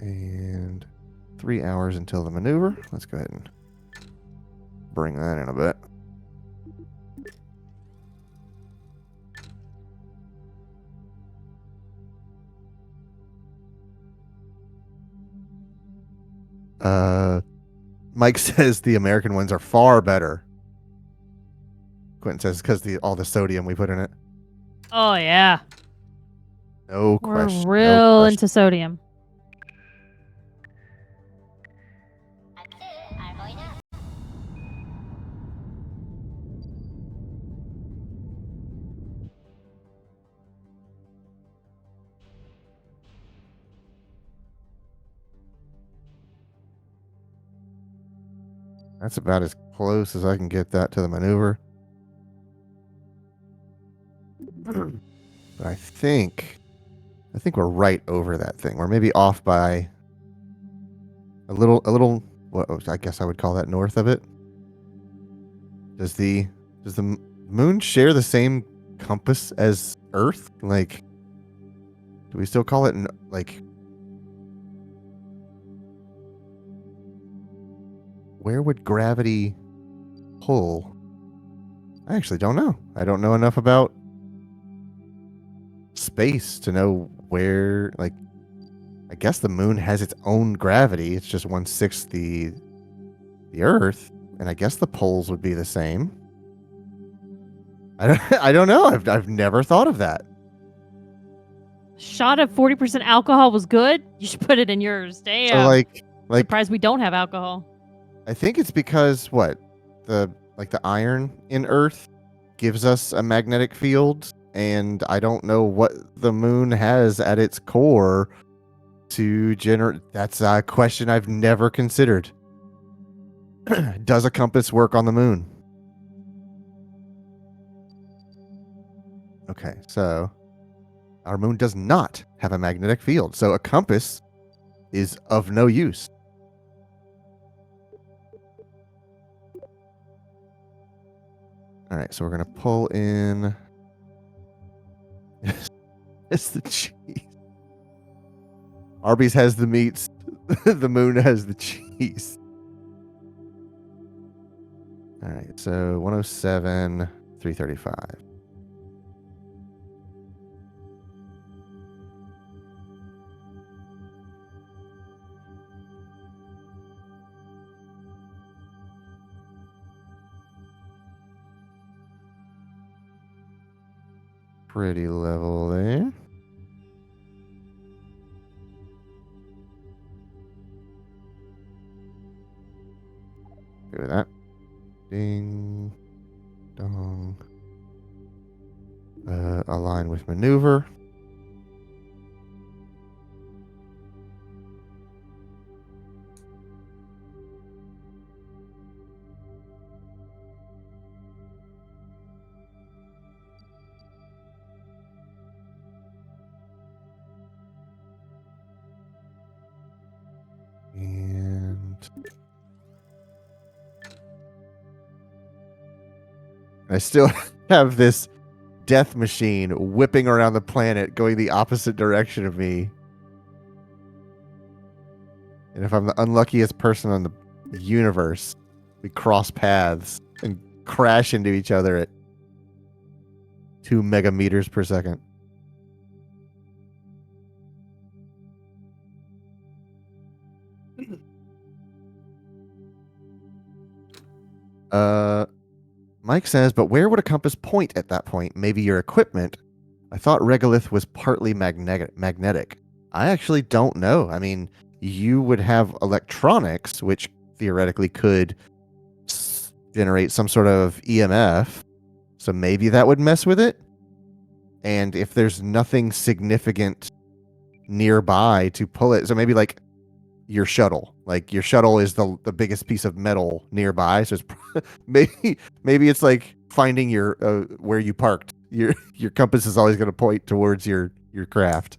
And 3 hours until the maneuver. Let's go ahead and bring that in a bit. Mike says the American ones are far better. Quentin says because all the sodium we put in it. Oh, yeah. No We're question. real into sodium. That's about as close as I can get that to the maneuver. But I think we're right over that thing. We're maybe off by a little. What I guess I would call that north of it. Does the moon share the same compass as Earth? Like, do we still call it like? Where would gravity pull? I actually don't know. I don't know enough about space to know where. Like, I guess the moon has its own gravity. It's just 1/6 the Earth, and I guess the poles would be the same. I don't know. I've never thought of that. Shot of 40% alcohol was good. You should put it in yours. Damn. So like Surprised we don't have alcohol. I think it's because the iron in Earth gives us a magnetic field, and I don't know what the moon has at its core to generate. That's a question I've never considered. Does a compass work on the moon? Okay, so our moon does not have a magnetic field, so a compass is of no use. All right, so we're gonna pull in. It's the cheese. Arby's has the meats. The moon has the cheese. All right, so 107, 335. Pretty level there. Do that. Ding. Dong. Align with maneuver. And I still have this death machine whipping around the planet going the opposite direction of me. And if I'm the unluckiest person on the universe, we cross paths and crash into each other at 2 megameters per second. Mike says, but where would a compass point at that point? Maybe your equipment. I thought regolith was partly magnetic. I actually don't know. I mean, you would have electronics, which theoretically could generate some sort of EMF. So maybe that would mess with it. And if there's nothing significant nearby to pull it, so maybe like your shuttle. Like your shuttle is the biggest piece of metal nearby, so it's maybe it's like finding your where you parked. Your compass is always going to point towards your craft.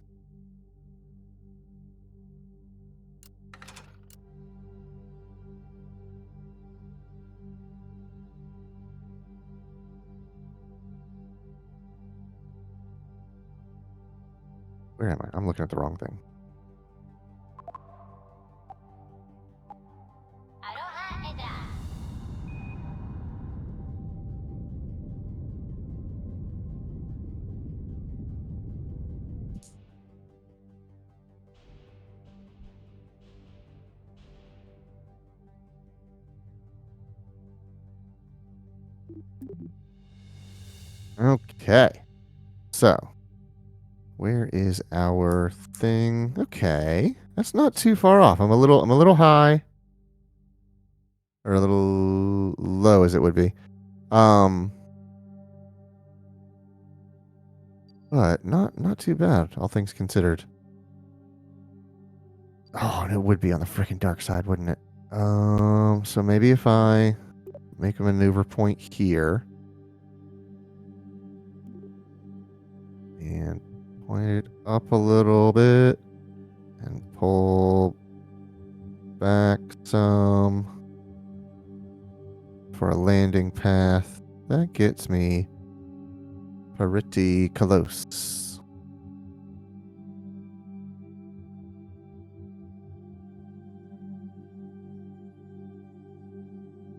Where am I? I'm looking at the wrong thing. Okay. So, where is our thing? Okay. That's not too far off. I'm a little high. Or a little low as it would be. But not too bad, all things considered. Oh, and it would be on the freaking dark side, wouldn't it? So maybe if I make a maneuver point here. And point it up a little bit. And pull back some for a landing path. That gets me pretty close.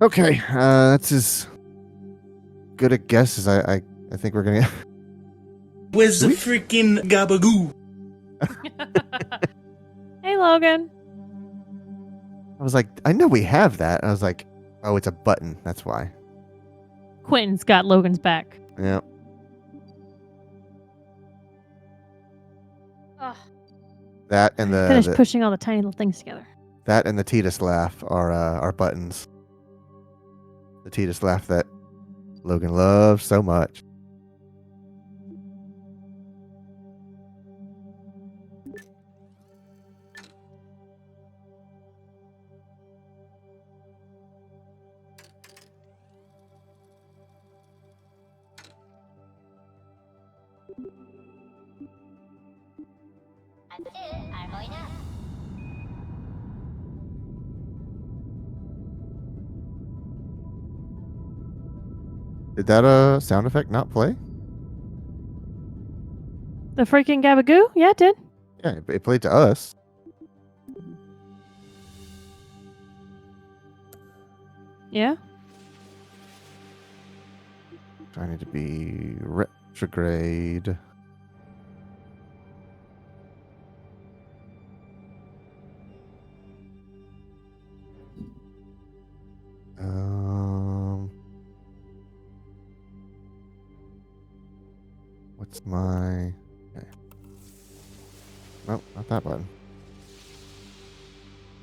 Okay, that's as good a guess as I think we're gonna get. Where's the freaking gabagoo? Hey, Logan. I was like, I know we have that. I was like, oh, it's a button. That's why. Quentin's got Logan's back. Yeah. Ugh. That and Finish the pushing all the tiny little things together. that and the Titus laugh are buttons. The Titus laugh that Logan loves so much. Did that sound effect not play? The freaking gabagoo? Yeah, it did. Yeah, it played to us. Yeah. Trying to be retrograde. What's my... Okay. Nope, not that button.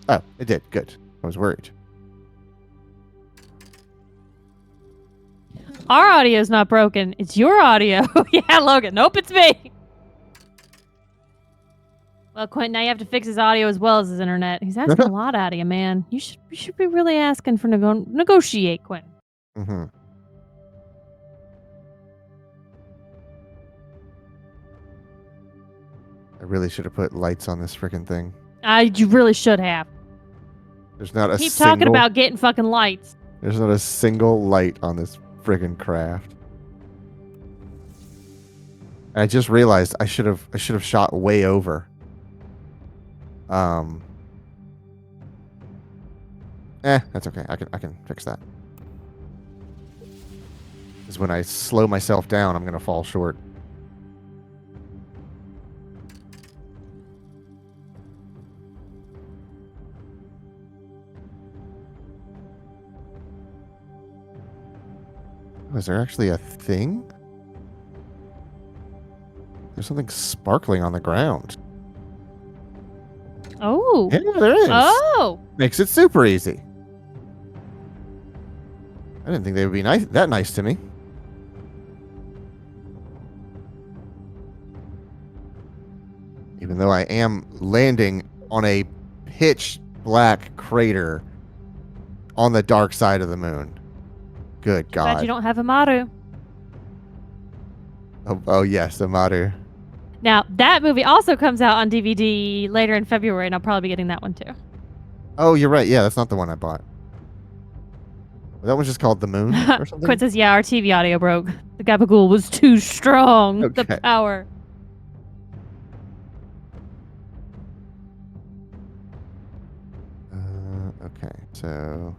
Oh, it did. Good. I was worried. Our audio's not broken. It's your audio. Yeah, Logan. Nope, it's me. Well, Quentin, now you have to fix his audio as well as his internet. He's asking a lot out of you, man. You should be really asking for negotiate, Quentin. Mm-hmm. I really should have put lights on this freaking thing. You really should have. There's not a Keep single... talking about getting fucking lights. There's not a single light on this friggin' craft. I just realized I should have shot way over. That's okay. I can fix that. Because when I slow myself down, I'm gonna fall short. Oh, is there actually a thing? There's something sparkling on the ground. Oh. Yeah, there is. Oh. Makes it super easy. I didn't think they would be that nice to me. Even though I am landing on a pitch black crater on the dark side of the moon. Good God. Glad you don't have Amaru. Oh yes, Amaru. Now, that movie also comes out on DVD later in February, and I'll probably be getting that one too. Oh, you're right. Yeah, that's not the one I bought. That one's just called The Moon or something? Quinn says, yeah, our TV audio broke. The Gabagool was too strong. Okay. The power. Okay, so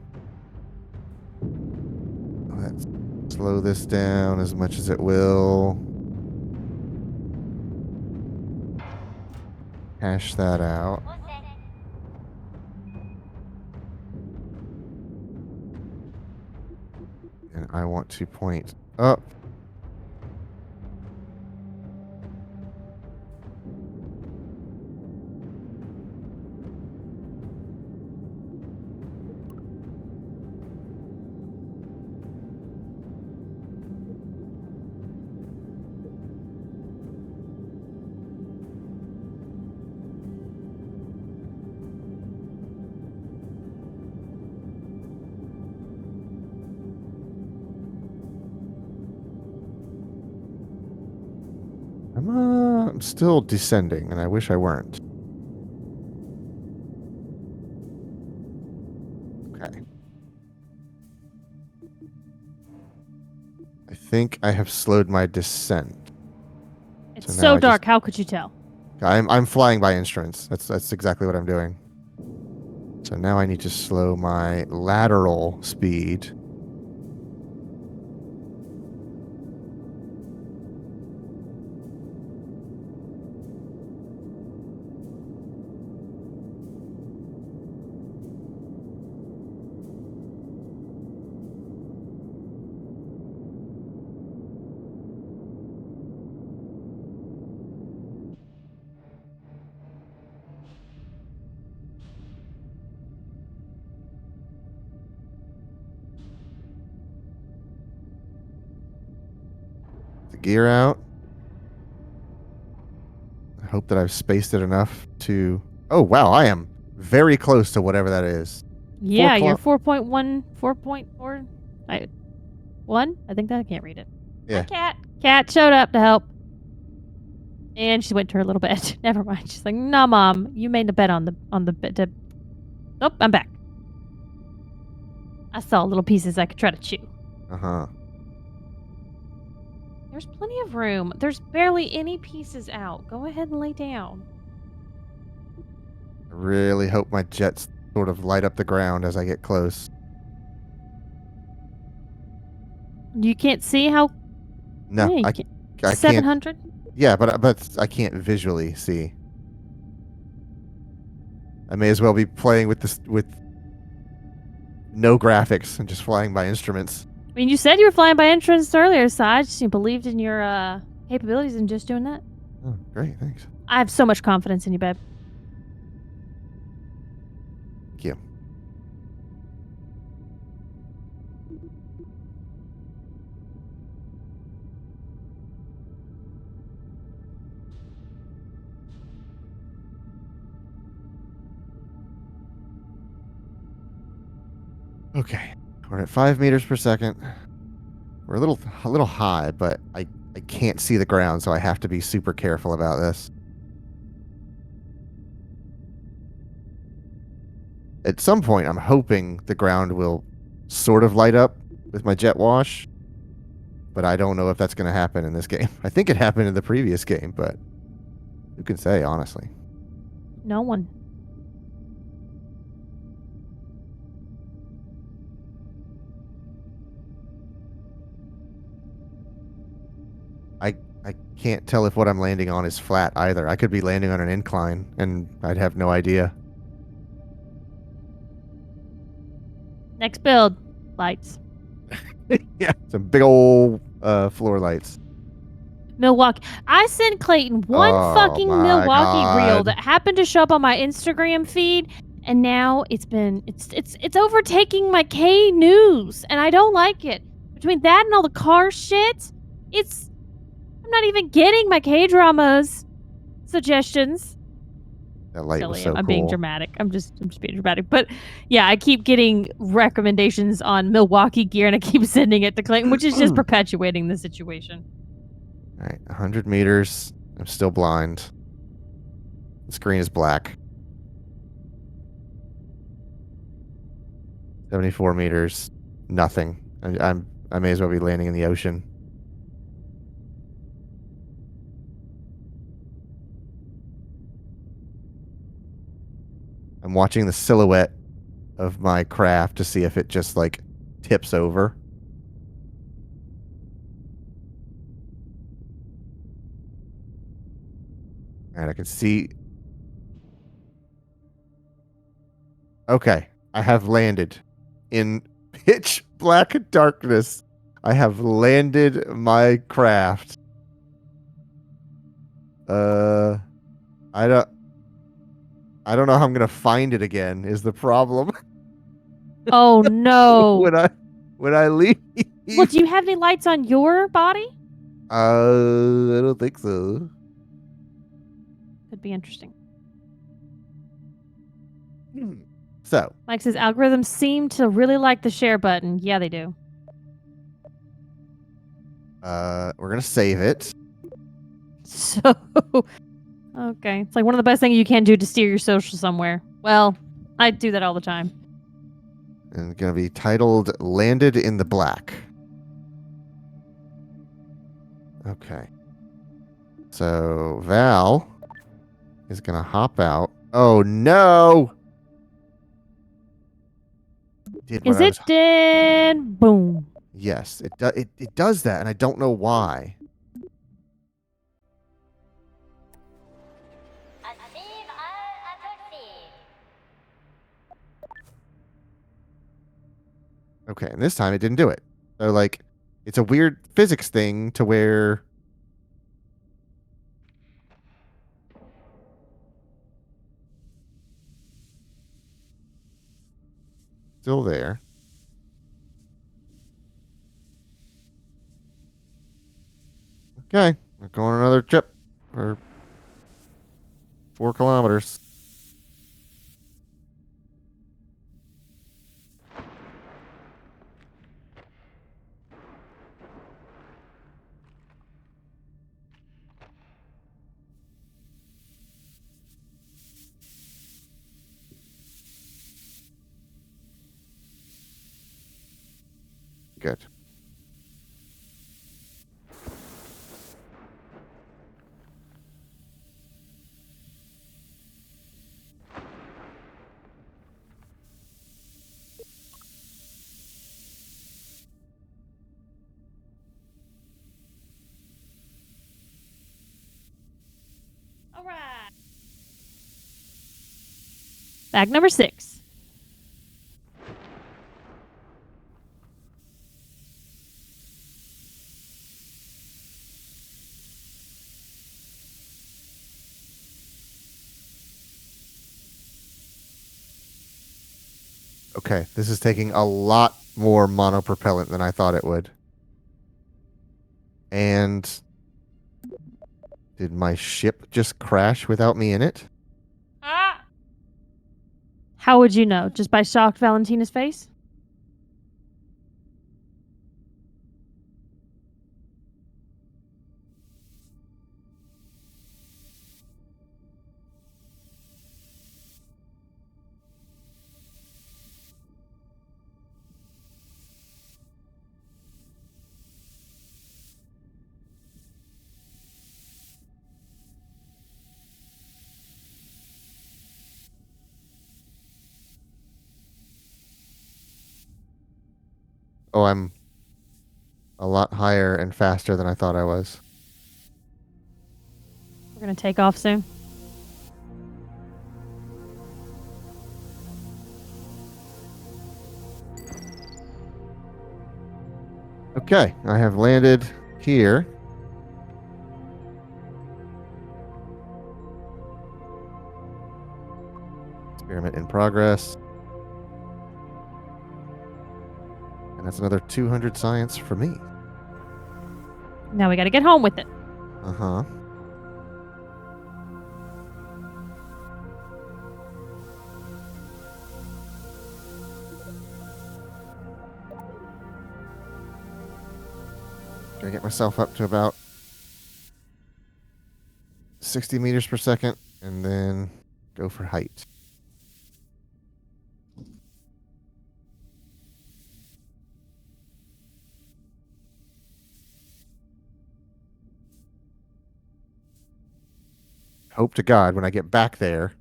let's slow this down as much as it will. Hash that out. And I want to point up. I'm still descending, and I wish I weren't. Okay. I think I have slowed my descent. It's So now so I dark. How could you tell? I'm flying by instruments. That's exactly what I'm doing. So now I need to slow my lateral speed. The gear out. I hope that I've spaced it enough to... Oh, wow, I am very close to whatever that is. Yeah, you're kilo- 4.1, 4.4. 1? I think that I can't read it. Yeah. Hi, Cat. Cat showed up to help. And she went to her little bed. Never mind. She's like, "Nah, Mom, you made the bed on the bed." Nope, I'm back. I saw little pieces I could try to chew. Uh-huh. There's plenty of room. There's barely any pieces out. Go ahead and lay down. I really hope my jets sort of light up the ground as I get close. You can't see how... No, Yeah, I can't. can't. 700? Yeah, but I can't visually see. I may as well be playing with this with no graphics and just flying by instruments. I mean, you said you were flying by entrance earlier, so I just believed in your capabilities and just doing that. Oh, great, thanks. I have so much confidence in you, babe. Thank you. Okay, we're at 5 meters per second. We're a little high, but I can't see the ground, so I have to be super careful about this. At some point, I'm hoping the ground will sort of light up with my jet wash, but I don't know if that's going to happen in this game. I think it happened in the previous game, but who can say, honestly? No one. I can't tell if what I'm landing on is flat either. I could be landing on an incline, and I'd have no idea. Next build. Lights. Yeah, some big old floor lights. Milwaukee. I sent Clayton one Oh fucking my Milwaukee reel God. that happened to show up on my Instagram feed, and now it's overtaking my K news, and I don't like it. Between that and all the car shit, I'm not even getting my K dramas suggestions. That light was Silly. so I'm cool. being dramatic. I'm just being dramatic. But yeah, I keep getting recommendations on Milwaukee gear, and I keep sending it to Clayton, which is just perpetuating the situation. All right, 100 meters. I'm still blind. The screen is black. 74 meters. Nothing. I may as well be landing in the ocean. I'm watching the silhouette of my craft to see if it just like tips over. And I can see. Okay, I have landed in pitch black darkness. I have landed my craft. I don't know how I'm gonna find it again. Is the problem Oh no! when I leave? Well, do you have any lights on your body? I don't think so. Could be interesting. So Mike says algorithms seem to really like the share button. Yeah, they do. we're gonna save it. So, okay. It's like one of the best things you can do to steer your social somewhere. Well, I do that all the time. And going to be titled Landed in the Black. Okay. So Val is going to hop out. Oh, no! Did what Is I it was... dead? Boom. Yes, it does that, and I don't know why. Okay, and this time it didn't do it. So, like, it's a weird physics thing to where... Still there. Okay, we're going on another trip for 4 kilometers. Good. All right. Bag number 6. Okay, this is taking a lot more monopropellant than I thought it would. And did my ship just crash without me in it? How would you know? Just by shocked Valentina's face? Oh, I'm a lot higher and faster than I thought I was. We're going to take off soon. Okay, I have landed here. Experiment in progress. And that's another 200 science for me. Now we got to get home with it. Uh-huh. Gotta get myself up to about 60 meters per second and then go for height. Hope to God when I get back there.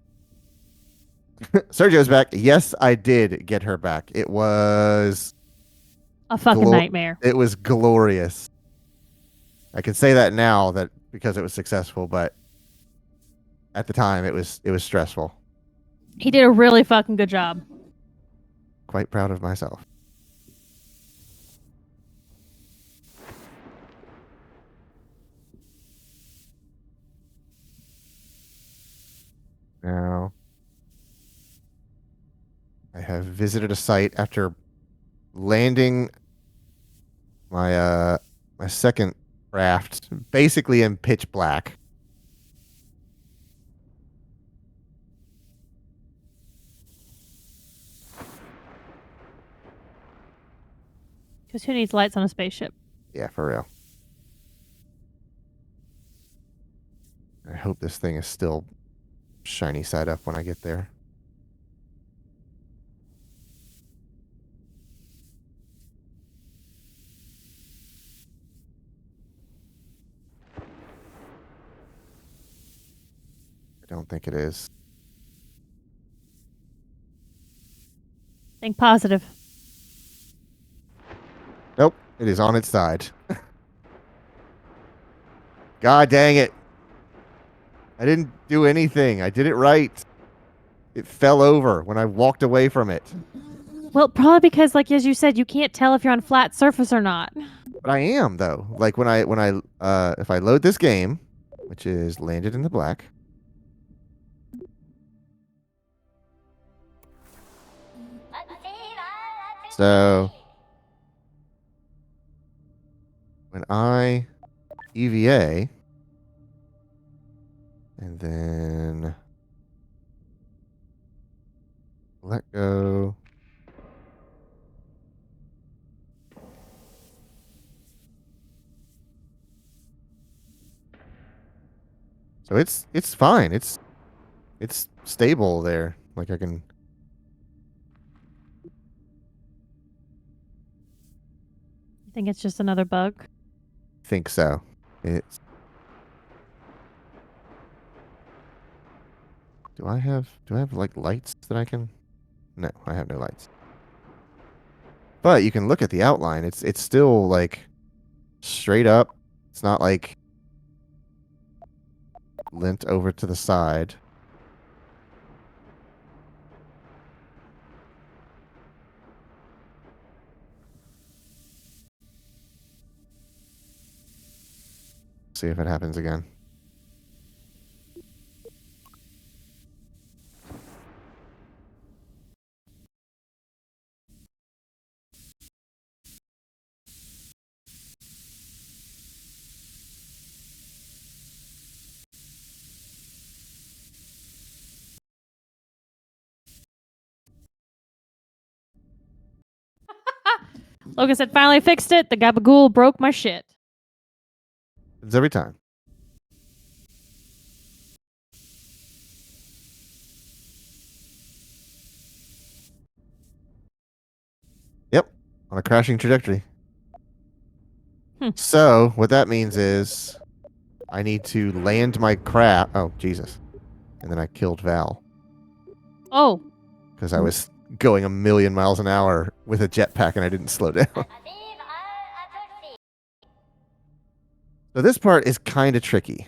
Sergio's back. Yes, I did get her back. It was A fucking nightmare. It was glorious. I can say that now that because it was successful, but at the time it was stressful. He did a really fucking good job. Quite proud of myself. Now, I have visited a site after landing my my second raft basically in pitch black. Because who needs lights on a spaceship? Yeah, for real. hope this thing is still shiny side up when I get there. I don't think it is. Think positive. Nope, it is on its side. God dang it. I didn't do anything. I did it right. It fell over when I walked away from it. Well, probably because, like as you said, you can't tell if you're on flat surface or not. But I am though. Like when I if I load this game, which is landed in the black. So when I EVA and then let go. So it's fine. It's stable there. Like I can You think it's just another bug? think so. It's Do I have like lights that I can? No, I have no lights. But you can look at the outline. It's still like straight up. It's not like lent over to the side. See if it happens again. Logan said, finally fixed it. The gabagool broke my shit. It's every time. Yep, on a crashing trajectory. So what that means is I need to land my crap. Oh, Jesus. And then I killed Val. Oh. Because I was going 1,000,000 miles an hour with a jetpack and I didn't slow down. So this part is kind of tricky.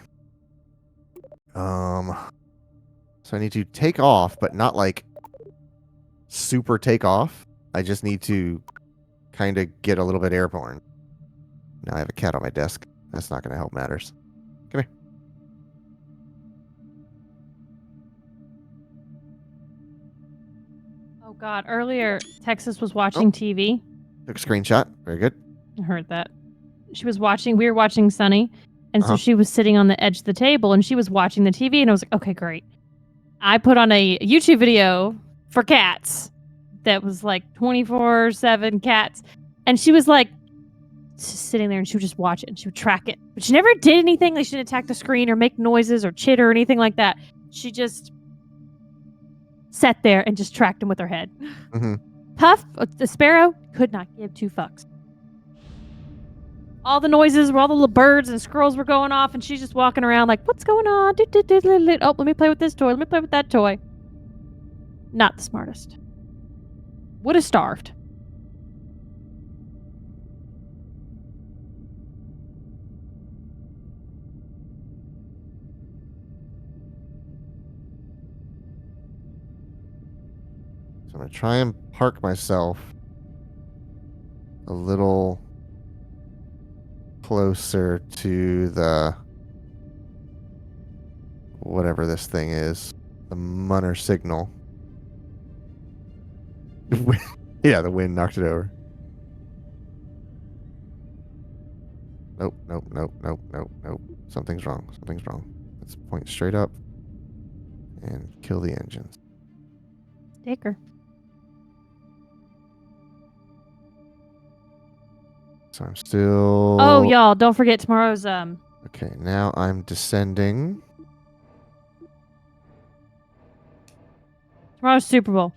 So I need to take off, but not like super take off. I just need to kind of get a little bit airborne. Now I have a cat on my desk. That's not going to help matters. Come here. Oh, God. Earlier, Texas was watching TV. Took a screenshot. Very good. I heard that. We were watching Sunny. And so she was sitting on the edge of the table and she was watching the TV. And I was like, okay, great. I put on a YouTube video for cats that was like 24/7 cats. And she was like sitting there and she would just watch it and she would track it. But she never did anything. Like she didn't attack the screen or make noises or chitter or anything like that. She just sat there and just tracked him with her head. Mm-hmm. Puff, the sparrow, could not give two fucks. All the noises where all the little birds and squirrels were going off, and she's just walking around like, what's going on? Oh, let me play with this toy. Let me play with that toy. Not the smartest. Would have starved. So I'm going to try and park myself a little closer to the whatever this thing is, the Munar signal. Yeah, the wind knocked it over. Nope. Something's wrong. Let's point straight up and kill the engines. Sticker. So I'm still... Oh, y'all, don't forget tomorrow's Okay, now I'm descending. Tomorrow's Super Bowl.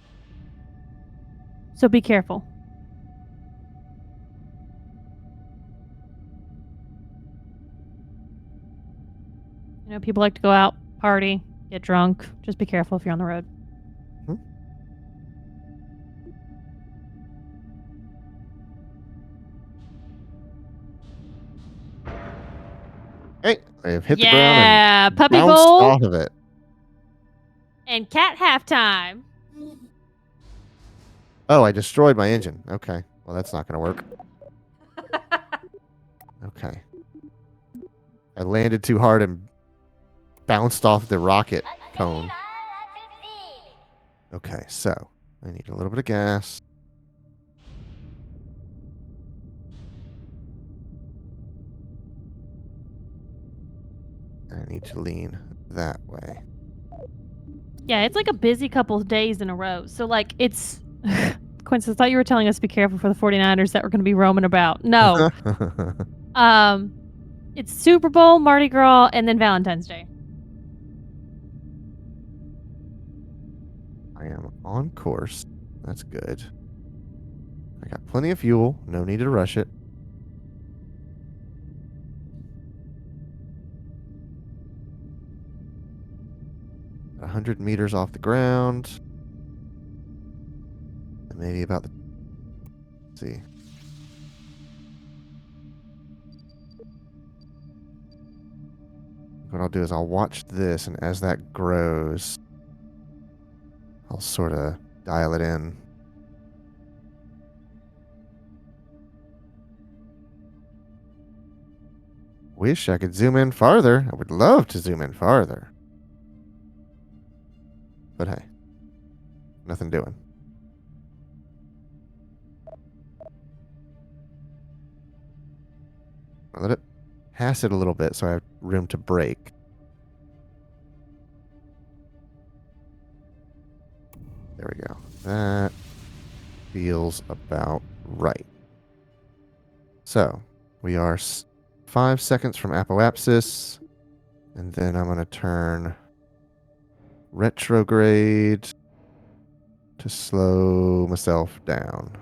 So be careful. You know, people like to go out, party, get drunk. Just be careful if you're on the road. Hmm? Hey, I've hit the ground and puppy bounced bowl off of it. and cat halftime. Oh, I destroyed my engine. Okay. Well, that's not going to work. Okay. I landed too hard and bounced off the rocket cone. Okay, so I need a little bit of gas. I need to lean that way. Yeah, it's like a busy couple of days in a row. So, like, it's. Quincy, I thought you were telling us to be careful for the 49ers that were going to be roaming about. No. It's Super Bowl, Mardi Gras, and then Valentine's Day. I am on course. That's good. I got plenty of fuel. No need to rush it. Got 100 meters off the ground. And maybe about the... Let's see. What I'll do is I'll watch this, and as that grows, I'll sort of dial it in. Wish I could zoom in farther. I would love to zoom in farther. But hey, nothing doing. I'll let it pass it a little bit so I have room to brake. There we go. That feels about right. So we are 5 seconds from apoapsis, and then I'm going to turn retrograde to slow myself down.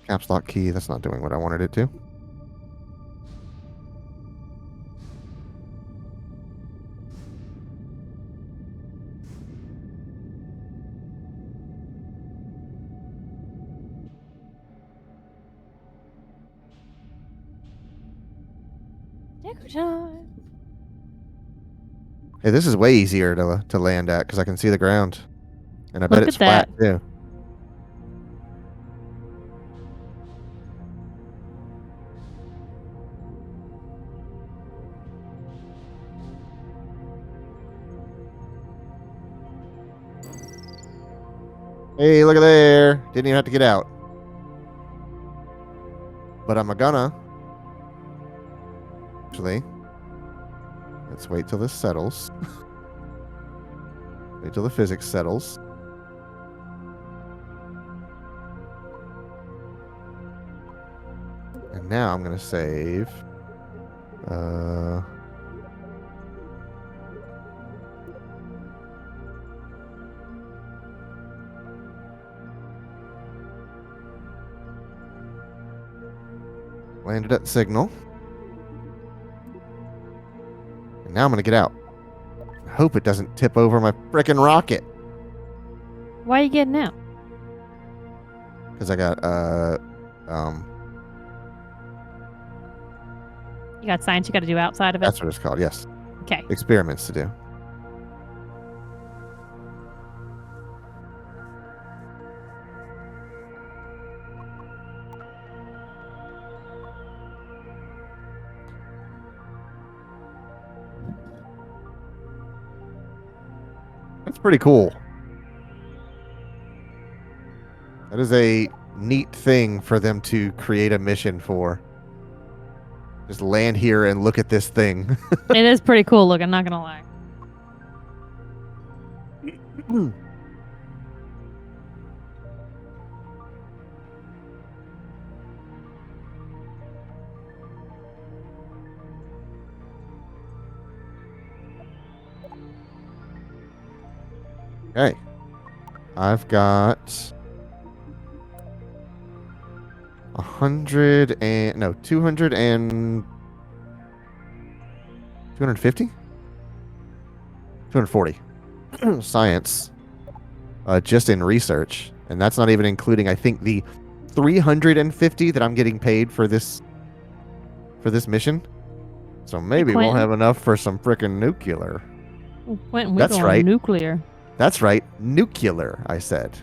Caps lock key, that's not doing what I wanted it to. Hey, this is way easier to land at because I can see the ground. And I bet Look it's at that. flat too. Hey, look at there. Didn't even have to get out. But I'm gonna. Actually, let's wait till this settles. Wait till the physics settles. And now I'm gonna save. Landed at the signal. And now I'm gonna get out. I hope it doesn't tip over my frickin' rocket. Why are you getting out? Because I got You got science you got to do outside of it? that's what it's called, yes. Okay. Experiments to do. That's pretty cool. That is a neat thing for them to create a mission for. Just land here and look at this thing. It is pretty cool looking, not going to lie. Okay. I've got 200 and 250? 240 science just in research. And that's not even including, I think, the 350 that I'm getting paid for this mission. So maybe we'll Quentin. have enough for some frickin' nuclear. Quentin, we're That's going right. nuclear. That's right. Nuclear, I said.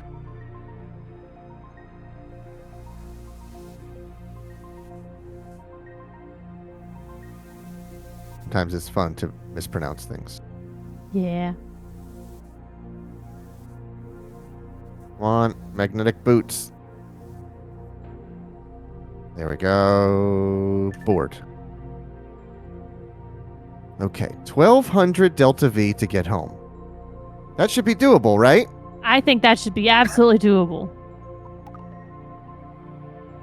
Sometimes it's fun to mispronounce things. Yeah. Come on, magnetic boots. There we go. Board. Okay, 1200 Delta V to get home. That should be doable, right? I think that should be absolutely doable.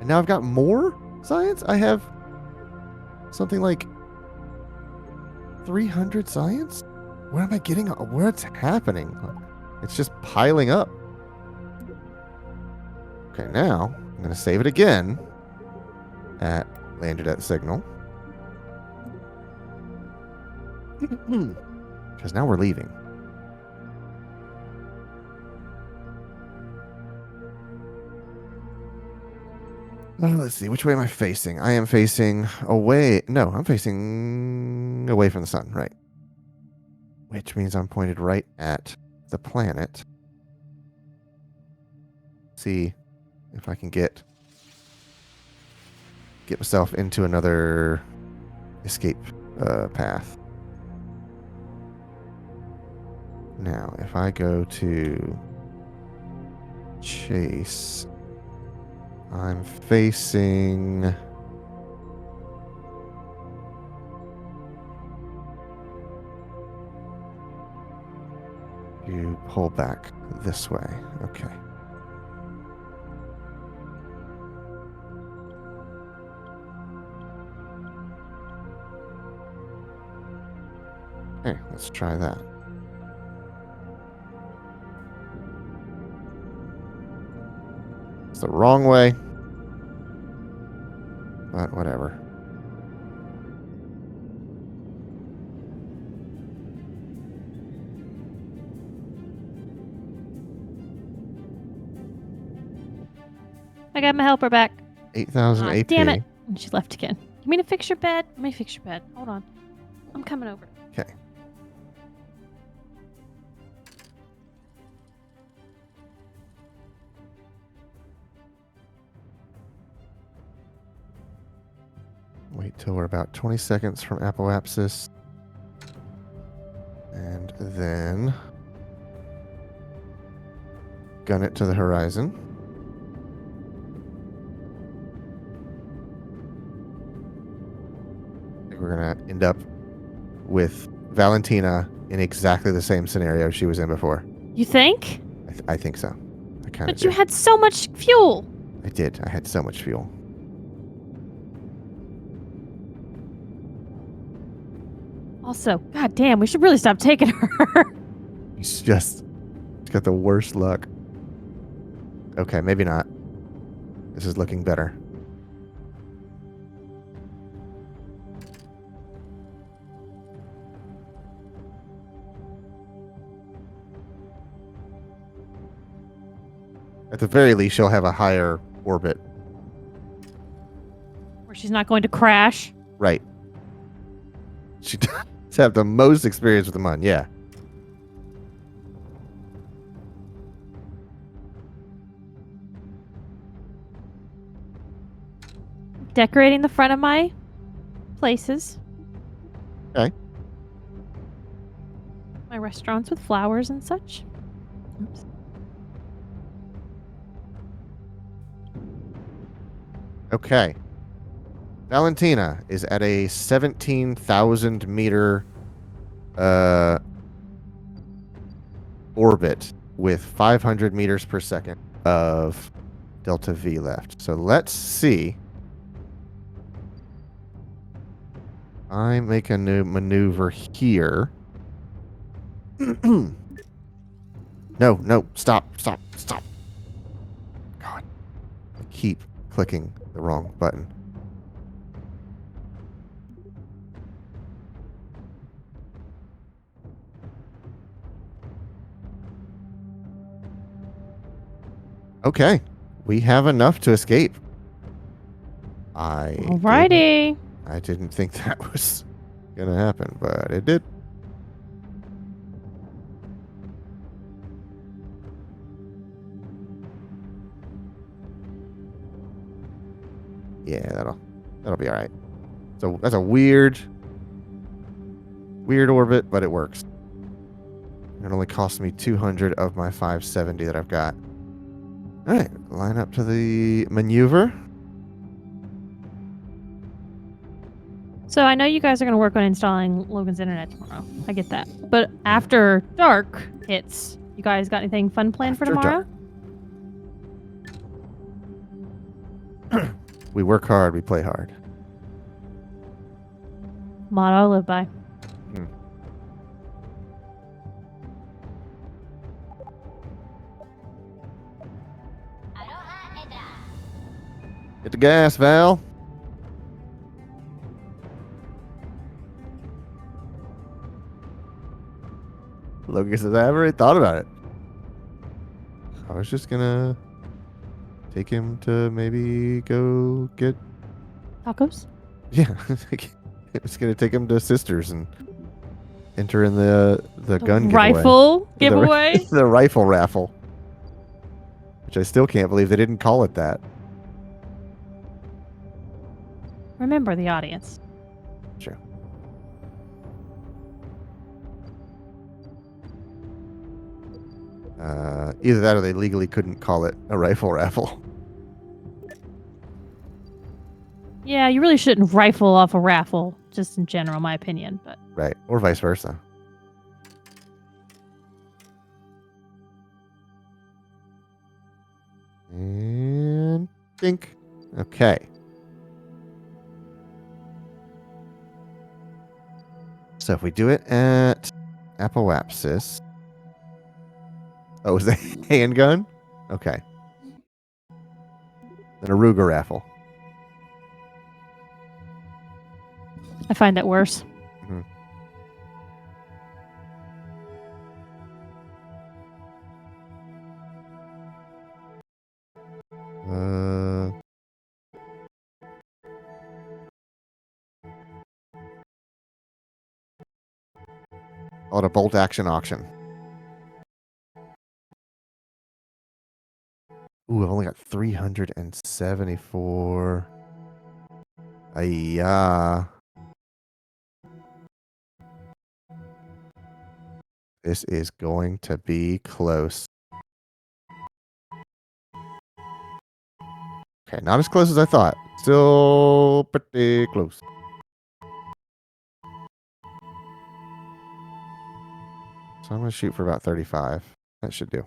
And now I've got more science? I have something like 300 science? Where am I getting? What's happening? It's just piling up. Okay, now I'm going to save it again at landed at signal. Because now we're leaving. Let's see. Which way am I facing? I am facing away. No, I'm facing away from the sun, right? Which means I'm pointed right at the planet. See if I can get myself into another escape path. Now, if I go to chase, I'm facing... You pull back this way. Okay. Okay, let's try that. It's the wrong way. But whatever. I got my helper back. 8,000 AP. Damn it. And she left again. You mean to fix your bed? Let me fix your bed. Hold on. I'm coming over. Okay. Wait till we're about 20 seconds from apoapsis. And then gun it to the horizon. I think we're going to end up with Valentina in exactly the same scenario she was in before. You think? I think so. I kind of But you had so much fuel. I did. I had so much fuel. Also, god damn, we should really stop taking her. It's got the worst luck. Okay, maybe not. This is looking better. At the very least, she'll have a higher orbit. Where she's not going to crash. Right. She does have the most experience with the Mun, yeah. Decorating the front of my places. Okay. My restaurants with flowers and such. Oops. Okay. Valentina is at a 17,000 meter orbit with 500 meters per second of delta V left. So let's see. I make a new maneuver here. No, no, stop. God, I keep clicking the wrong button. Okay, we have enough to escape. Alrighty. I didn't think that was gonna happen, but it did. Yeah, that'll be all right. So that's a weird orbit, but it works. It only cost me 200 of my 570 that I've got. All right, line up to the maneuver. So I know you guys are going to work on installing Logan's internet tomorrow. I get that. But after dark hits, you guys got anything fun planned for After tomorrow? We work hard, we play hard. Motto I live by. Hit the gas, Val. Logan says, I haven't really thought about it. I was just gonna take him to maybe go get. Tacos? Yeah, I was gonna take him to Sisters and enter in the gun Rifle giveaway. giveaway? The rifle raffle, which I still can't believe they didn't call it that. Remember the audience. Sure. Either that or they legally couldn't call it a rifle raffle. Yeah, you really shouldn't rifle off a raffle, just in general, my opinion. But Right. Or vice versa. And think. Okay. So if we do it at Apoapsis. Oh, is that handgun? Okay. Then a Ruger raffle. I find that worse. Mhm. Oh, a bolt action auction. Ooh, I've only got 374. Ayah. This is going to be close. Okay, not as close as I thought. Still pretty close. So I'm going to shoot for about 35. That should do.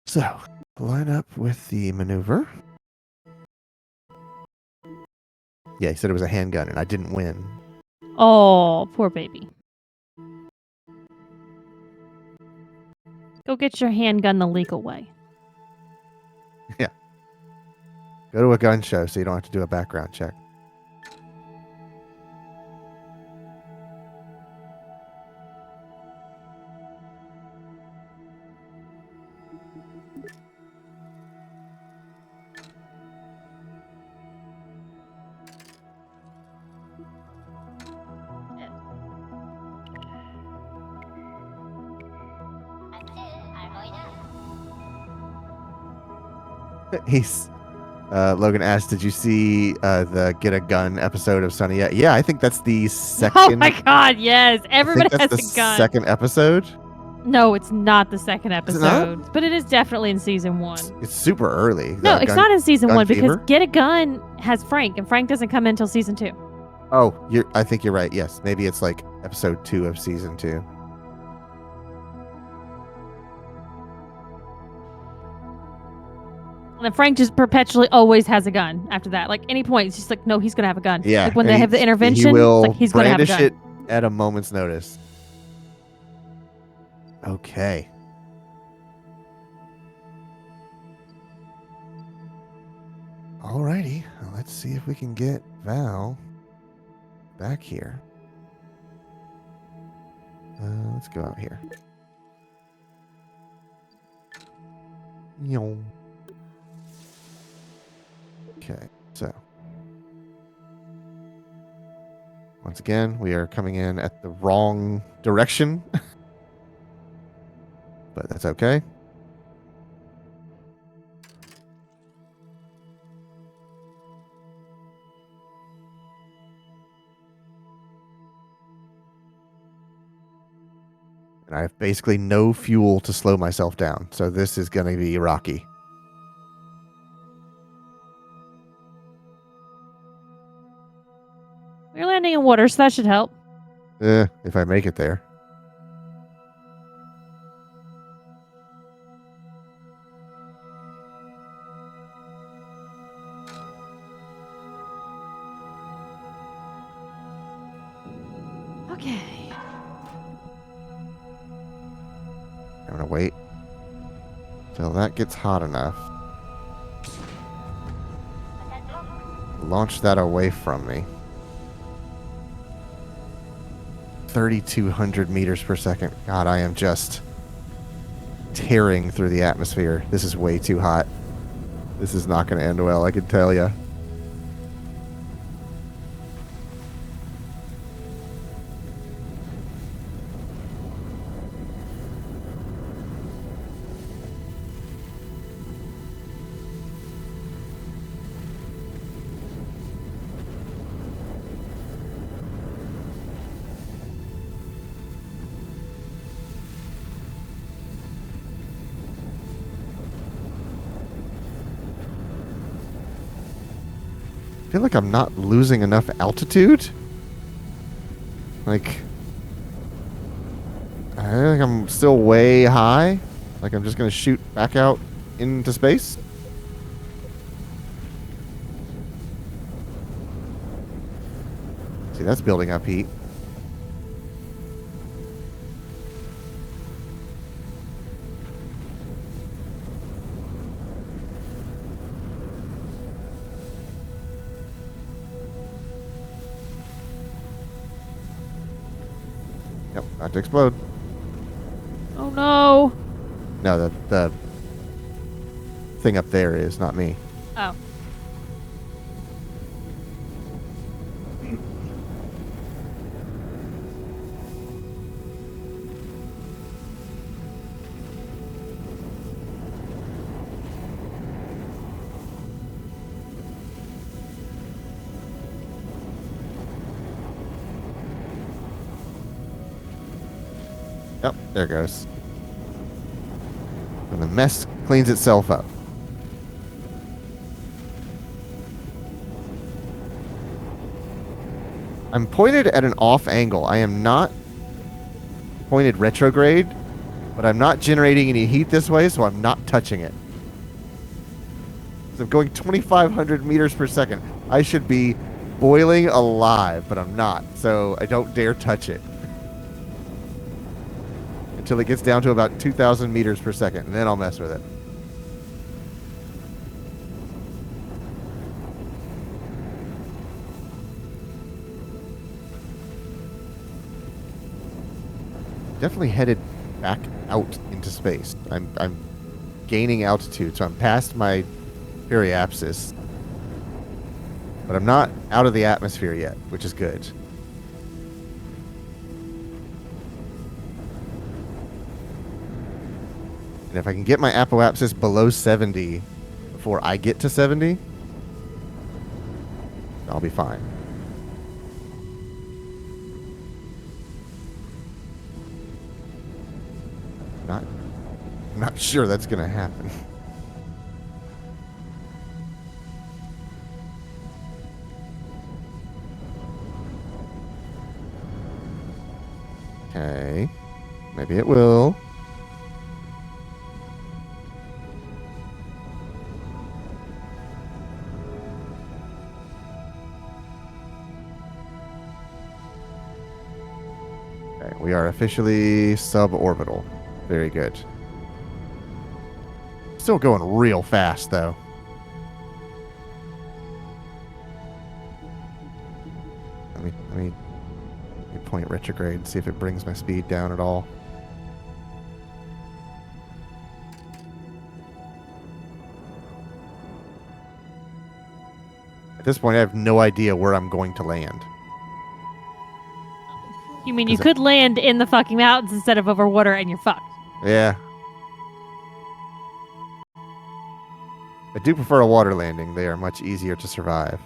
So, line up with the maneuver. Yeah, he said it was a handgun, and I didn't win. Oh, poor baby. Go get your handgun the legal way. Go to a gun show so you don't have to do a background check. He's Logan asked, "Did you see the Get a Gun episode of Sunny yet?" Yeah, I think that's the second. Oh my god, yes. Everybody I think has that's a the gun. second episode. No, it's not the second Is it not? episode. But it is definitely in season 1. It's super early. No, it's not in season Gun 1 because Fever? Get a Gun has Frank, and Frank doesn't come in until season 2. Oh, I think you're right. Yes, maybe it's like episode 2 of season 2. And then Frank just perpetually always has a gun after that. Like any point, it's just like, no, he's going to have a gun. Yeah, Like when and they have the he intervention, will it's like he's going to have a brandish gun. it at a moment's notice. Okay. Alrighty, well, let's see if we can get Val back here. Let's go out here. Yum. Okay, so once again, we are coming in at the wrong direction, but that's okay. And I have basically no fuel to slow myself down, so this is going to be rocky. We're landing in water, so that should help. If I make it there. Okay. I'm going to wait till that gets hot enough. Launch that away from me. 3,200 meters per second. God, I am just tearing through the atmosphere. This is way too hot. This is not going to end well, I can tell you. I feel like I'm not losing enough altitude. Like, I feel like I'm still way high. Like I'm just going to shoot back out into space. See, that's building up heat. Yep, not to explode. Oh no. No, the thing up there is not me. Oh. Yep, there it goes. And the mess cleans itself up. I'm pointed at an off angle. I am not pointed retrograde, but I'm not generating any heat this way, so I'm not touching it. So I'm going 2,500 meters per second. I should be boiling alive, but I'm not, so I don't dare touch it. Until it gets down to about 2,000 meters per second, and then I'll mess with it. Definitely headed back out into space. I'm gaining altitude, so I'm past my periapsis. But I'm not out of the atmosphere yet, which is good. And if I can get my apoapsis below 70 before I get to 70, I'll be fine. I'm not sure that's going to happen. Okay. Maybe it will. Okay, we are officially suborbital. Very good. Still going real fast, though. Let me point retrograde and see if it brings my speed down at all. At this point, I have no idea where I'm going to land. You mean you could land in the fucking mountains instead of over water and you're fucked? Yeah. I do prefer a water landing. They are much easier to survive.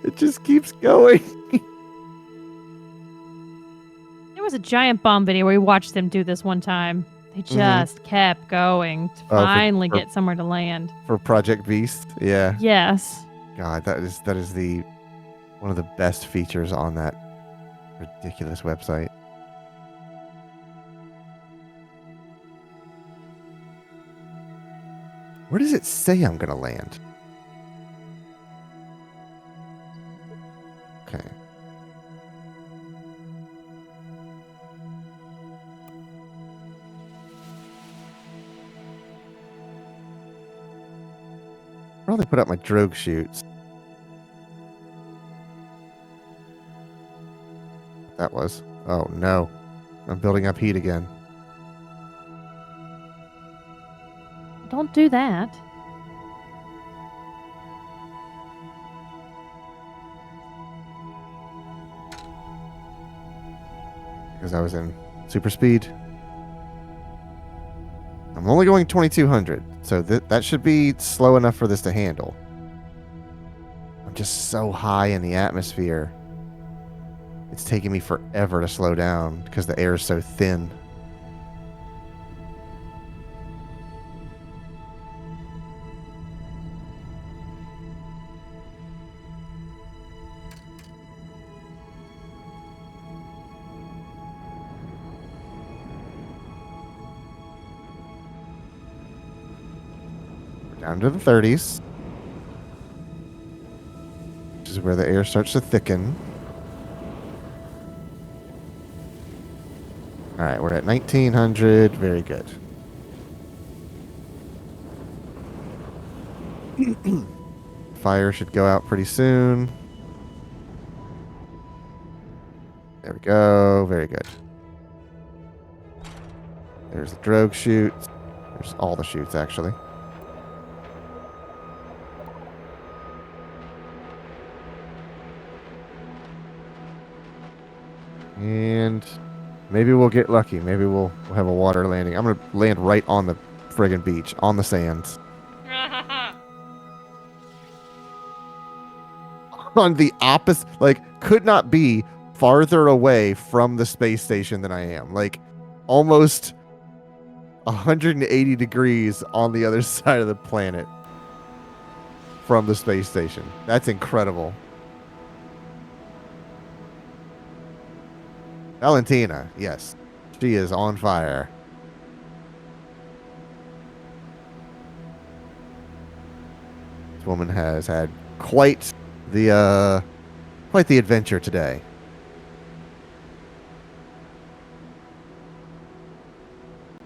It just keeps going. There was a giant bomb video where we watched them do this one time. They just kept going to finally get somewhere to land. For Project Beast, yeah. Yes. God, that is the one of the best features on that ridiculous website. Where does it say I'm gonna land? Okay. Probably put up my drogue chutes. That was. Oh no. I'm building up heat again. Don't do that. Because I was in super speed. I'm only going 2200, so that should be slow enough for this to handle. I'm just so high in the atmosphere. It's taking me forever to slow down because the air is so thin. We're down to the 30s, which is where the air starts to thicken. All right, we're at 1900. Very good. Fire should go out pretty soon. There we go. Very good. There's the drogue chute. There's all the chutes, actually. And maybe we'll get lucky. Maybe we'll have a water landing. I'm going to land right on the friggin' beach, on the sands. On the opposite, like, could not be farther away from the space station than I am. Like, almost 180 degrees on the other side of the planet from the space station. That's incredible. Valentina, yes. She is on fire. This woman has had quite the adventure today.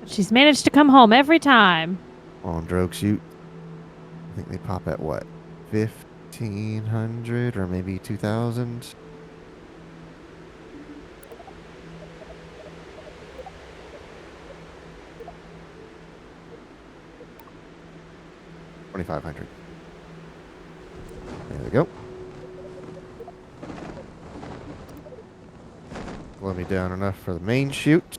She's managed to come home every time. On drogue chute. I think they pop at what? 1,500 or maybe 2,000? $2,500. There we go. Slow me down enough for the main chute.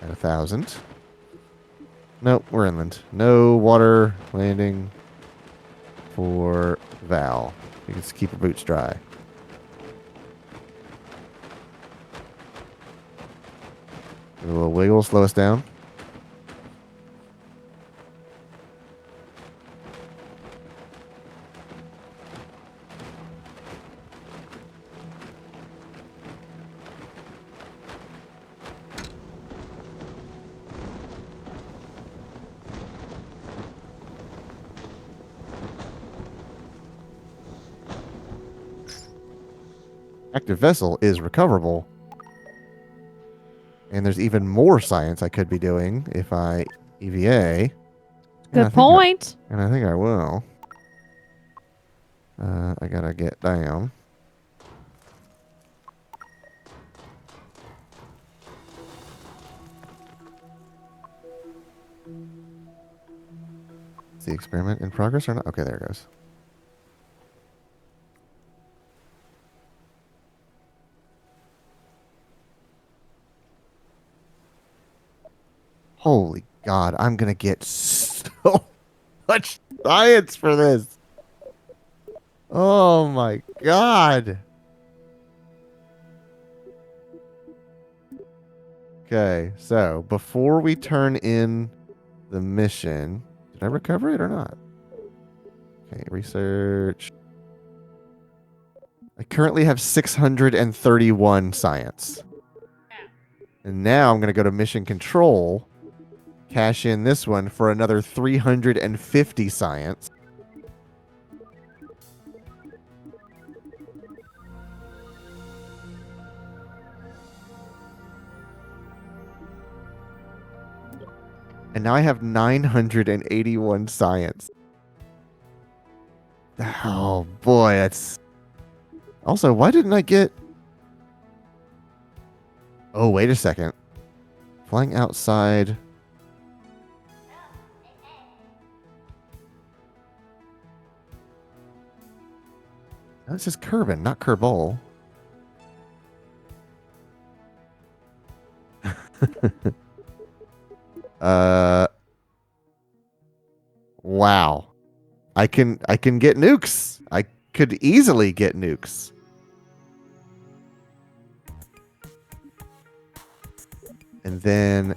At 1,000. Nope, we're inland. No water landing for Val. You can just keep her boots dry. Give it a little wiggle, slow us down. Active vessel is recoverable. And there's even more science I could be doing if I EVA. Good point. And I think I will. I gotta get down. Is the experiment in progress or not? Okay, there it goes. Holy God, I'm gonna get so much science for this. Oh my God. Okay, so before we turn in the mission, did I recover it or not? Okay, research. I currently have 631 science. And now I'm going to go to mission control, cash in this one for another 350 science. And now I have 981 science. Oh boy, that's... Also, why didn't I get... Oh, wait a second. Flying outside... No, it says Kerbin, not Kerbal. Wow. I can get nukes. I could easily get nukes. And then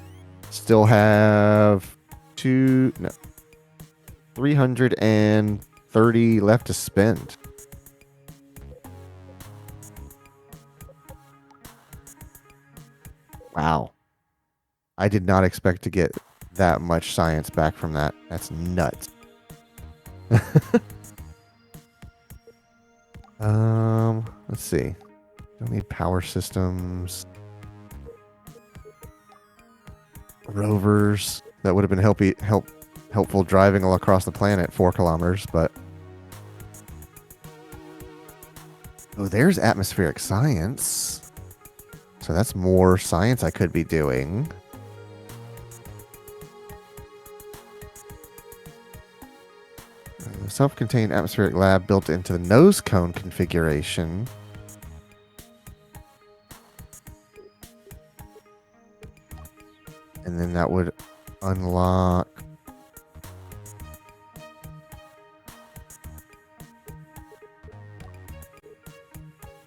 still have 330 left to spend. Wow. I did not expect to get that much science back from that. That's nuts. Let's see. Don't need power systems. Rovers. That would have been helpful driving all across the planet 4 kilometers, but... Oh, there's atmospheric science. So that's more science I could be doing. Self-contained atmospheric lab built into the nose cone configuration. And then that would unlock...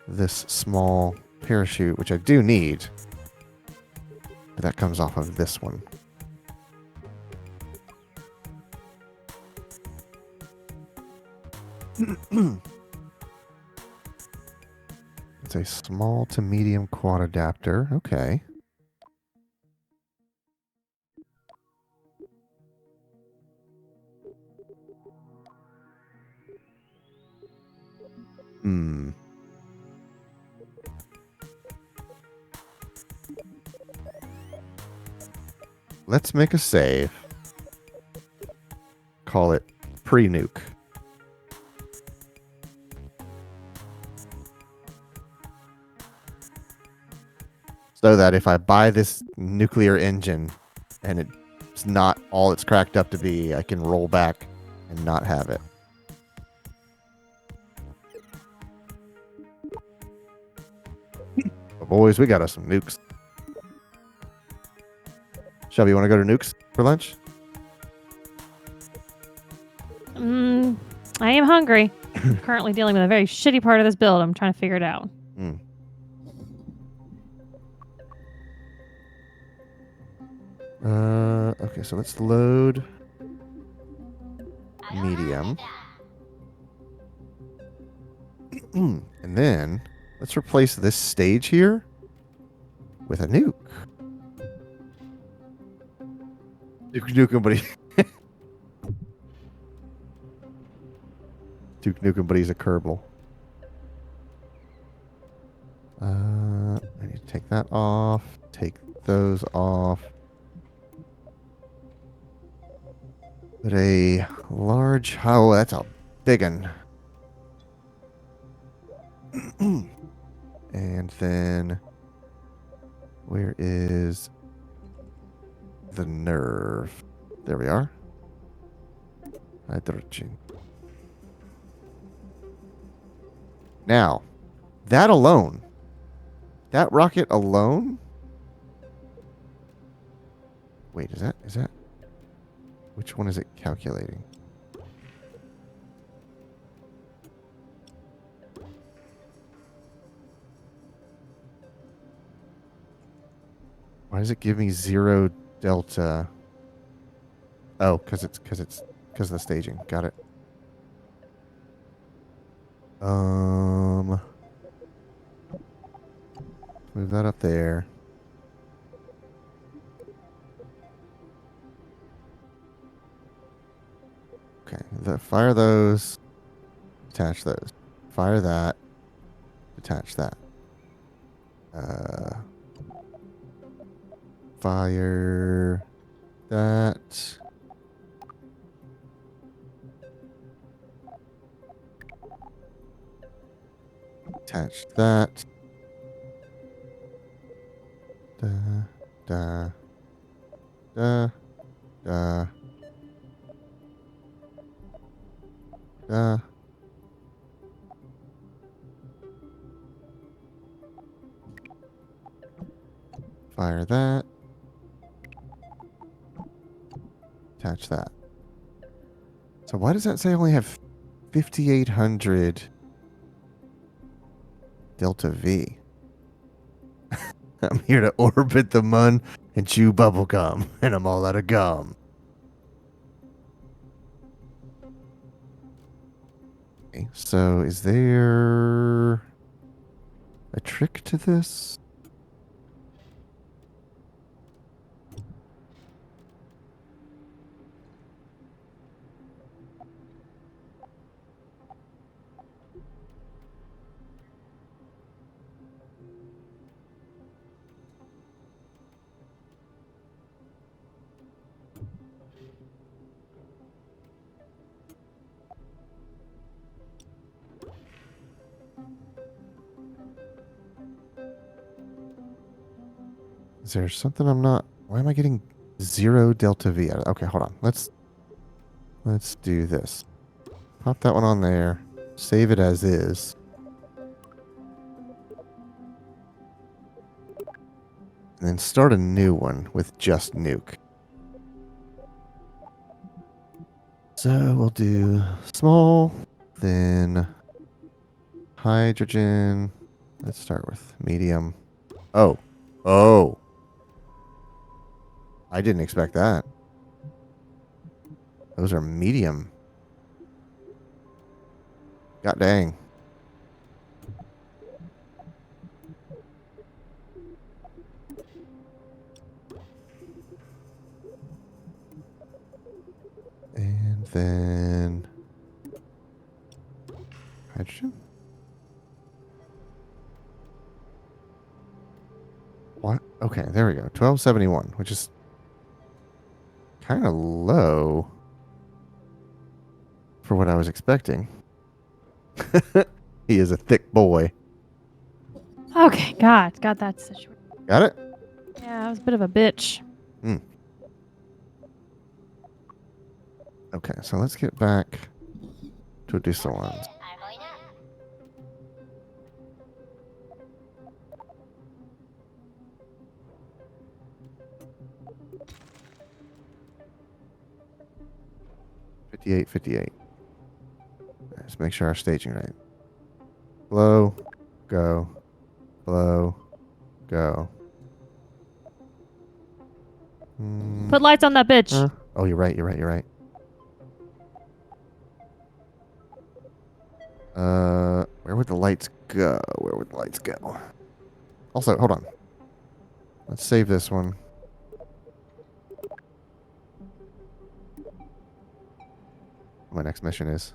this small parachute, which I do need. But that comes off of this one. It's a small to medium quad adapter. Okay. Hmm. Let's make a save. Call it pre-nuke. So that if I buy this nuclear engine and it's not all it's cracked up to be, I can roll back and not have it. Oh, boys, we got us some nukes. Shelby, you want to go to nukes for lunch? I am hungry. I'm currently dealing with a very shitty part of this build. I'm trying to figure it out. Okay, so let's load medium. And then let's replace this stage here with a nuke. Duke Nukem, buddy. Duke Nukem, but he's a Kerbal. I need to take that off. Take those off. Put a large... Oh, that's a big one. And then... Where is the nerve? There we are. Hydrogen. Now, that alone, that rocket alone. Wait, is that? Which one is it calculating? Why does it give me 0 delta? Oh, because of the staging. Got it. Move that up there. Okay, fire those. Detach those. Fire that. Detach that. Fire that. Attach that. Da, da, da, da, da. Fire that. Attach that. So why does that say I only have 5,800 delta V? I'm here to orbit the mun and chew bubble gum, and I'm all out of gum. Okay, so is there a trick to this? Is there something I'm not... Why am I getting 0 delta V? Okay, hold on. Let's do this. Pop that one on there. Save it as is. And then start a new one with just nuke. So we'll do small, then hydrogen. Let's start with medium. Oh. Oh. I didn't expect that. Those are medium. God dang. And then hydrogen. What? Okay, there we go. 1271, which is kind of low for what I was expecting. He is a thick boy. Okay, got that situation. Got it? Yeah, I was a bit of a bitch. Okay, so let's get back to the salons. $58.58. Let's make sure our staging right. Blow, go, blow, go. Put lights on that bitch. Oh, you're right. Where would the lights go? Also, hold on. Let's save this one. My next mission is.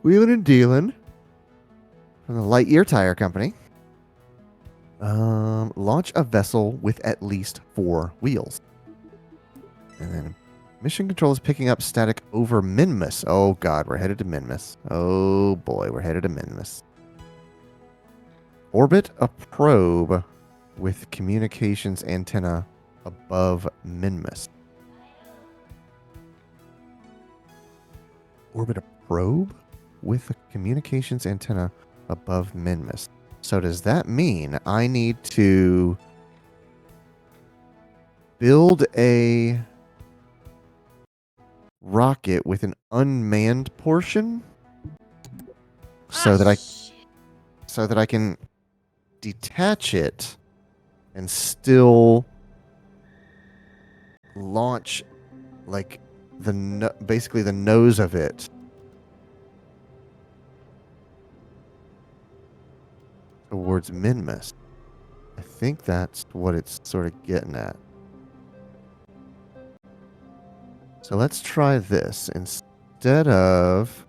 Wheeling and dealing. from the Lightyear Tire Company. Launch a vessel with at least 4 wheels. And then mission control is picking up static over Minmus. Oh god, we're headed to Minmus. Oh boy, we're headed to Minmus. Orbit a probe with communications antenna above Minmus. Orbit a probe with a communications antenna above Minmus. So does that mean I need to build a rocket with an unmanned portion so that I can detach it and still launch like basically the nose of it towards Minmus. I think that's what it's sort of getting at. So let's try this. Instead of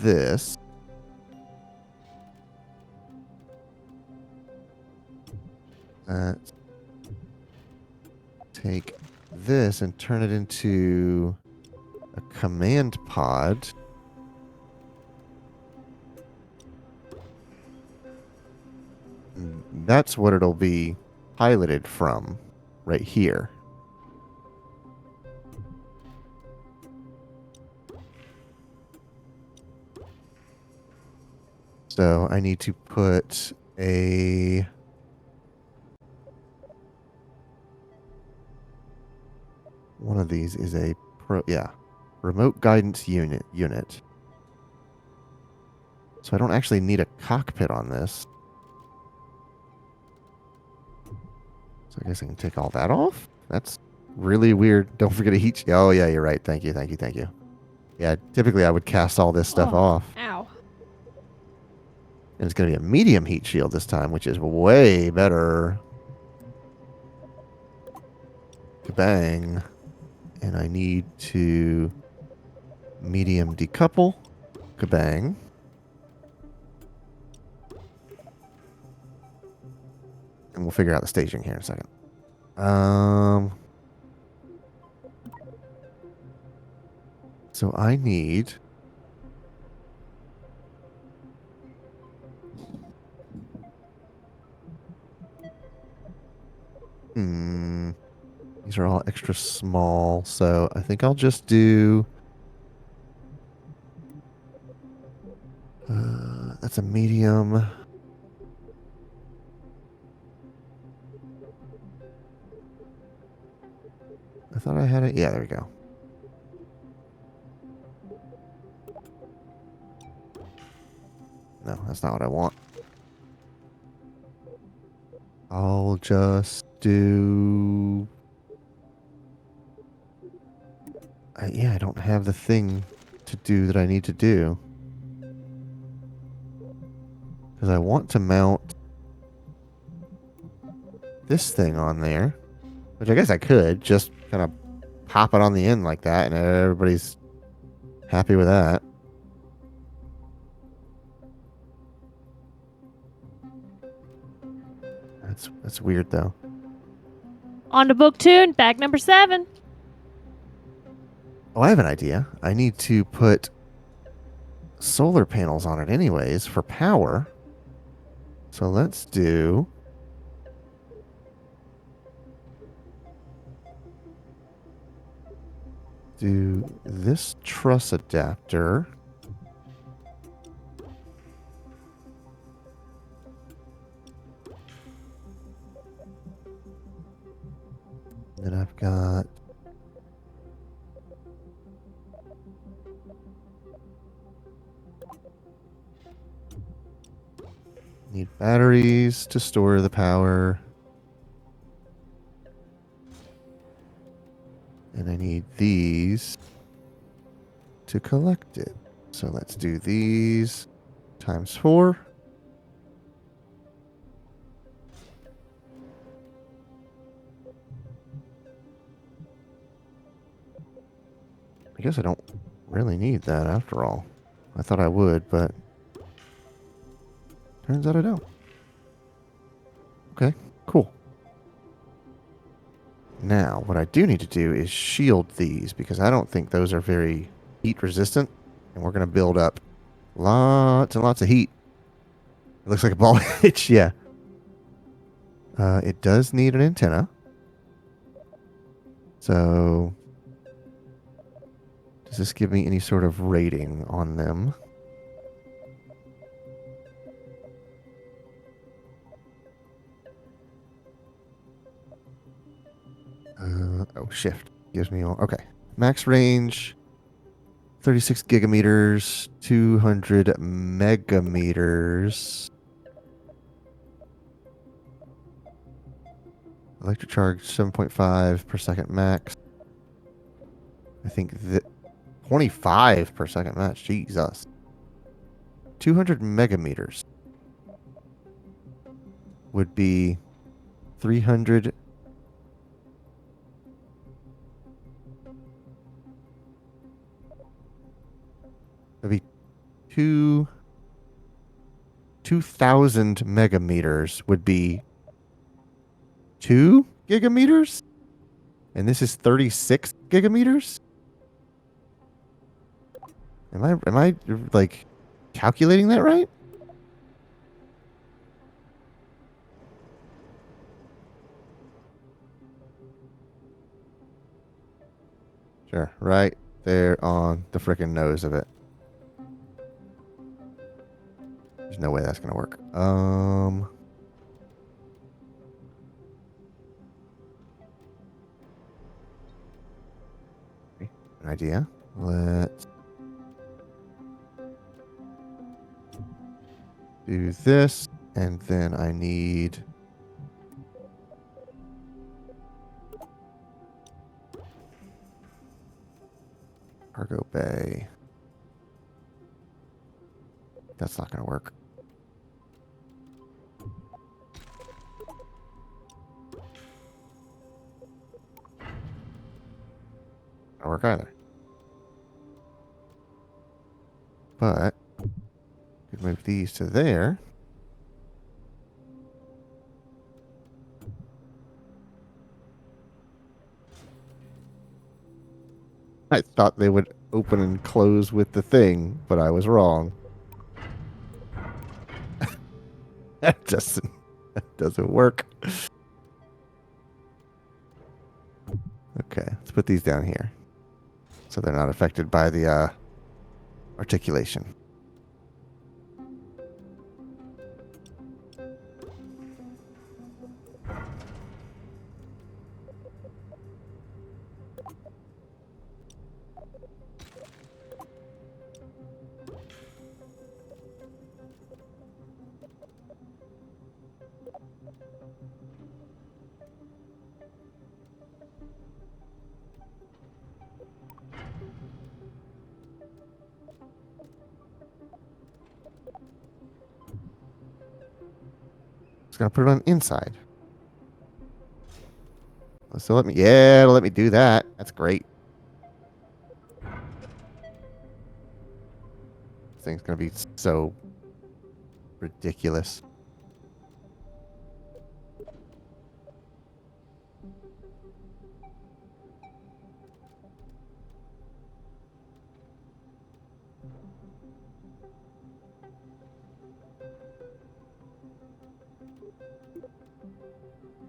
this, let's take this and turn it into a command pod. That's what it'll be piloted from right here. So I need to put a one of these is a remote guidance unit. So I don't actually need a cockpit on this. So I guess I can take all that off. That's really weird. Don't forget a heat. Oh yeah, you're right. Thank you. Yeah, typically I would cast all this stuff off. Ow. And it's going to be a medium heat shield this time, which is way better. Kabang. And I need to medium decouple. Kabang. And we'll figure out the staging here in a second. So I need... These are all extra small, so I think I'll just do... that's a medium. I thought I had it. Yeah, there we go. No, that's not what I want. I'll just do... I don't have the thing to do that I need to do. Because I want to mount this thing on there. Which I guess I could just kind of pop it on the end like that and everybody's happy with that. That's weird though. On to book 2, bag number 7. Oh, I have an idea. I need to put solar panels on it anyways for power. So let's do... this truss adapter. Then I've got... need batteries to store the power. And I need these to collect it. So let's do these times 4. I guess I don't really need that after all. I thought I would, but turns out I don't. Okay, cool. Now, what I do need to do is shield these because I don't think those are very heat resistant. And we're going to build up lots and lots of heat. It looks like a ball hitch, yeah. It does need an antenna. So, does this give me any sort of rating on them? Oh, shift gives me all. Okay. Max range 36 gigameters, 200 megameters. Electric charge 7.5 per second max. I think that 25 per second max. Jesus. 200 megameters would be 300. That'd be 2,000 megameters would be 2 gigameters? And this is 36 gigameters? Am I like calculating that right? Sure, right there on the frickin' nose of it. There's no way that's gonna work. An idea. Let's do this, and then I need cargo bay. That's not gonna work. Not work either. But could move these to there. I thought they would open and close with the thing, but I was wrong. That doesn't work. Okay, let's put these down here so they're not affected by the articulation. Just gonna put it on the inside. So it'll let me do that. That's great. This thing's gonna be so ridiculous.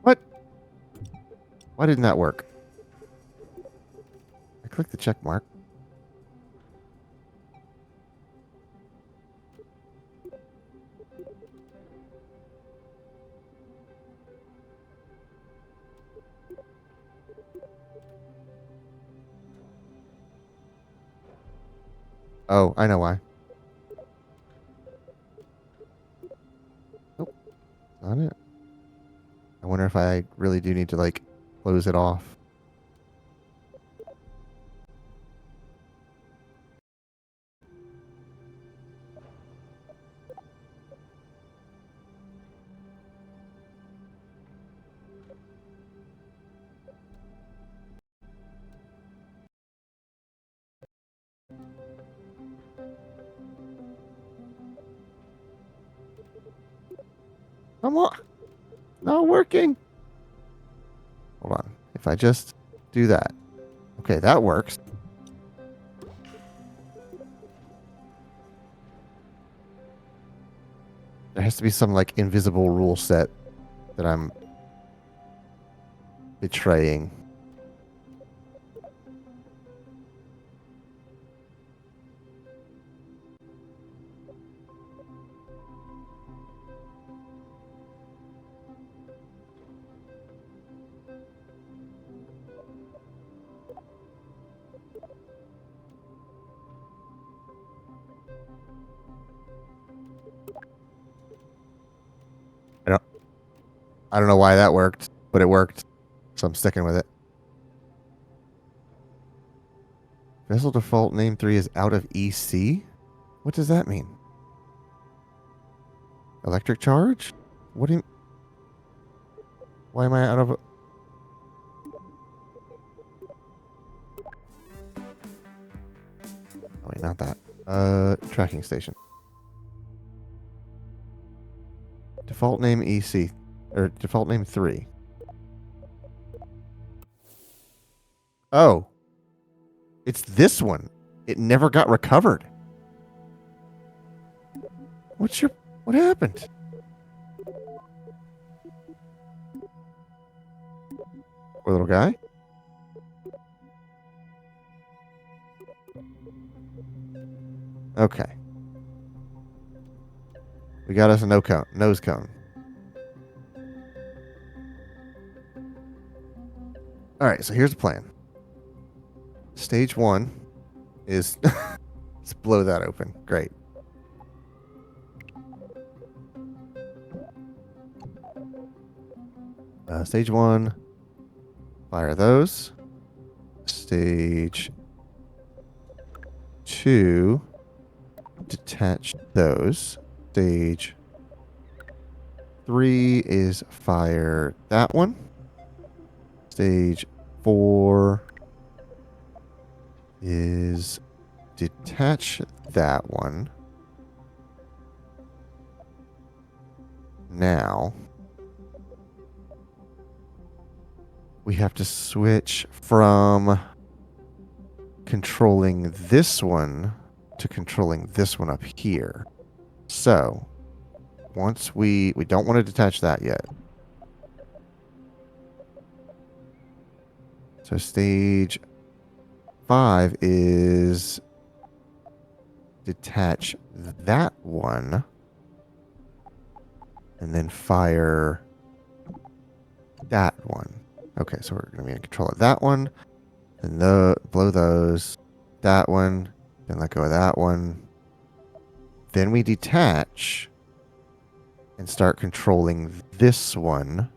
What? Why didn't that work? I clicked the check mark. Oh, I know why. Nope, not it. I wonder if I really do need to like close it off. Come on. Not working. Hold on. If I just do that. Okay, that works. There has to be some like invisible rule set that I'm betraying. I don't know why that worked, but it worked. So I'm sticking with it. Vessel default name 3 is out of EC? What does that mean? Electric charge? What do you... Why am I out of... Oh, wait, not that. Tracking station. Default name EC. Or default name 3. Oh. It's this one. It never got recovered. What happened? Poor little guy. Okay. We got us a nose cone. All right, so here's the plan. Stage 1 is let's blow that open. Great. Stage 1, fire those. Stage 2, detach those. Stage 3 is fire that one. Stage 4 is detach that one. Now, we have to switch from controlling this one to controlling this one up here. So, once we don't want to detach that yet. So stage 5 is detach that one and then fire that one. Okay, so we're going to be in control of that one, and blow those, that one, then let go of that one. Then we detach and start controlling this one.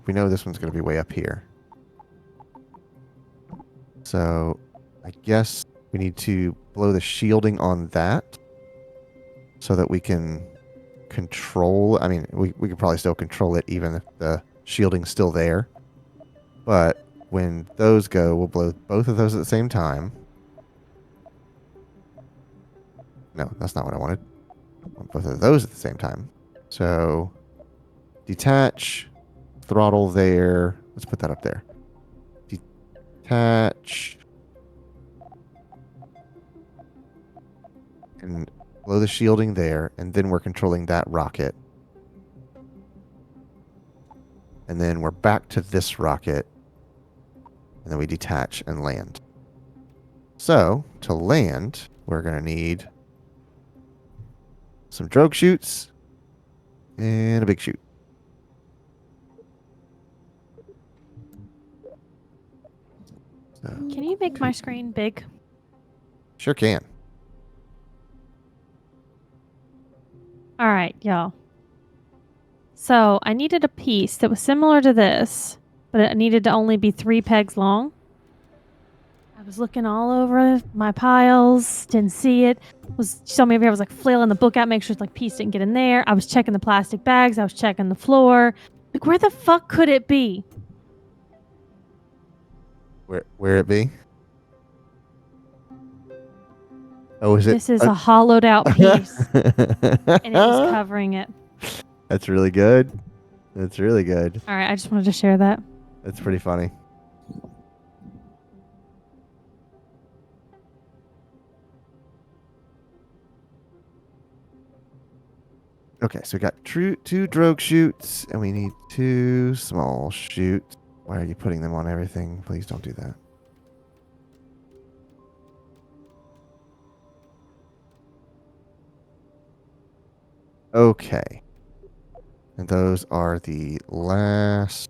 We know this one's going to be way up here. So I guess we need to blow the shielding on that so that we can control. I mean, we could probably still control it even if the shielding's still there. But when those go, we'll blow both of those at the same time. No, that's not what I wanted. I want both of those at the same time. So detach, throttle there. Let's put that up there. Detach. And blow the shielding there. And then we're controlling that rocket. And then we're back to this rocket. And then we detach and land. So, to land, we're going to need some drogue chutes and a big chute. So, Can you make my screen big? sure can. All right, y'all. So I needed a piece that was similar to this, but it needed to only be 3 pegs long. I was looking all over my piles, didn't see it. So maybe I was like flailing the book out, make sure like piece didn't get in there. I was checking the plastic bags, I was checking the floor. Like, where the fuck could it be? Where it be? Oh, is it? This is a hollowed out piece, and it was That's covering it. really good. That's really good. All right, I just wanted to share that. That's pretty funny. Okay, so we got two drogue chutes, and we need 2 small chutes. Why are you putting them on everything? Please don't do that. Okay. And those are the last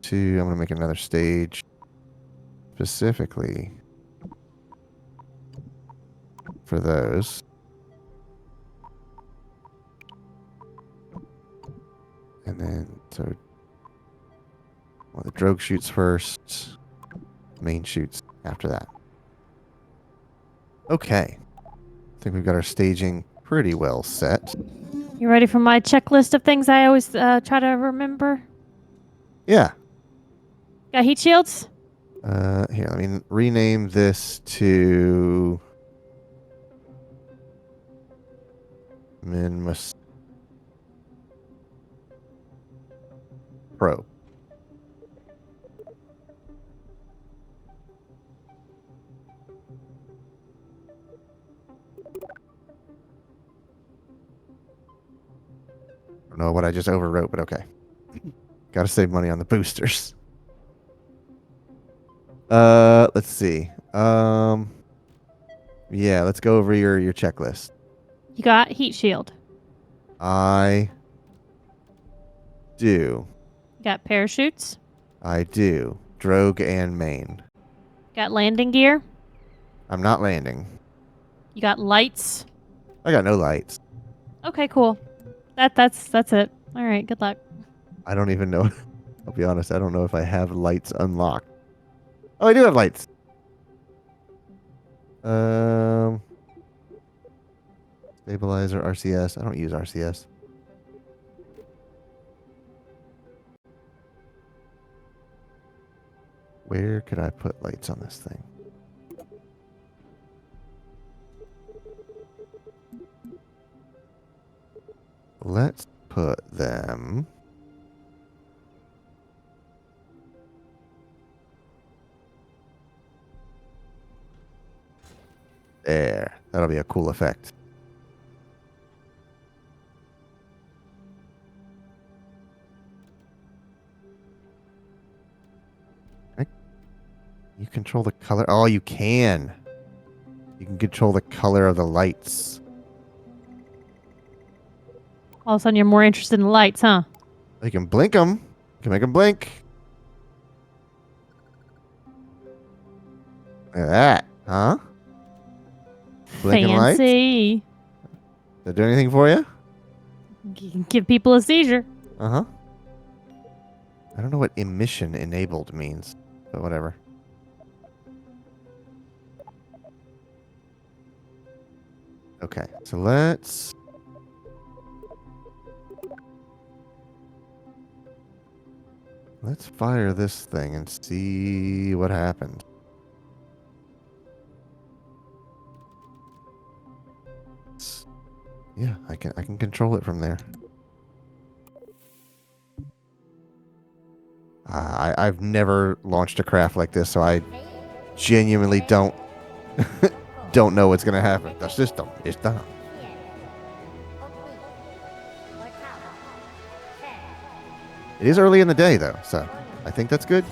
2. I'm going to make another stage specifically for those. And then, so, well, the drogue chutes first, main chutes after that. Okay. I think we've got our staging pretty well set. You ready for my checklist of things I always try to remember? Yeah. Got heat shields? Here, let me rename this to Minmus Pro. I don't know what I just overwrote, but okay. Got to save money on the boosters. Let's see. Yeah, let's go over your checklist. You got heat shield. I do. You got parachutes. I do. Drogue and main. Got landing gear. I'm not landing. You got lights. I got no lights. Okay, cool. That's it. All right, good luck. I don't even know. I'll be honest. I don't know if I have lights unlocked. Oh, I do have lights. Stabilizer, RCS. I don't use RCS. Where could I put lights on this thing? Let's put them... there. That'll be a cool effect. You control the color. Oh, you can. You can control the color of the lights. All of a sudden, you're more interested in lights, huh? You can blink them. You can make them blink. Look at that, huh? Blinking lights. Fancy. Does that do anything for you? Give people a seizure. Uh-huh. I don't know what emission enabled means, but whatever. Okay, so let's... let's fire this thing and see what happens. Yeah, I can control it from there. I've never launched a craft like this, so I genuinely don't know what's gonna happen. The system is down. It is early in the day though, so I think that's good.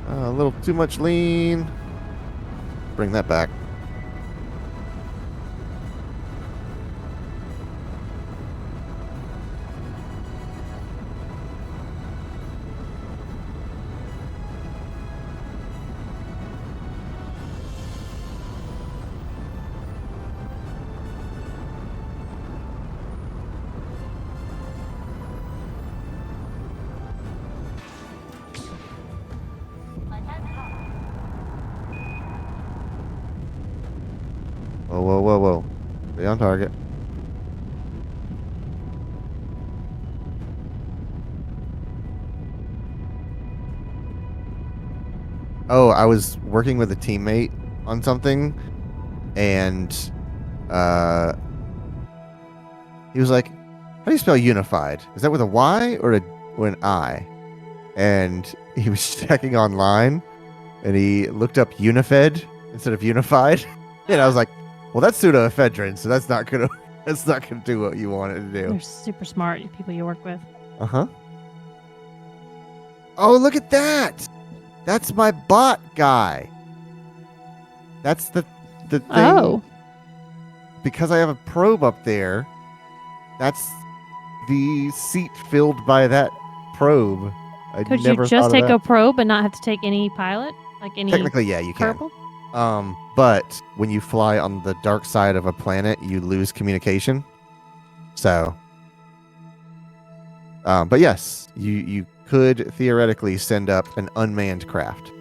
A little too much lean. Bring that back. Whoa, whoa, whoa, whoa. Stay on target. Oh, I was working with a teammate on something, and he was like, "How do you spell unified? Is that with a Y or or an I?" And he was checking online, and he looked up Unifed instead of unified, and I was like, "Well, that's pseudoephedrine, so that's not gonna do what you want it to do." They're super smart, people you work with. Uh huh. Oh, look at that! That's my bot guy. That's the thing. Oh, Because I have a probe up there. That's the seat filled by that probe. I could you never just thought of take that. a probe and not have to take any pilot? Like any Technically, yeah, you can. Kerbal? But when you fly on the dark side of a planet, you lose communication. So, but yes, you could theoretically send up an unmanned craft.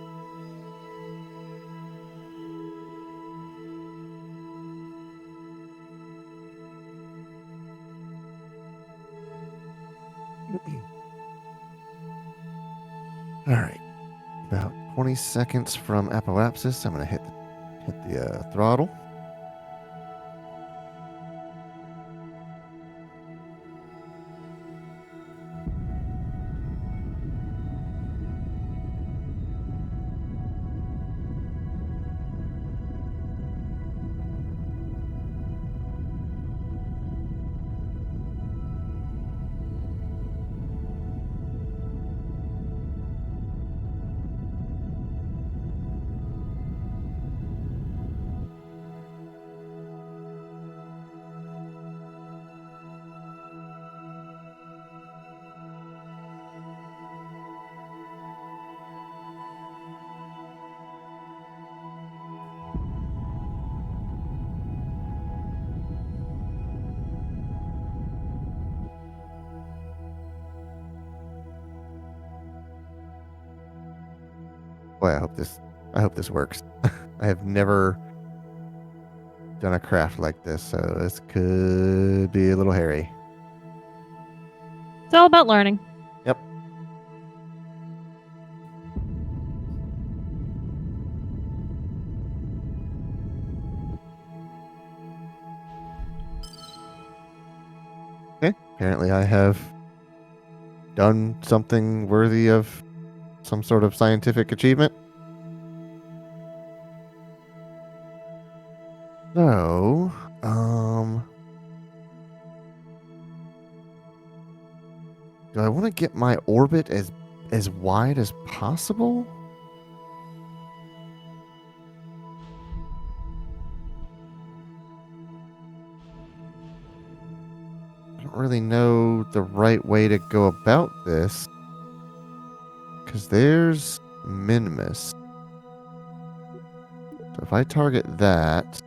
All right, about 20 seconds from apoapsis. I'm gonna hit the throttle. Boy, I hope this works. I have never done a craft like this, so this could be a little hairy. It's all about learning. Yep. Okay. Apparently I have done something worthy of some sort of scientific achievement. So, do I want to get my orbit as wide as possible? I don't really know the right way to go about this. Because there's Minimus. So if I target that,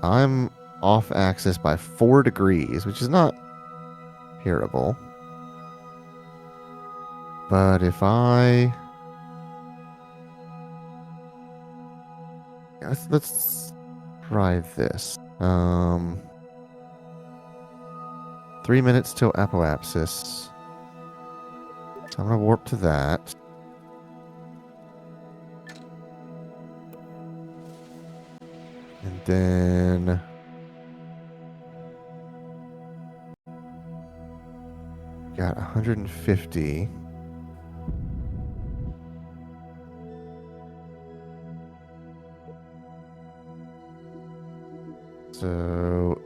I'm off axis by 4 degrees, which is not terrible. But if I... Let's try this. 3 minutes till apoapsis. So I'm going to warp to that. And then... got 150. So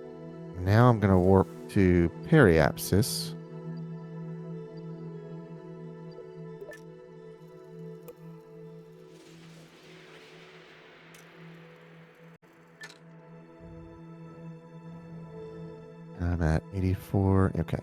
now I'm going to warp to periapsis. I'm at 84. Okay.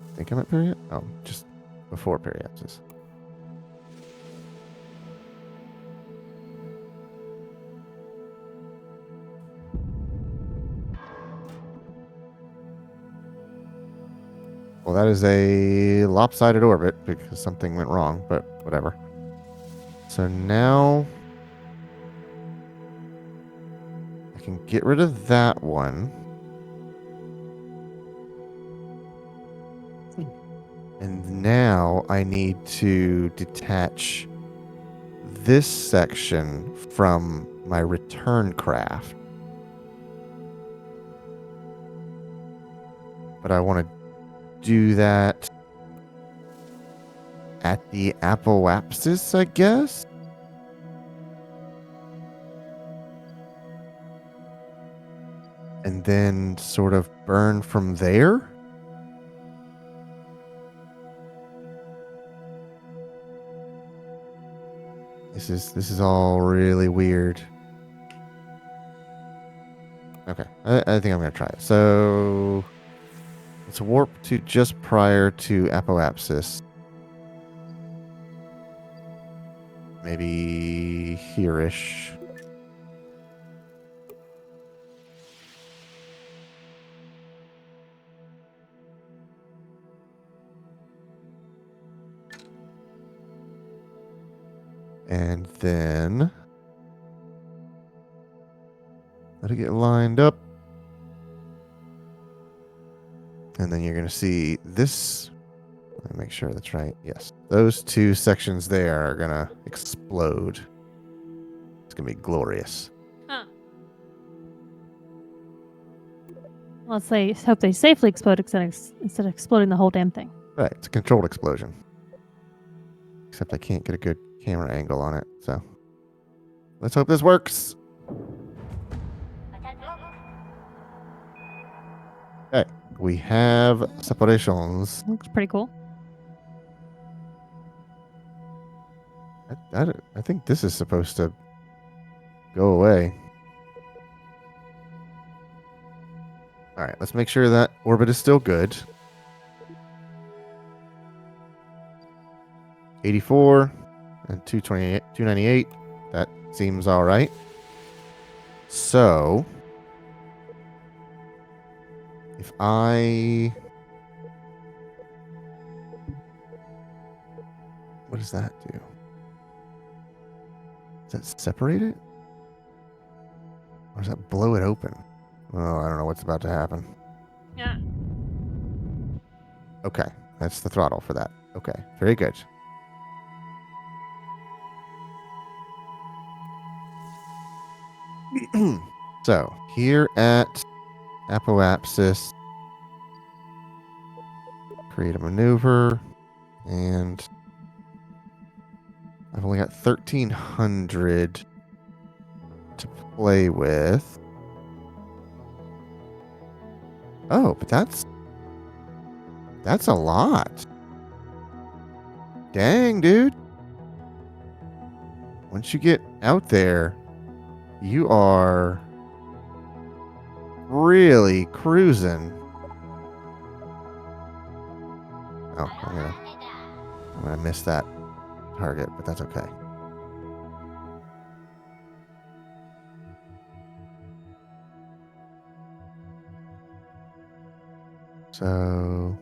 I think I'm at periapsis. Oh, just before periapsis. Well, that is a lopsided orbit because something went wrong, but whatever. So now I can get rid of that one. And now I need to detach this section from my return craft. But I want to do that at the apoapsis, I guess? And then sort of burn from there? This is all really weird. Okay, I think I'm gonna try it. So let's warp to just prior to apoapsis. Maybe here-ish. And then let it get lined up. And then you're going to see this. Let me make sure that's right. Yes. Those two sections there are going to explode. It's going to be glorious. Huh. Let's say hope they safely explode instead of exploding the whole damn thing. Right. It's a controlled explosion. Except I can't get a good camera angle on it. So let's hope this works. Okay. We have separations. Looks pretty cool. I think this is supposed to go away. All right, let's make sure that orbit is still good. 84 and 228, 298. That seems all right. So, if I... What does that do? Does that separate it? Or does that blow it open? Oh, I don't know what's about to happen. Yeah. Okay, that's the throttle for that. Okay, very good. So, here at apoapsis, create a maneuver, and I've only got 1,300 to play with. Oh, but that's a lot. Dang, dude. Once you get out there, you are really cruising. Oh, I'm gonna miss that target, but that's okay. So,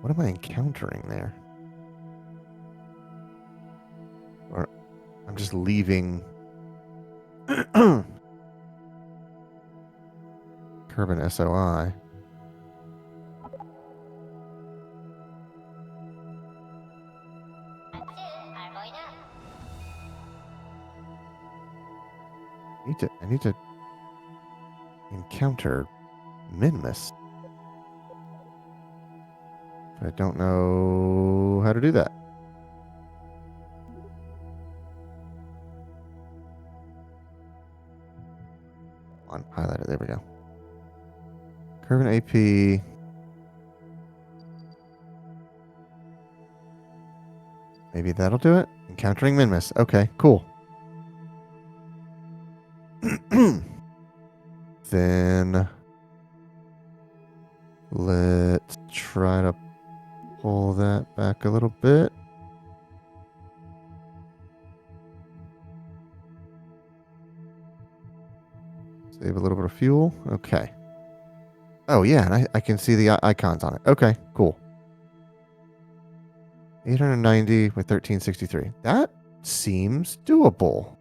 what am I encountering there? Or I'm just leaving Kerbal SOI. I need to encounter Minmus. But I don't know how to do that. On highlighter, there we go. Curvin AP. Maybe that'll do it. Encountering Minmus. Okay, cool. Then let's try to pull that back a little bit. Save a little bit of fuel. Okay. Oh, yeah, and I can see the icons on it. Okay, cool. 890 with 1363. That seems doable.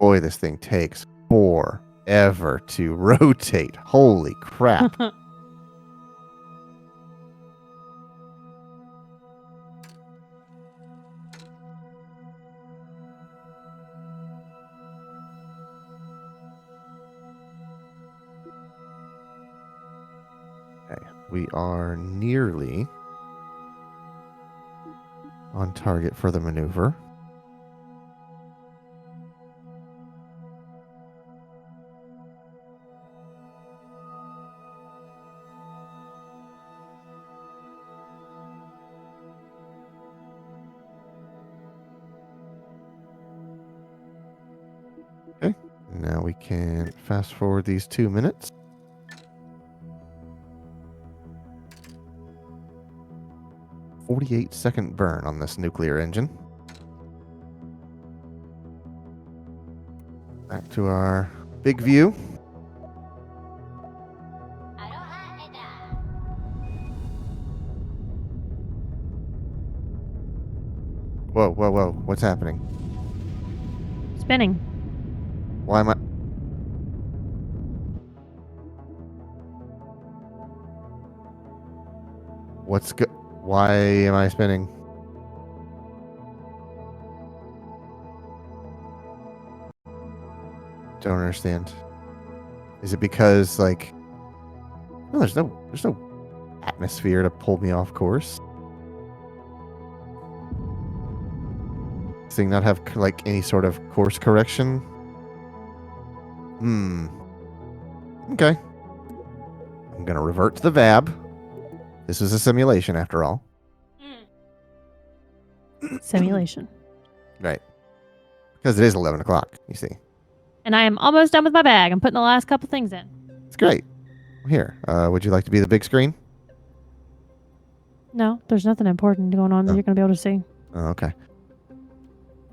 Boy, this thing takes forever to rotate. Holy crap. Okay, we are nearly on target for the maneuver. Okay, now we can fast forward these 2 minutes. "48-second burn on this nuclear engine." Back to our big view. Whoa, whoa, whoa. What's happening? Spinning. Why am I... Why am I spinning? Don't understand. Is it because, like... No, there's no atmosphere to pull me off course. Does thing not have, like, any sort of course correction? Okay. I'm gonna revert to the VAB. This is a simulation, after all. Simulation. Right. Because it is 11 o'clock, you see. And I am almost done with my bag. I'm putting the last couple things in. It's great. Here, would you like to be the big screen? No, there's nothing important going on that Oh. you're going to be able to see. Oh, okay.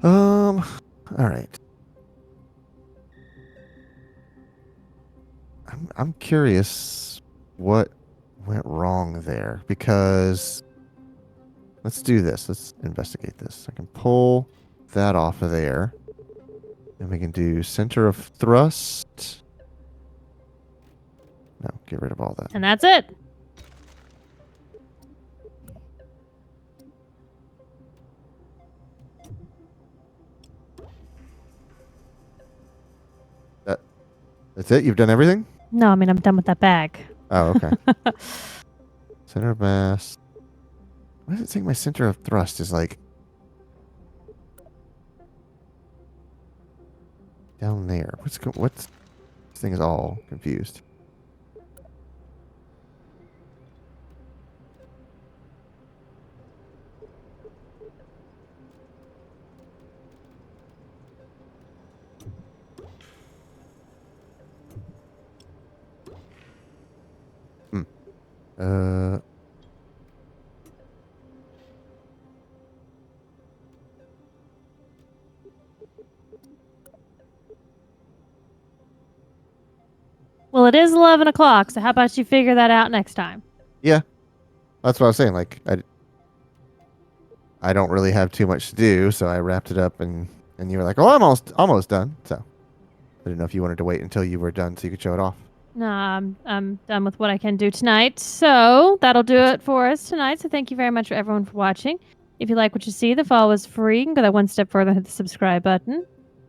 All right. I'm curious what went wrong there, because let's do this. Let's investigate this. I can pull that off of there. And we can do center of thrust. No, get rid of all that. And that's it. That's it? You've done everything? No, I mean, I'm done with that bag. Oh, okay. Center of mass. Why does it say my center of thrust is like down there? What's this thing is all confused. Uh Well, it is 11 o'clock, so how about you figure that out next time? Yeah, that's what I was saying. Like, I don't really have too much to do, so I wrapped it up, and you were like, "Oh, I'm almost done." So I didn't know if you wanted to wait until you were done so you could show it off. No, I'm done with what I can do tonight. So that'll do it for us tonight. So thank you very much for everyone for watching. If you like what you see, the follow is free. You can go that one step further and hit the subscribe button.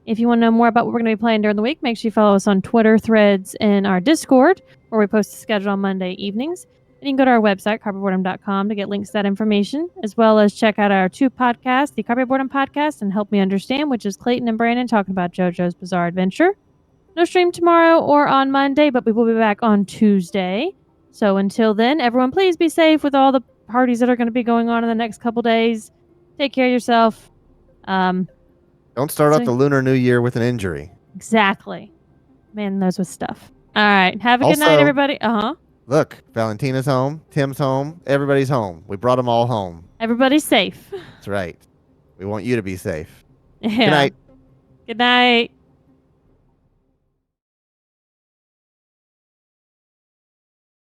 If you want to know more about what we're going to be playing during the week, make sure you follow us on Twitter, Threads, and our Discord, where we post the schedule on Monday evenings. And you can go to our website, carpetboredom.com, to get links to that information, as well as check out our two podcasts, the Carpet Boredom Podcast and Help Me Understand, which is Clayton and Brandon talking about JoJo's Bizarre Adventure. No stream tomorrow or on Monday, but we will be back on Tuesday. So until then, everyone, please be safe with all the parties that are going to be going on in the next couple days. Take care of yourself. Don't start off the Lunar New Year with an injury. Exactly. Man knows with stuff. All right. Have a good night, Also- everybody. Uh-huh. Look, Valentina's home, Tim's home, everybody's home. We brought them all home. Everybody's safe. That's right. We want you to be safe. Yeah. Good night. Good night.